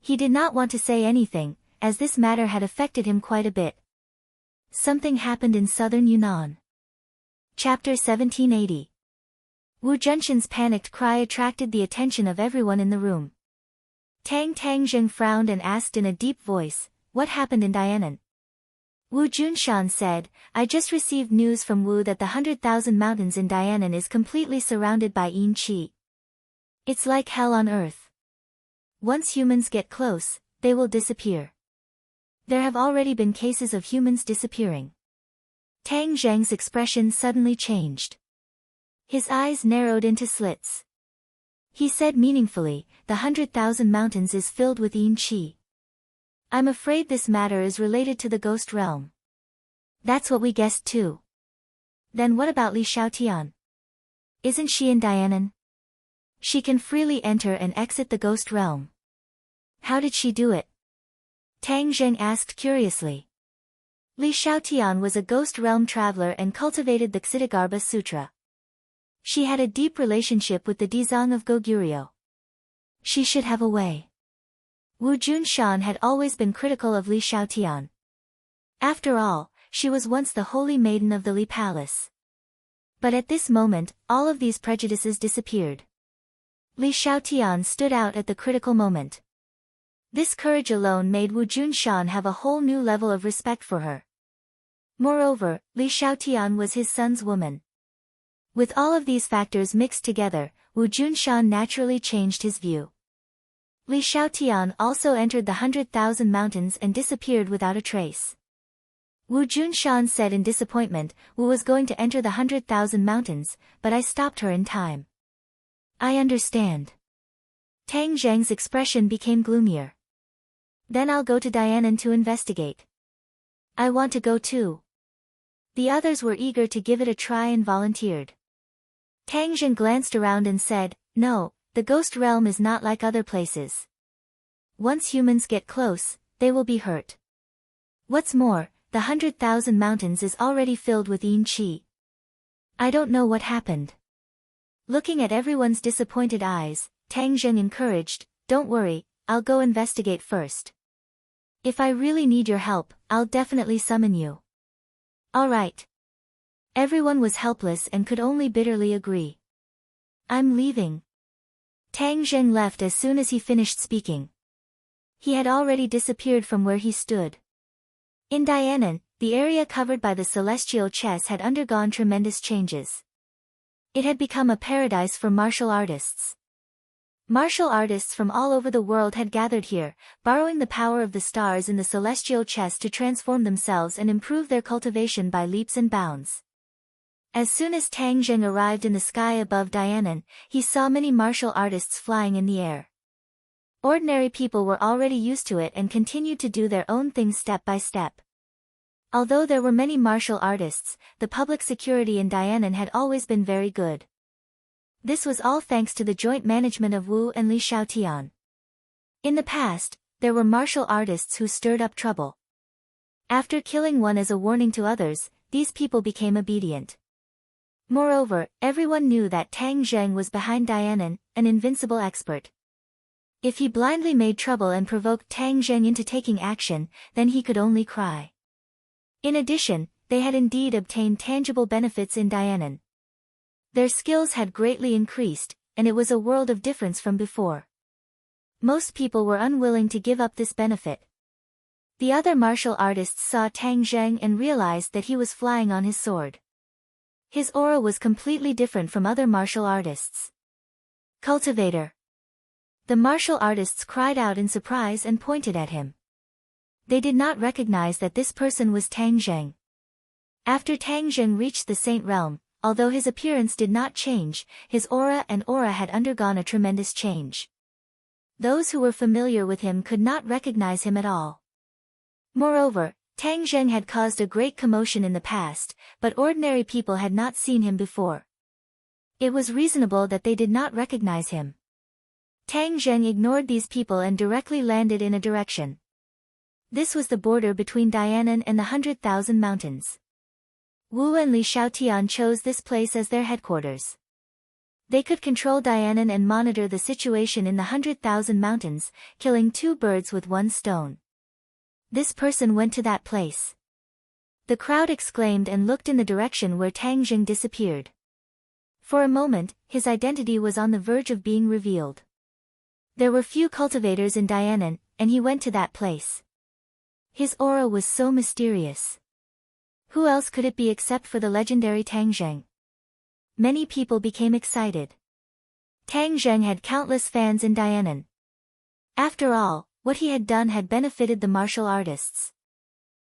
Speaker 1: He did not want to say anything, as this matter had affected him quite a bit. Something happened in southern Yunnan. Chapter 1780. Wu Junshan's panicked cry attracted the attention of everyone in the room. Tang Zheng frowned and asked in a deep voice, what happened in Dianan? Wu Junshan said, I just received news from Wu that the 100,000 mountains in Dianan is completely surrounded by Yin Qi. It's like hell on earth. Once humans get close, they will disappear. There have already been cases of humans disappearing. Tang Zheng's expression suddenly changed. His eyes narrowed into slits. He said meaningfully, the 100,000 mountains is filled with Yin Qi. I'm afraid this matter is related to the Ghost Realm. That's what we guessed too. Then what about Li Xiaotian? Isn't she in Dianan? She can freely enter and exit the Ghost Realm. How did she do it? Tang Zheng asked curiously. Li Xiaotian was a Ghost Realm traveler and cultivated the Ksitigarbha Sutra. She had a deep relationship with the Dizang of Goguryeo. She should have a way. Wu Junshan had always been critical of Li Xiaotian. After all, she was once the holy maiden of the Li Palace. But at this moment, all of these prejudices disappeared. Li Xiaotian stood out at the critical moment. This courage alone made Wu Junshan have a whole new level of respect for her. Moreover, Li Xiaotian was his son's woman. With all of these factors mixed together, Wu Junshan naturally changed his view. Li Xiaotian also entered the 100,000 mountains and disappeared without a trace. Wu Junshan said in disappointment, Wu was going to enter the 100,000 mountains, but I stopped her in time. I understand. Tang Zheng's expression became gloomier. Then I'll go to Dianan to investigate. I want to go too. The others were eager to give it a try and volunteered. Tang Zheng glanced around and said, No, the ghost realm is not like other places. Once humans get close, they will be hurt. What's more, the 100,000 mountains is already filled with yin qi. I don't know what happened. Looking at everyone's disappointed eyes, Tang Zheng encouraged, Don't worry, I'll go investigate first. If I really need your help, I'll definitely summon you. All right. Everyone was helpless and could only bitterly agree. I'm leaving. Tang Zheng left as soon as he finished speaking. He had already disappeared from where he stood. In Dianan, the area covered by the celestial chess had undergone tremendous changes. It had become a paradise for martial artists. Martial artists from all over the world had gathered here, borrowing the power of the stars in the celestial chess to transform themselves and improve their cultivation by leaps and bounds. As soon as Tang Zheng arrived in the sky above Dianan, he saw many martial artists flying in the air. Ordinary people were already used to it and continued to do their own things step by step. Although there were many martial artists, the public security in Dianan had always been very good. This was all thanks to the joint management of Wu and Li Xiaotian. In the past, there were martial artists who stirred up trouble. After killing one as a warning to others, these people became obedient. Moreover, everyone knew that Tang Zheng was behind Dianan, an invincible expert. If he blindly made trouble and provoked Tang Zheng into taking action, then he could only cry. In addition, they had indeed obtained tangible benefits in Dianan. Their skills had greatly increased, and it was a world of difference from before. Most people were unwilling to give up this benefit. The other martial artists saw Tang Zheng and realized that he was flying on his sword. His aura was completely different from other martial artists. Cultivator. The martial artists cried out in surprise and pointed at him. They did not recognize that this person was Tang Zheng. After Tang Zheng reached the Saint Realm, although his appearance did not change, his aura had undergone a tremendous change. Those who were familiar with him could not recognize him at all. Moreover, Tang Zheng had caused a great commotion in the past, but ordinary people had not seen him before. It was reasonable that they did not recognize him. Tang Zheng ignored these people and directly landed in a direction. This was the border between Dianan and the 100,000 mountains. Wu and Li Xiaotian chose this place as their headquarters. They could control Dianan and monitor the situation in the 100,000 mountains, killing two birds with one stone. This person went to that place. The crowd exclaimed and looked in the direction where Tang Zheng disappeared. For a moment, his identity was on the verge of being revealed. There were few cultivators in Dianan, and he went to that place. His aura was so mysterious. Who else could it be except for the legendary Tang Zheng? Many people became excited. Tang Zheng had countless fans in Dianan. After all, what he had done had benefited the martial artists.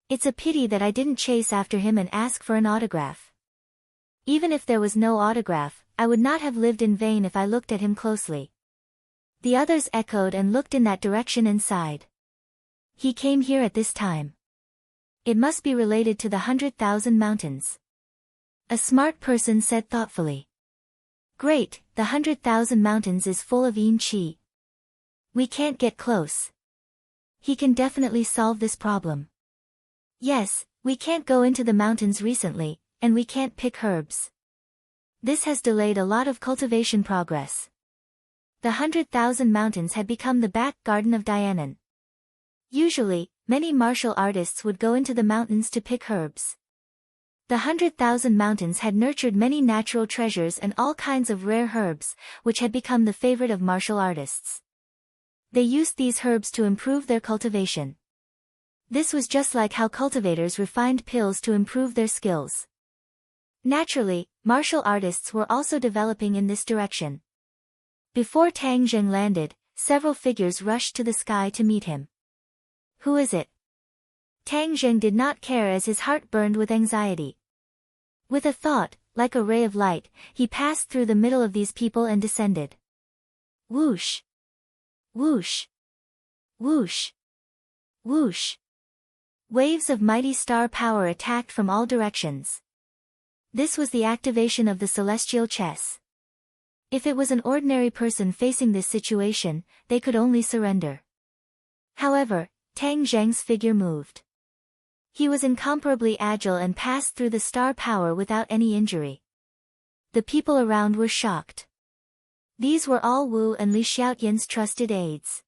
Speaker 1: It's a pity that I didn't chase after him and ask for an autograph. Even if there was no autograph, I would not have lived in vain if I looked at him closely. The others echoed and looked in that direction and sighed. He came here at this time. It must be related to the 100,000 mountains. A smart person said thoughtfully. Great, the 100,000 mountains is full of yin qi. We can't get close. He can definitely solve this problem. Yes, we can't go into the mountains recently, and we can't pick herbs. This has delayed a lot of cultivation progress. The 100,000 mountains had become the back garden of Dianan. Usually, many martial artists would go into the mountains to pick herbs. The 100,000 mountains had nurtured many natural treasures and all kinds of rare herbs, which had become the favorite of martial artists. They used these herbs to improve their cultivation. This was just like how cultivators refined pills to improve their skills. Naturally, martial artists were also developing in this direction. Before Tang Zheng landed, several figures rushed to the sky to meet him. Who is it? Tang Zheng did not care as his heart burned with anxiety. With a thought, like a ray of light, he passed through the middle of these people and descended. Whoosh! Whoosh! Whoosh! Whoosh! Waves of mighty star power attacked from all directions. This was the activation of the celestial chess. If it was an ordinary person facing this situation, they could only surrender. However, Tang Zheng's figure moved. He was incomparably agile and passed through the star power without any injury. The people around were shocked. These were all Wu and Li Xiaoyan's trusted aides.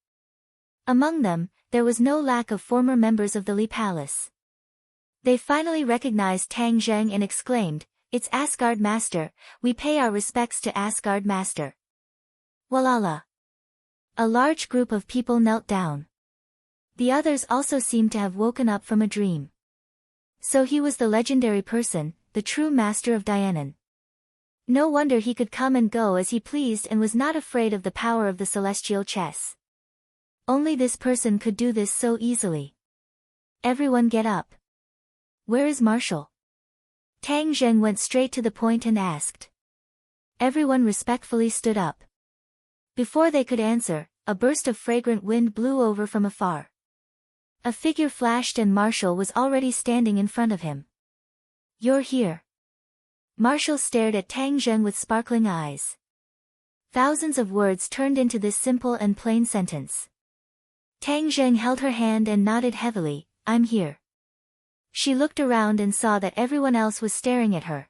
Speaker 1: Among them, there was no lack of former members of the Li Palace. They finally recognized Tang Zheng and exclaimed, "It's Asgard Master, we pay our respects to Asgard Master." Walala! A large group of people knelt down. The others also seemed to have woken up from a dream. So he was the legendary person, the true master of Dianan. No wonder he could come and go as he pleased and was not afraid of the power of the celestial chess. Only this person could do this so easily. Everyone get up. Where is Marshall? Tang Zheng went straight to the point and asked. Everyone respectfully stood up. Before they could answer, a burst of fragrant wind blew over from afar. A figure flashed and Marshall was already standing in front of him. You're here. Marshall stared at Tang Zheng with sparkling eyes. Thousands of words turned into this simple and plain sentence. Tang Zheng held her hand and nodded heavily, I'm here. She looked around and saw that everyone else was staring at her.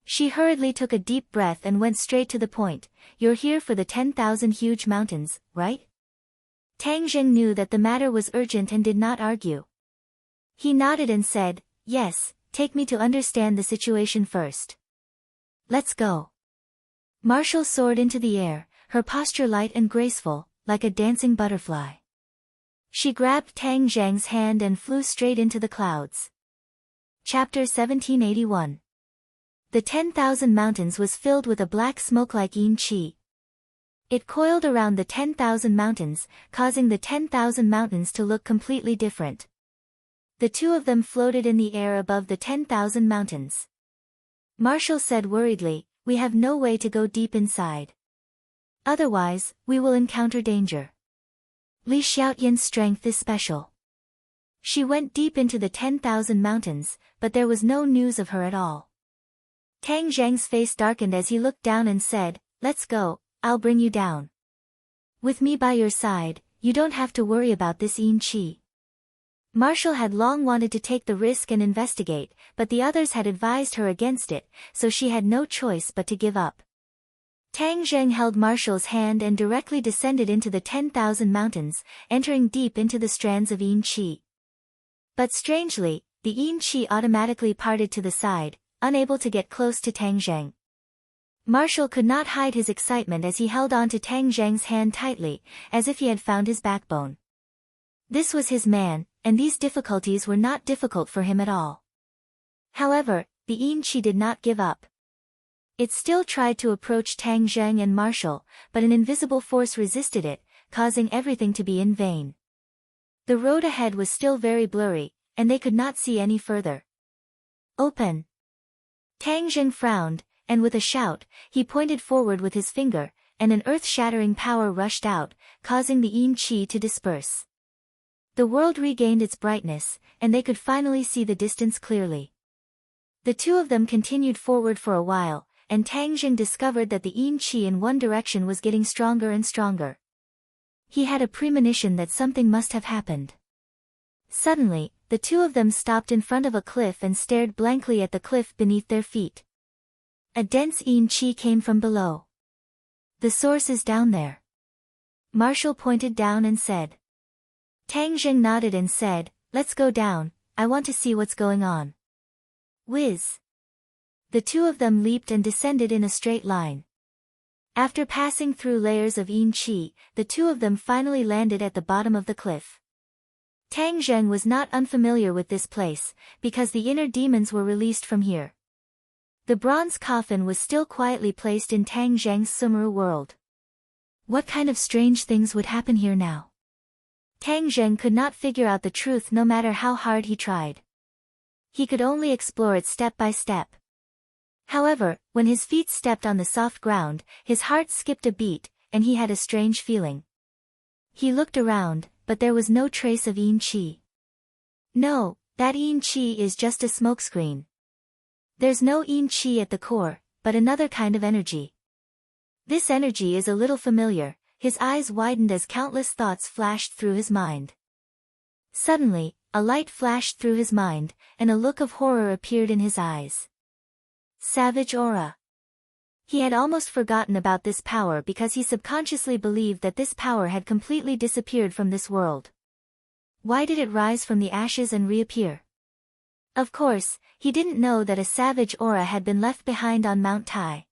Speaker 1: She hurriedly took a deep breath and went straight to the point, You're here for the 10,000 huge mountains, right? Tang Zheng knew that the matter was urgent and did not argue. He nodded and said, Yes, take me to understand the situation first. Let's go. Marshall soared into the air, her posture light and graceful, like a dancing butterfly. She grabbed Tang Zheng's hand and flew straight into the clouds. Chapter 1781. The 10,000 mountains was filled with a black smoke like yin qi. It coiled around the 10,000 mountains, causing the 10,000 mountains to look completely different. The two of them floated in the air above the 10,000 mountains. Marshall said worriedly, We have no way to go deep inside. Otherwise, we will encounter danger. Li Xiaoyan's strength is special. She went deep into the 10,000 mountains, but there was no news of her at all. Tang Zheng's face darkened as he looked down and said, Let's go, I'll bring you down. With me by your side, you don't have to worry about this yin qi. Marshall had long wanted to take the risk and investigate, but the others had advised her against it, so she had no choice but to give up. Tang Zheng held Marshall's hand and directly descended into the 10,000 mountains, entering deep into the strands of yin qi. But strangely, the yin qi automatically parted to the side, unable to get close to Tang Zheng. Marshall could not hide his excitement as he held on to Tang Zheng's hand tightly, as if he had found his backbone. This was his man, and these difficulties were not difficult for him at all. However, the yin qi did not give up. It still tried to approach Tang Zheng and Marshall, but an invisible force resisted it, causing everything to be in vain. The road ahead was still very blurry, and they could not see any further. Open! Tang Zheng frowned, and with a shout, he pointed forward with his finger, and an earth-shattering power rushed out, causing the yin qi to disperse. The world regained its brightness, and they could finally see the distance clearly. The two of them continued forward for a while, and Tang Zheng discovered that the yin qi in one direction was getting stronger and stronger. He had a premonition that something must have happened. Suddenly, the two of them stopped in front of a cliff and stared blankly at the cliff beneath their feet. A dense yin qi came from below. The source is down there. Marshall pointed down and said. Tang Zheng nodded and said, Let's go down, I want to see what's going on. Whiz! The two of them leaped and descended in a straight line. After passing through layers of yin qi, the two of them finally landed at the bottom of the cliff. Tang Zheng was not unfamiliar with this place, because the inner demons were released from here. The bronze coffin was still quietly placed in Tang Zheng's Sumeru world. What kind of strange things would happen here now? Tang Zheng could not figure out the truth no matter how hard he tried. He could only explore it step by step. However, when his feet stepped on the soft ground, his heart skipped a beat, and he had a strange feeling. He looked around, but there was no trace of Yin Qi. No, that Yin Qi is just a smokescreen. There's no Yin Qi at the core, but another kind of energy. This energy is a little familiar. His eyes widened as countless thoughts flashed through his mind. Suddenly, a light flashed through his mind, and a look of horror appeared in his eyes. Savage aura. He had almost forgotten about this power because he subconsciously believed that this power had completely disappeared from this world. Why did it rise from the ashes and reappear? Of course, he didn't know that a savage aura had been left behind on Mount Tai.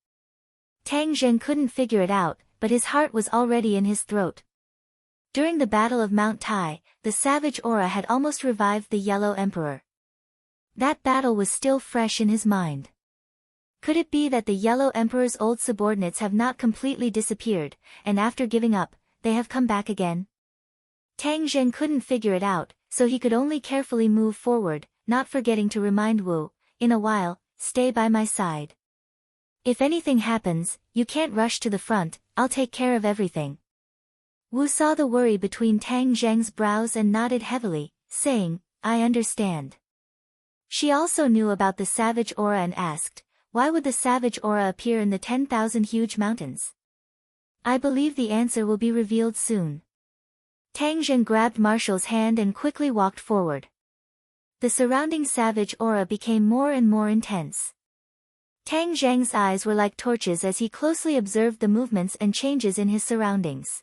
Speaker 1: Tang Zheng couldn't figure it out, but his heart was already in his throat. During the Battle of Mount Tai, the savage aura had almost revived the Yellow Emperor. That battle was still fresh in his mind. Could it be that the Yellow Emperor's old subordinates have not completely disappeared, and after giving up, they have come back again? Tang Zheng couldn't figure it out, so he could only carefully move forward, not forgetting to remind Wu, "In a while, stay by my side. If anything happens, you can't rush to the front, I'll take care of everything." Wu saw the worry between Tang Zheng's brows and nodded heavily, saying, "I understand." She also knew about the savage aura and asked, "Why would the savage aura appear in the 10,000 huge mountains?" "I believe the answer will be revealed soon." Tang Zheng grabbed Marshall's hand and quickly walked forward. The surrounding savage aura became more and more intense. Tang Zheng's eyes were like torches as he closely observed the movements and changes in his surroundings.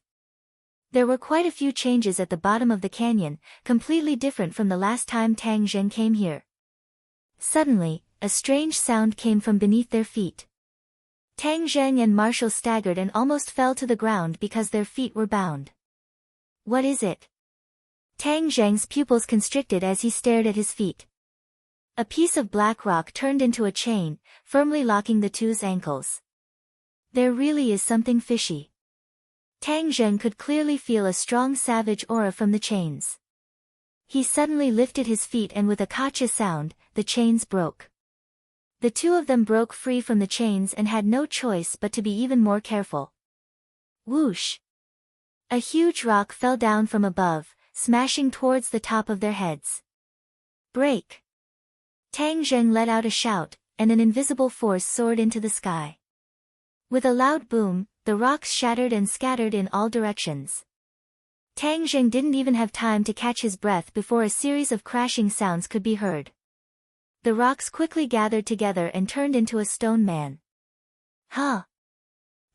Speaker 1: There were quite a few changes at the bottom of the canyon, completely different from the last time Tang Zheng came here. Suddenly, a strange sound came from beneath their feet. Tang Zheng and Marshall staggered and almost fell to the ground because their feet were bound. What is it? Tang Zheng's pupils constricted as he stared at his feet. A piece of black rock turned into a chain, firmly locking the two's ankles. There really is something fishy. Tang Zheng could clearly feel a strong savage aura from the chains. He suddenly lifted his feet and with a kacha sound, the chains broke. The two of them broke free from the chains and had no choice but to be even more careful. Whoosh! A huge rock fell down from above, smashing towards the top of their heads. Break! Tang Zheng let out a shout, and an invisible force soared into the sky. With a loud boom, the rocks shattered and scattered in all directions. Tang Zheng didn't even have time to catch his breath before a series of crashing sounds could be heard. The rocks quickly gathered together and turned into a stone man. Huh!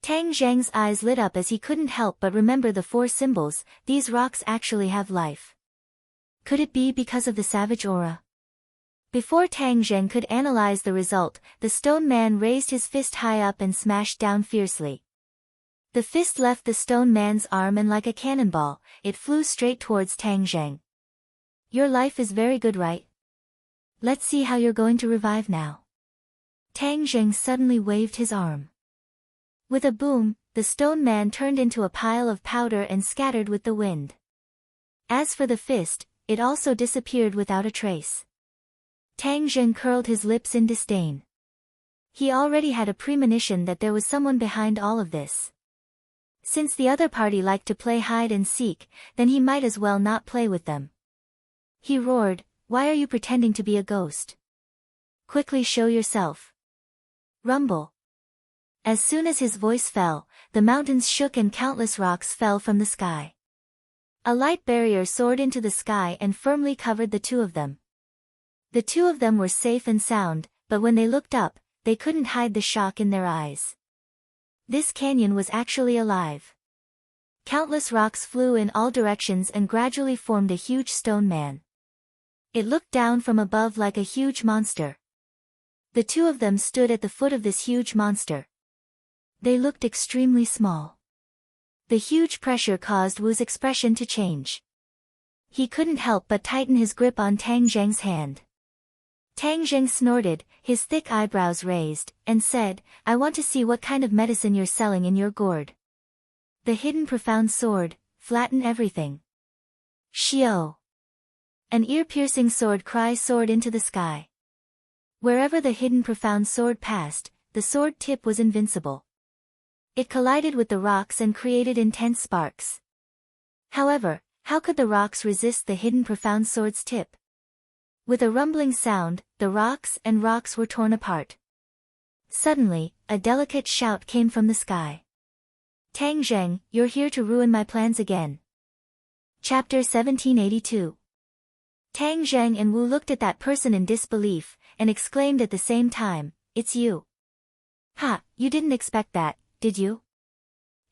Speaker 1: Tang Zheng's eyes lit up as he couldn't help but remember the four symbols. These rocks actually have life. Could it be because of the savage aura? Before Tang Zheng could analyze the result, the stone man raised his fist high up and smashed down fiercely. The fist left the stone man's arm and like a cannonball, it flew straight towards Tang Zheng. Your life is very good, right? Let's see how you're going to revive now. Tang Zheng suddenly waved his arm. With a boom, the stone man turned into a pile of powder and scattered with the wind. As for the fist, it also disappeared without a trace. Tang Zheng curled his lips in disdain. He already had a premonition that there was someone behind all of this. Since the other party liked to play hide and seek, then he might as well not play with them. He roared, "Why are you pretending to be a ghost? Quickly show yourself." Rumble. As soon as his voice fell, the mountains shook and countless rocks fell from the sky. A light barrier soared into the sky and firmly covered the two of them. The two of them were safe and sound, but when they looked up, they couldn't hide the shock in their eyes. This canyon was actually alive. Countless rocks flew in all directions and gradually formed a huge stone man. It looked down from above like a huge monster. The two of them stood at the foot of this huge monster. They looked extremely small. The huge pressure caused Wu's expression to change. He couldn't help but tighten his grip on Tang Zheng's hand. Tang Zheng snorted, his thick eyebrows raised, and said, "I want to see what kind of medicine you're selling in your gourd." The hidden profound sword, flatten everything. Xiao. An ear-piercing sword cry soared into the sky. Wherever the hidden profound sword passed, the sword tip was invincible. It collided with the rocks and created intense sparks. However, how could the rocks resist the hidden profound sword's tip? With a rumbling sound, the rocks were torn apart. Suddenly, a delicate shout came from the sky. Tang Zheng, you're here to ruin my plans again. Chapter 1782. Tang Zheng and Wu looked at that person in disbelief, and exclaimed at the same time, it's you. Ha, you didn't expect that, did you?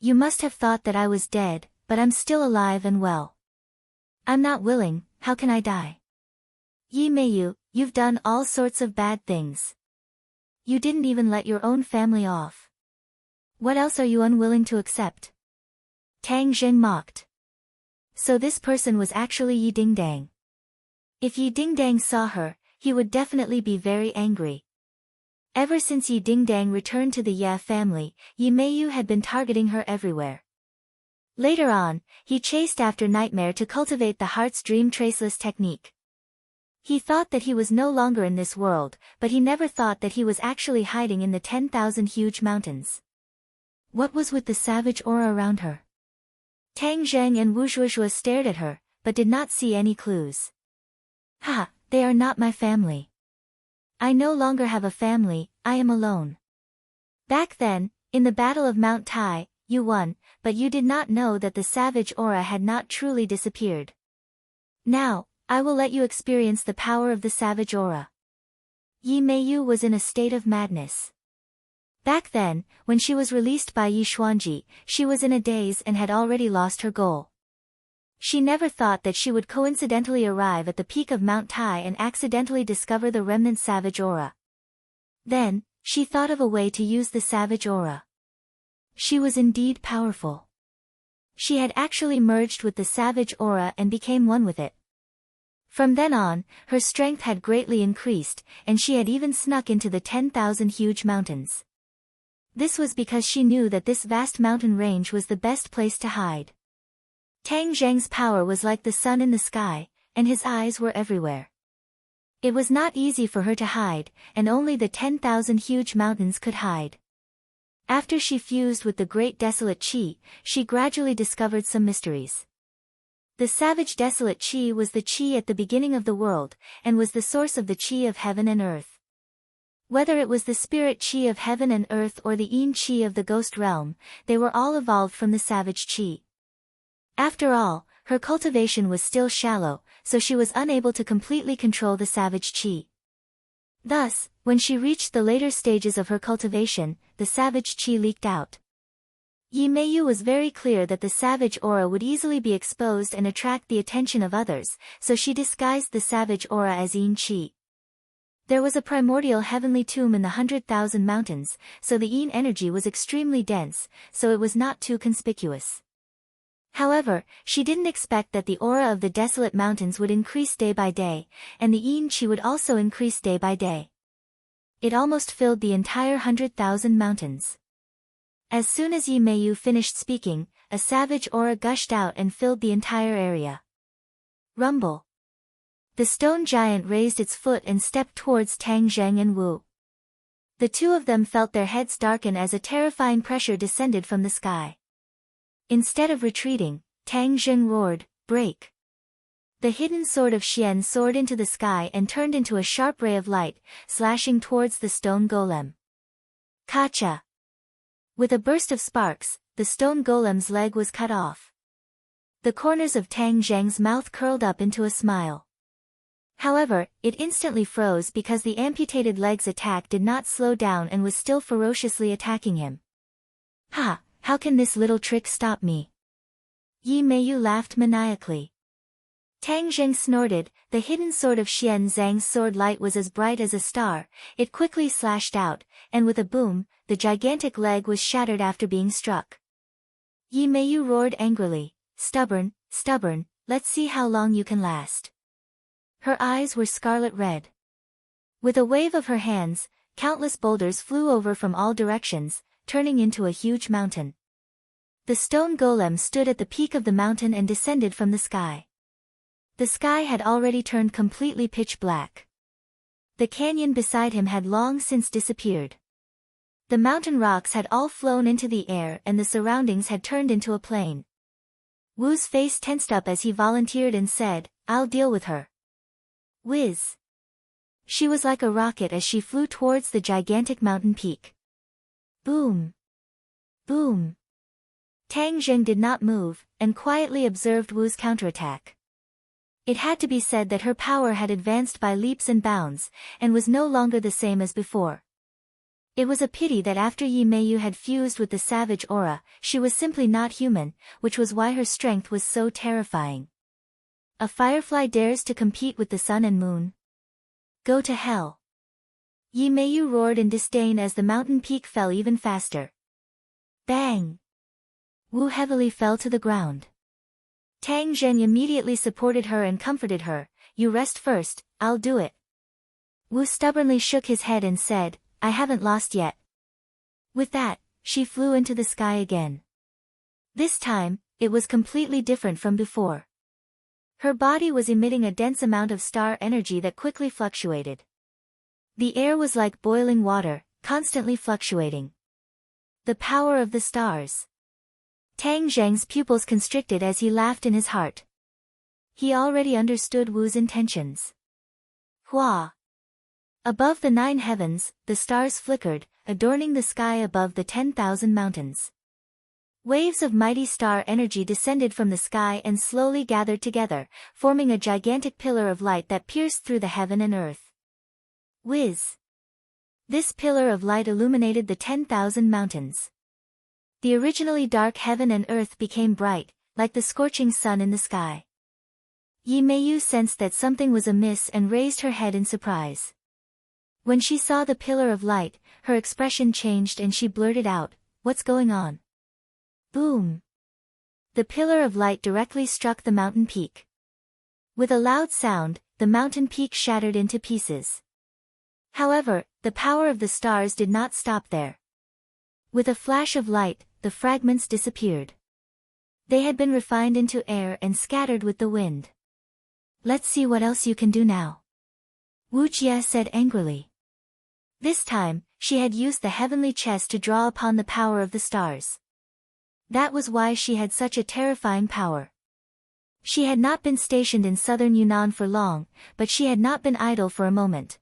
Speaker 1: You must have thought that I was dead, but I'm still alive and well. I'm not willing, how can I die? Yi Meiyu, you've done all sorts of bad things. You didn't even let your own family off. What else are you unwilling to accept? Tang Zheng mocked. So this person was actually Yi Dingdang. If Yi Dingdang saw her, he would definitely be very angry. Ever since Yi Dingdang returned to the Ye family, Yi Meiyu had been targeting her everywhere. Later on, he chased after Nightmare to cultivate the heart's dream traceless technique. He thought that he was no longer in this world, but he never thought that he was actually hiding in the 10,000 huge mountains. What was with the savage aura around her? Tang Zheng and Wu Zhuozhuo stared at her, but did not see any clues. Ha, they are not my family. I no longer have a family, I am alone. Back then, in the Battle of Mount Tai, you won, but you did not know that the savage aura had not truly disappeared. Now, I will let you experience the power of the savage aura. Yi Meiyu was in a state of madness. Back then, when she was released by Yi Xuanji, she was in a daze and had already lost her goal. She never thought that she would coincidentally arrive at the peak of Mount Tai and accidentally discover the remnant savage aura. Then, she thought of a way to use the savage aura. She was indeed powerful. She had actually merged with the savage aura and became one with it. From then on, her strength had greatly increased, and she had even snuck into the 10,000 huge mountains. This was because she knew that this vast mountain range was the best place to hide. Tang Zheng's power was like the sun in the sky, and his eyes were everywhere. It was not easy for her to hide, and only the 10,000 huge mountains could hide. After she fused with the great desolate Qi, she gradually discovered some mysteries. The savage desolate Qi was the Qi at the beginning of the world, and was the source of the Qi of heaven and earth. Whether it was the spirit Qi of heaven and earth or the Yin Qi of the ghost realm, they were all evolved from the savage Qi. After all, her cultivation was still shallow, so she was unable to completely control the savage Qi. Thus, when she reached the later stages of her cultivation, the savage Qi leaked out. Yi Meiyu was very clear that the savage aura would easily be exposed and attract the attention of others, so she disguised the savage aura as Yin Qi. There was a primordial heavenly tomb in the 100,000 mountains, so the Yin energy was extremely dense, so it was not too conspicuous. However, she didn't expect that the aura of the desolate mountains would increase day by day, and the Yin Qi would also increase day by day. It almost filled the entire 100,000 mountains. As soon as Yi Meiyu finished speaking, a savage aura gushed out and filled the entire area. Rumble. The stone giant raised its foot and stepped towards Tang Zheng and Wu. The two of them felt their heads darken as a terrifying pressure descended from the sky. Instead of retreating, Tang Zheng roared, "Break!" The hidden sword of Xian soared into the sky and turned into a sharp ray of light, slashing towards the stone golem. Kacha! With a burst of sparks, the stone golem's leg was cut off. The corners of Tang Zheng's mouth curled up into a smile. However, it instantly froze because the amputated leg's attack did not slow down and was still ferociously attacking him. Ha! How can this little trick stop me? Yi Meiyu laughed maniacally. Tang Zheng snorted. The hidden sword of Xian Zhang's sword light was as bright as a star. It quickly slashed out, and with a boom, the gigantic leg was shattered after being struck. Yi Meiyu roared angrily, "Stubborn, stubborn, let's see how long you can last." Her eyes were scarlet red. With a wave of her hands, countless boulders flew over from all directions, turning into a huge mountain. The stone golem stood at the peak of the mountain and descended from the sky. The sky had already turned completely pitch black. The canyon beside him had long since disappeared. The mountain rocks had all flown into the air and the surroundings had turned into a plain. Wu's face tensed up as he volunteered and said, "I'll deal with her." Whiz! She was like a rocket as she flew towards the gigantic mountain peak. Boom! Boom! Tang Zheng did not move, and quietly observed Wu's counterattack. It had to be said that her power had advanced by leaps and bounds, and was no longer the same as before. It was a pity that after Yi Meiyu had fused with the savage aura, she was simply not human, which was why her strength was so terrifying. A firefly dares to compete with the sun and moon? Go to hell! Yi Meiyu roared in disdain as the mountain peak fell even faster. Bang! Wu heavily fell to the ground. Tang Zheng immediately supported her and comforted her. "You rest first, I'll do it." Wu stubbornly shook his head and said, "I haven't lost yet." With that, she flew into the sky again. This time, it was completely different from before. Her body was emitting a dense amount of star energy that quickly fluctuated. The air was like boiling water, constantly fluctuating. The power of the stars. Tang Zheng's pupils constricted as he laughed in his heart. He already understood Wu's intentions. Hua! Above the 9 heavens, the stars flickered, adorning the sky above the 10,000 mountains. Waves of mighty star energy descended from the sky and slowly gathered together, forming a gigantic pillar of light that pierced through the heaven and earth. Whiz! This pillar of light illuminated the 10,000 mountains. The originally dark heaven and earth became bright, like the scorching sun in the sky. Yi Meiyu sensed that something was amiss and raised her head in surprise. When she saw the pillar of light, her expression changed and she blurted out, "What's going on?" Boom! The pillar of light directly struck the mountain peak. With a loud sound, the mountain peak shattered into pieces. However, the power of the stars did not stop there. With a flash of light, the fragments disappeared. They had been refined into air and scattered with the wind. "Let's see what else you can do now," Wu Jie said angrily. This time, she had used the heavenly chest to draw upon the power of the stars. That was why she had such a terrifying power. She had not been stationed in southern Yunnan for long, but she had not been idle for a moment.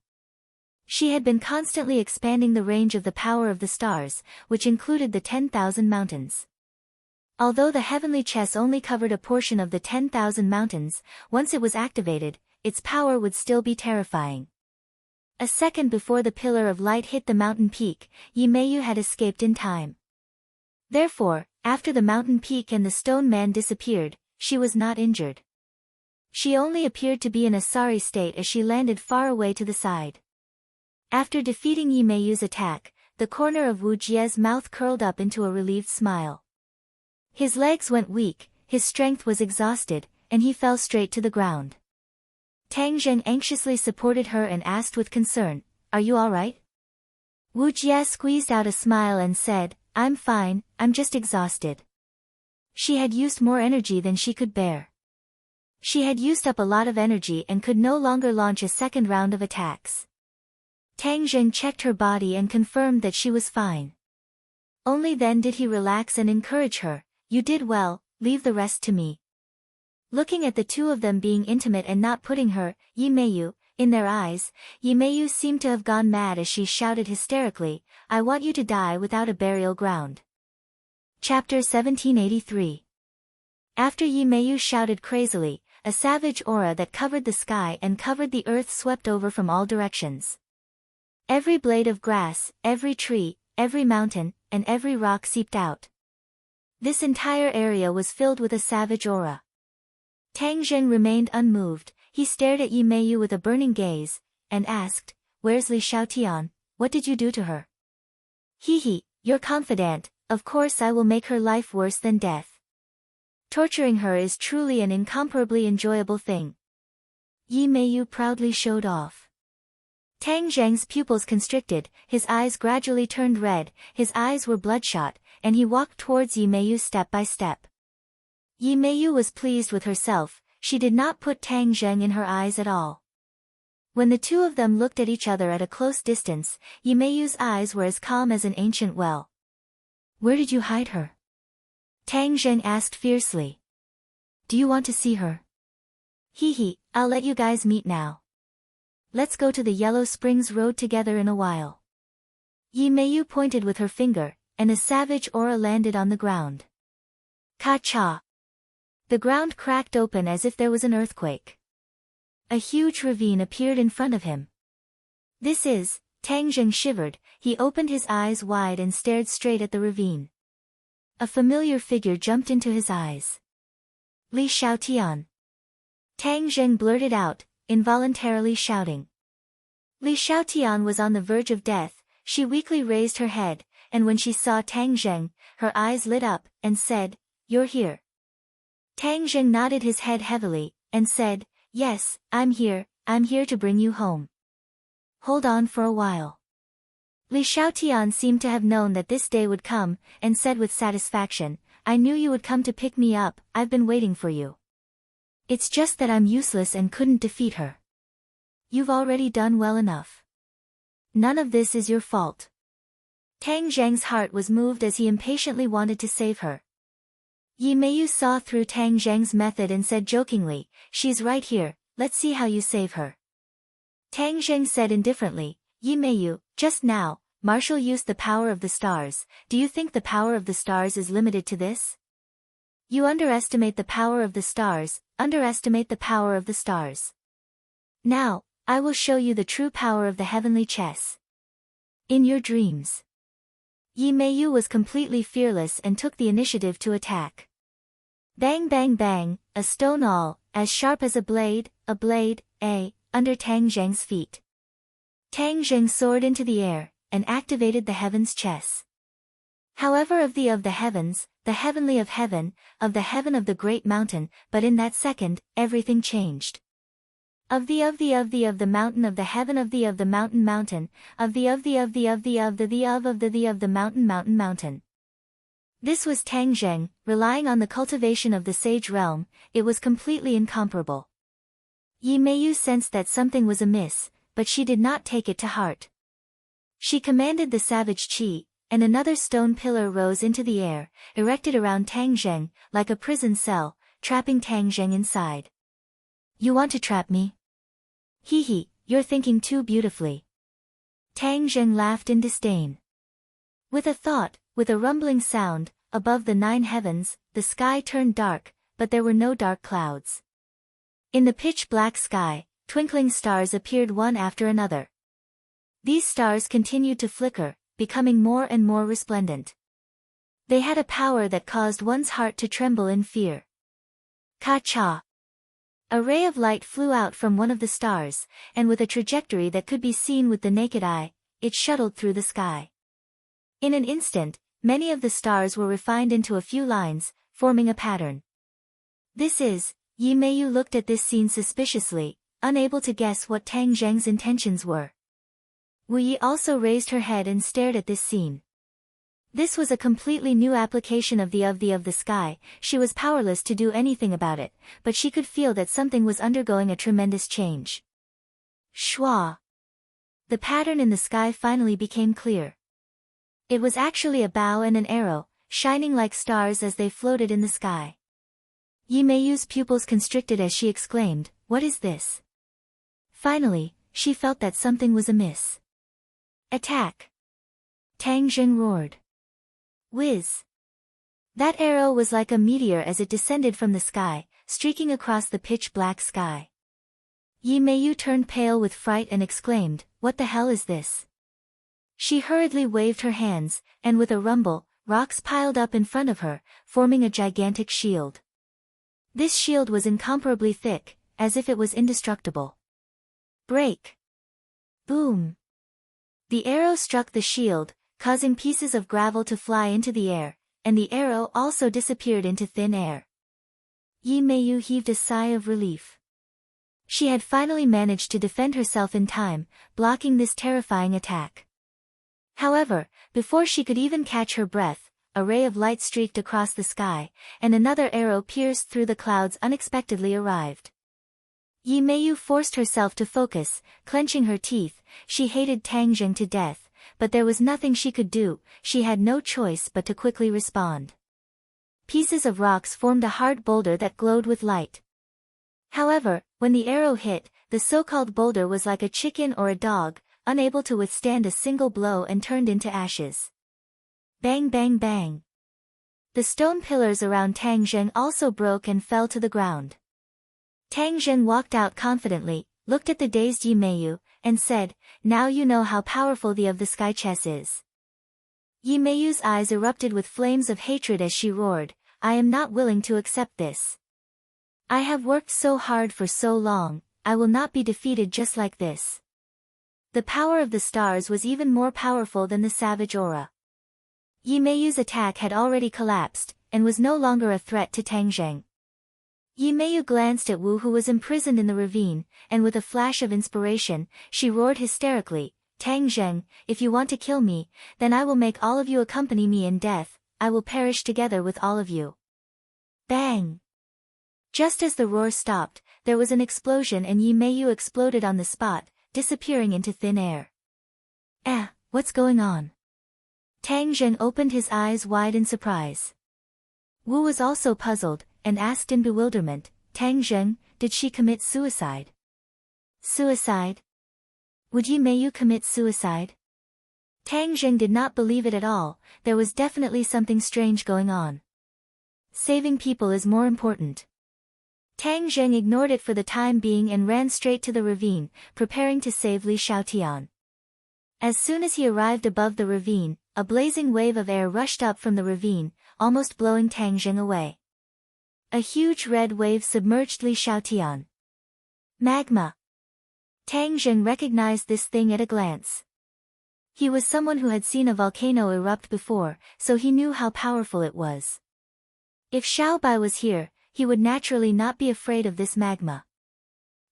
Speaker 1: She had been constantly expanding the range of the power of the stars, which included the 10,000 mountains. Although the heavenly chest only covered a portion of the 10,000 mountains, once it was activated, its power would still be terrifying. A second before the pillar of light hit the mountain peak, Yi Meiyu had escaped in time. Therefore, after the mountain peak and the stone man disappeared, she was not injured. She only appeared to be in a sorry state as she landed far away to the side. After defeating Yi Meiyu's attack, the corner of Wu Jie's mouth curled up into a relieved smile. His legs went weak, his strength was exhausted, and he fell straight to the ground. Tang Zheng anxiously supported her and asked with concern, "Are you all right?" Wu Jie squeezed out a smile and said, "I'm fine, I'm just exhausted." She had used more energy than she could bear. She had used up a lot of energy and could no longer launch a second round of attacks. Tang Zheng checked her body and confirmed that she was fine. Only then did he relax and encourage her, "You did well, leave the rest to me." Looking at the two of them being intimate and not putting her, Yi Meiyu, in their eyes, Yi Meiyu seemed to have gone mad as she shouted hysterically, "I want you to die without a burial ground." Chapter 1783. After Yi Meiyu shouted crazily, a savage aura that covered the sky and covered the earth swept over from all directions. Every blade of grass, every tree, every mountain, and every rock seeped out. This entire area was filled with a savage aura. Tang Zheng remained unmoved. He stared at Yi Meiyu with a burning gaze, and asked, "Where's Li Xiaotian? What did you do to her?" "Hee, you're confident, of course I will make her life worse than death. Torturing her is truly an incomparably enjoyable thing." Yi Meiyu proudly showed off. Tang Zheng's pupils constricted, his eyes gradually turned red, his eyes were bloodshot, and he walked towards Yi Meiyu step by step. Yi Meiyu was pleased with herself, she did not put Tang Zheng in her eyes at all. When the two of them looked at each other at a close distance, Yi Meiyu's eyes were as calm as an ancient well. "Where did you hide her?" Tang Zheng asked fiercely. "Do you want to see her?" "Hee, I'll let you guys meet now. Let's go to the Yellow Springs Road together in a while." Yi Meiyu pointed with her finger, and a savage aura landed on the ground. Ka-cha! The ground cracked open as if there was an earthquake. A huge ravine appeared in front of him. "This is..." Tang Zheng shivered, he opened his eyes wide and stared straight at the ravine. A familiar figure jumped into his eyes. "Li Xiaotian." Tang Zheng blurted out, involuntarily shouting. Li Xiaotian was on the verge of death, she weakly raised her head, and when she saw Tang Zheng, her eyes lit up, and said, "You're here." Tang Zheng nodded his head heavily, and said, "Yes, I'm here to bring you home. Hold on for a while." Li Xiaotian seemed to have known that this day would come, and said with satisfaction, "I knew you would come to pick me up, I've been waiting for you. It's just that I'm useless and couldn't defeat her. You've already done well enough. None of this is your fault." Tang Zheng's heart was moved as he impatiently wanted to save her. Yi Meiyu saw through Tang Zheng's method and said jokingly, "She's right here, let's see how you save her." Tang Zheng said indifferently, "Yi Meiyu, just now, Marshall used the power of the stars, do you think the power of the stars is limited to this? You underestimate the power of the stars, underestimate the power of the stars. Now, I will show you the true power of the heavenly chess. In your dreams." Yi Meiyu was completely fearless and took the initiative to attack. Bang bang bang, a stone all, as sharp as a blade, under Tang Zheng's feet. Tang Zheng soared into the air, and activated the heaven's chess. However of the heavens, the heavenly of heaven, of the heaven of the great mountain, but in that second, everything changed. Of the mountain of the heaven of the mountain mountain, of the mountain. This was Tang Zheng, relying on the cultivation of the sage realm, it was completely incomparable. Yi Meiyu sensed that something was amiss, but she did not take it to heart. She commanded the savage qi, and another stone pillar rose into the air, erected around Tang Zheng, like a prison cell, trapping Tang Zheng inside. "You want to trap me? Hee, you're thinking too beautifully." Tang Zheng laughed in disdain. With a rumbling sound, above the 9 heavens, the sky turned dark, but there were no dark clouds. In the pitch-black sky, twinkling stars appeared one after another. These stars continued to flicker, becoming more and more resplendent. They had a power that caused one's heart to tremble in fear. Ka-cha! A ray of light flew out from one of the stars, and with a trajectory that could be seen with the naked eye, it shuttled through the sky. In an instant, many of the stars were refined into a few lines, forming a pattern. Yi Meiyu looked at this scene suspiciously, unable to guess what Tang Zheng's intentions were. Wu Yi also raised her head and stared at this scene. This was a completely new application of the sky, she was powerless to do anything about it, but she could feel that something was undergoing a tremendous change. Shwa! The pattern in the sky finally became clear. It was actually a bow and an arrow, shining like stars as they floated in the sky. Yi Meiyu's pupils constricted as she exclaimed, "What is this?" Finally, she felt that something was amiss. "Attack!" Tang Zheng roared. Whiz! That arrow was like a meteor as it descended from the sky, streaking across the pitch-black sky. Yi Meiyu turned pale with fright and exclaimed, "What the hell is this?" She hurriedly waved her hands, and with a rumble, rocks piled up in front of her, forming a gigantic shield. This shield was incomparably thick, as if it was indestructible. Break! Boom! The arrow struck the shield, causing pieces of gravel to fly into the air, and the arrow also disappeared into thin air. Yi Meiyu heaved a sigh of relief. She had finally managed to defend herself in time, blocking this terrifying attack. However, before she could even catch her breath, a ray of light streaked across the sky, and another arrow pierced through the clouds unexpectedly arrived. Yi Meiyu forced herself to focus, clenching her teeth. She hated Tang Zheng to death, but there was nothing she could do. She had no choice but to quickly respond. Pieces of rocks formed a hard boulder that glowed with light. However, when the arrow hit, the so-called boulder was like a chicken or a dog, unable to withstand a single blow and turned into ashes. Bang bang bang. The stone pillars around Tang Zheng also broke and fell to the ground. Tang Zheng walked out confidently, looked at the dazed Yi Meiyu, and said, "Now you know how powerful the of the sky chess is." Yi Meiyu's eyes erupted with flames of hatred as she roared, "I am not willing to accept this. I have worked so hard for so long, I will not be defeated just like this." The power of the stars was even more powerful than the savage aura. Yi Meiyu's attack had already collapsed, and was no longer a threat to Tang Zheng. Yi Meiyu glanced at Wu, who was imprisoned in the ravine, and with a flash of inspiration, she roared hysterically, "Tang Zheng, if you want to kill me, then I will make all of you accompany me in death. I will perish together with all of you." Bang! Just as the roar stopped, there was an explosion and Yi Meiyu exploded on the spot, disappearing into thin air. What's going on? Tang Zheng opened his eyes wide in surprise. Wu was also puzzled, and asked in bewilderment, "Tang Zheng, did she commit suicide?" Suicide? Would Yi Meiyu commit suicide? Tang Zheng did not believe it at all. There was definitely something strange going on. Saving people is more important. Tang Zheng ignored it for the time being and ran straight to the ravine, preparing to save Li Xiaotian. As soon as he arrived above the ravine, a blazing wave of air rushed up from the ravine, almost blowing Tang Zheng away. A huge red wave submerged Li Xiaotian. Magma. Tang Zheng recognized this thing at a glance. He was someone who had seen a volcano erupt before, so he knew how powerful it was. If Xiao Bai was here, he would naturally not be afraid of this magma.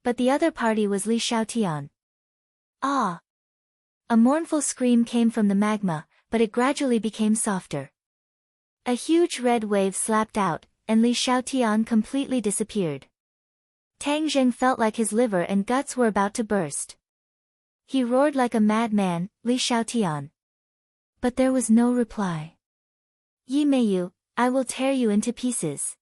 Speaker 1: But the other party was Li Xiaotian. Ah! A mournful scream came from the magma, but it gradually became softer. A huge red wave slapped out, and Li Xiaotian completely disappeared. Tang Zheng felt like his liver and guts were about to burst. He roared like a madman, "Li Xiaotian." But there was no reply. "Yi Meiyu, I will tear you into pieces."